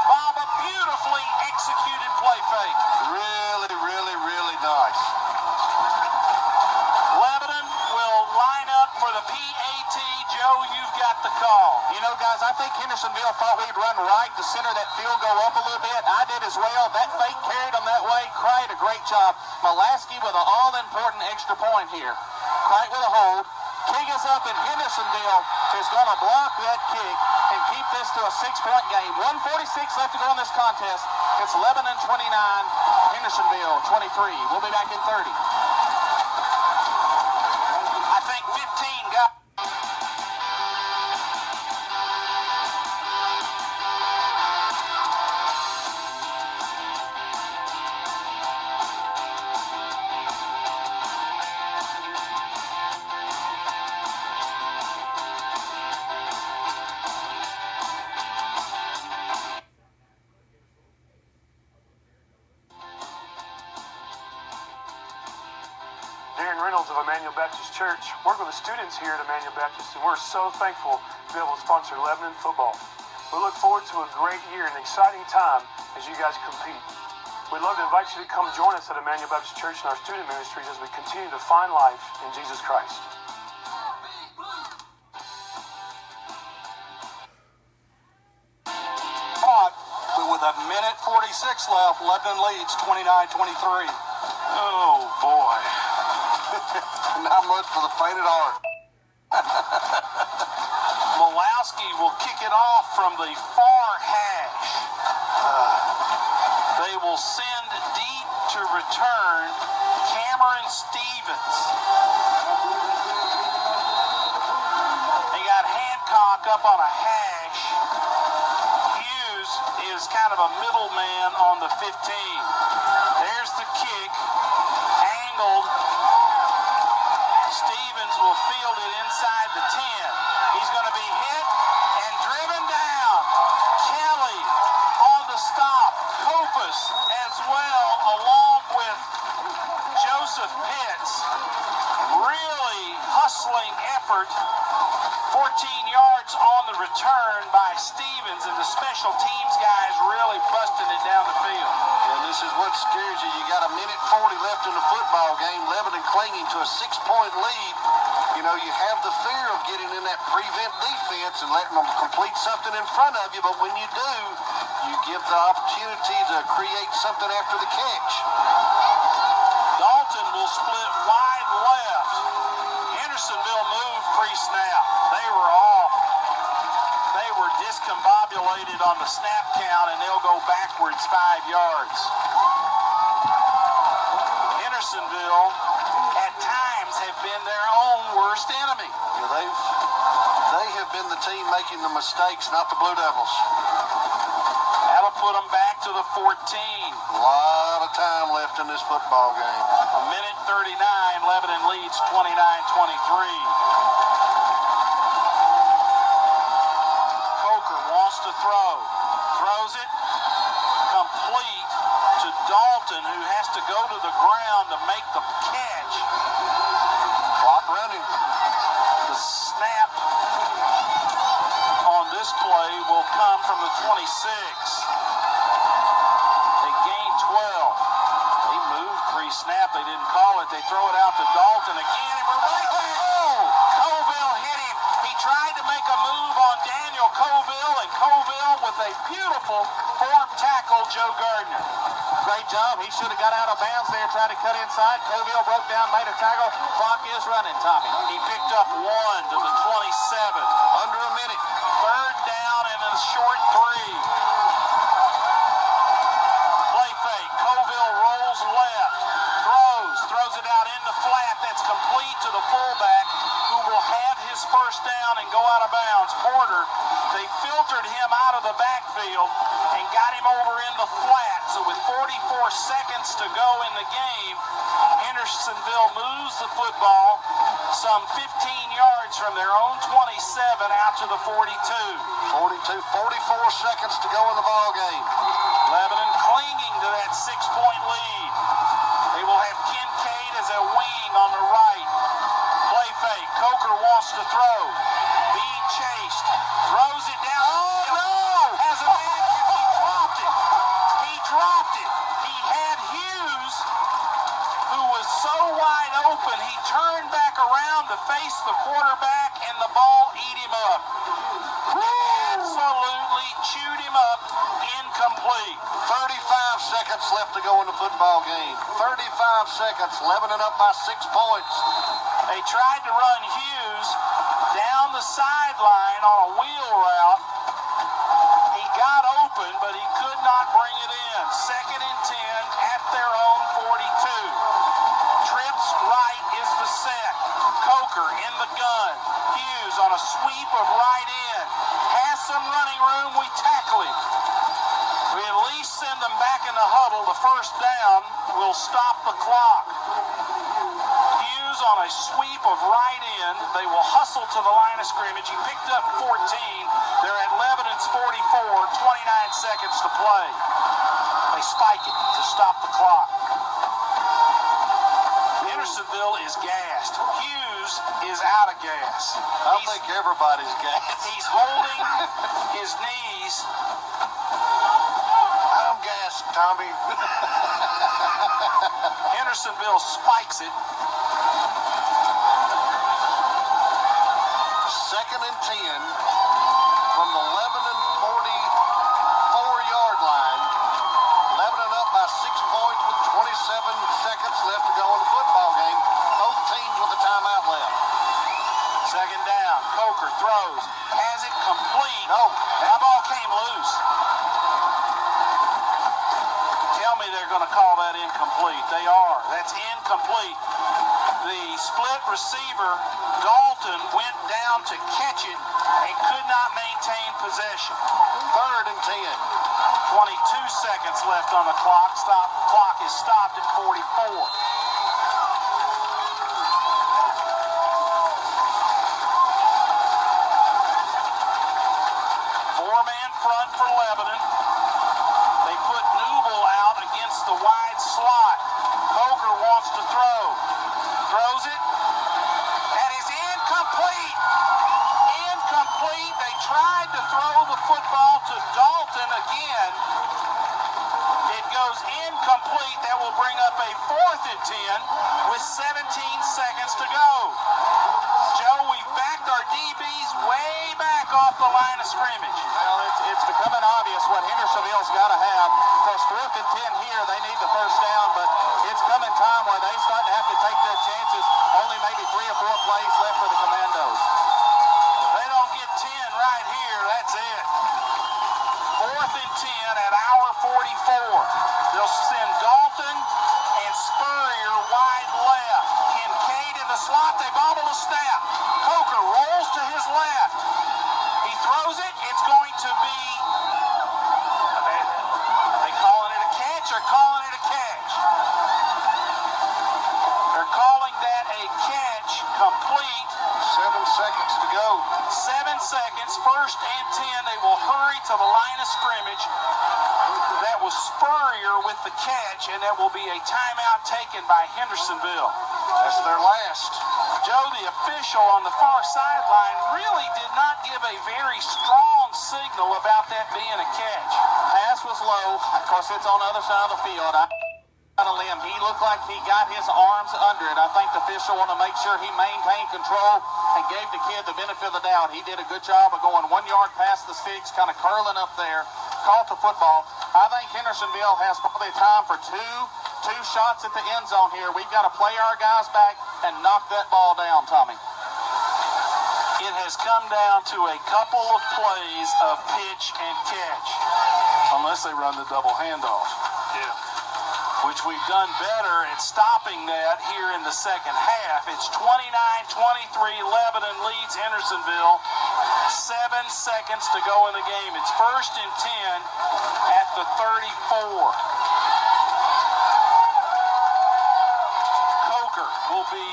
Bob, a beautifully executed play fake. Really, really, really nice. Lebanon will line up for the PAT. Joe, you've got right to center that field goal up a little bit. I did as well. That fake carried them that way. Crite, a great job. Malasky with an all-important extra point here. Crite with a hold. King is up, and Hendersonville is going to block that kick and keep this to a 6-point game. 1:46 left to go in this contest. It's 11-29. Hendersonville 23. We'll be back in 30. I think 15 got. Darren Reynolds of Emmanuel Baptist Church work with the students here at Emmanuel Baptist, and we're so thankful to be able to sponsor Lebanon football. We look forward to a great year and exciting time as you guys compete. We'd love to invite you to come join us at Emmanuel Baptist Church and our student ministries as we continue to find life in Jesus Christ. But with a minute 46 left, Lebanon leads 29-23. Oh, boy. Not much for the faint at heart. Malowski will kick it off from the far hash. They will send deep to return Cameron Stevens. They got Hancock up on a hash. Hughes is kind of a middleman on the 15. There's the kick. Angled. Stevens will field it inside the 10. He's going to be hit and driven down. Kelly on the stop. Kopus as well, along with Joseph Pitts. Really hustling effort. 14 yards on the return by Stevens, and the special teams guys really busting it down the field. And this is what scares you. You got a minute 40 left in the football game. Lebanon clinging to a 6-point lead. You know, you have the fear of getting in that prevent defense and letting them complete something in front of you, but when you do, you give the opportunity to create something after the catch. Dalton will split wide left. Hendersonville moved pre-snap. They were off. They were discombobulated on the snap count, and they'll go backwards 5 yards. Hendersonville, at times, have been their own worst enemy. Yeah, they have been the team making the mistakes, not the Blue Devils. That'll put them back to the 14. A lot of time left in this football game. A minute 39, Lebanon leads 29-23. Coker wants to throw. Throws it. Complete to Dalton, who has to go to the ground to make the catch. Clock running. The snap on this play will come from the 26. They gain 12. They moved pre-snap. They didn't call it. They throw it out to Dalton again, and we're right back. Oh! Coville hit him. He tried to make a move on Daniel Coville, and Coville with a beautiful form tackle, Joe Gardner. Great job. He should have got out of bounds there, tried to cut inside. Coville broke down, made a tackle. Clock is running, Tommy. He picked up 1 to the 27. Under a minute. Third down and a short 3. Play fake. Coville rolls left. Throws it out in the flat. That's complete to the fullback, who will have his first down and go out of bounds. Porter, they filtered him out of the backfield and got him over in the flat. So with 44 seconds to go in the game, Hendersonville moves the football some 15 yards from their own 27 out to the 42. 44 seconds to go in the ball game. Lebanon clinging to that 6-point lead. They will have Kincaid as a wing on the right. Play fake. Coker wants to throw. Being chased. Throws it down. Oh, no! Has a man. He dropped it. He dropped it. He had Hughes, who was so wide open, he turned back around to face the quarterback, and the ball ate him up. Absolutely chewed him up. incomplete. 35 seconds left to go in the football game. 35 seconds, Lebanon up by 6 points. They tried to run Hughes down the sideline on a wheel route. He got open, but he could not bring it in. 2nd and 10 at their own 42. Trips right is the set. Coker in the gun. Hughes on a sweep of right end. Has some running room. We tackle him. We at least send them back in the huddle. The first down will stop the clock. Hughes on a sweep of right end. They will hustle to the line of scrimmage. He picked up 14. They're at Lebanon's 44. 29 seconds to play. They spike it to stop the clock. Hendersonville is gassed. Hughes is out of gas. I think everybody's gassed. He's holding his knees. I'm gassed, Tommy. Hendersonville spikes it. 2nd and 10 from the Lebanon 44-yard line. Lebanon up by 6 points with 27 seconds left to go in the football game. Both teams with a timeout left. 2nd down. Coker throws. Has it complete. No. That ball came loose. Tell me they're going to call that incomplete. They are. That's incomplete. The split receiver, Dalton, went down to catch it and could not maintain possession. 3rd and 10. 22 seconds left on the clock. Clock is stopped at 44. Four-man front for Lebanon. They put Newble out against the wide slot. Coker wants to throw. Throws it. That is incomplete. Incomplete. They tried to throw the football to Dalton again. It goes incomplete. That will bring up a 4th and 10 with 17 seconds to go. Joe, we've backed our DBs way back off the line of scrimmage. Well, it's becoming obvious what Hendersonville's got to have. Of course, 4th and 10 here, they need the first down, but it's coming time where they start to have to take their chances. Only maybe 3 or 4 plays left for the Commandos. If they don't get 10 right here, that's it. 4th and 10 at hour 44. They'll send Dalton and Spurrier wide left. Kincaid in the slot. They bobble a snap. Coker rolls to his left. He throws it. It's going to be... Are they calling it a catch or calling it a catch? They're calling that a catch. Complete. 7 seconds to go. 7 seconds. 1st and 10. They will hurry to the line of scrimmage. That was Spurrier with the catch, and that will be a timeout taken by Hendersonville. That's their last. Joe, the official on the far sideline, really did not give a very strong signal about that being a catch. Pass was low. Of course, it's on the other side of the field. On a limb. He looked like he got his arms under it. I think the official wanted to make sure he maintained control and gave the kid the benefit of the doubt. He did a good job of going 1 yard past the sticks, kind of curling up there, caught the football. I think Hendersonville has probably time for two shots at the end zone here. We've got to play our guys back and knock that ball down, Tommy. It has come down to a couple of plays of pitch and catch, unless they run the double handoff. Yeah. Which we've done better at stopping that here in the second half. It's 29-23. Lebanon leads Hendersonville. 7 seconds to go in the game. It's 1st and 10 at the 34. Coker will be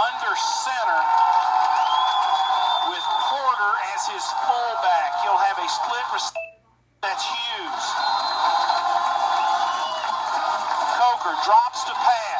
under center with Porter as his fullback. He'll have a split receiver. That's Hughes. Coker drops to pass.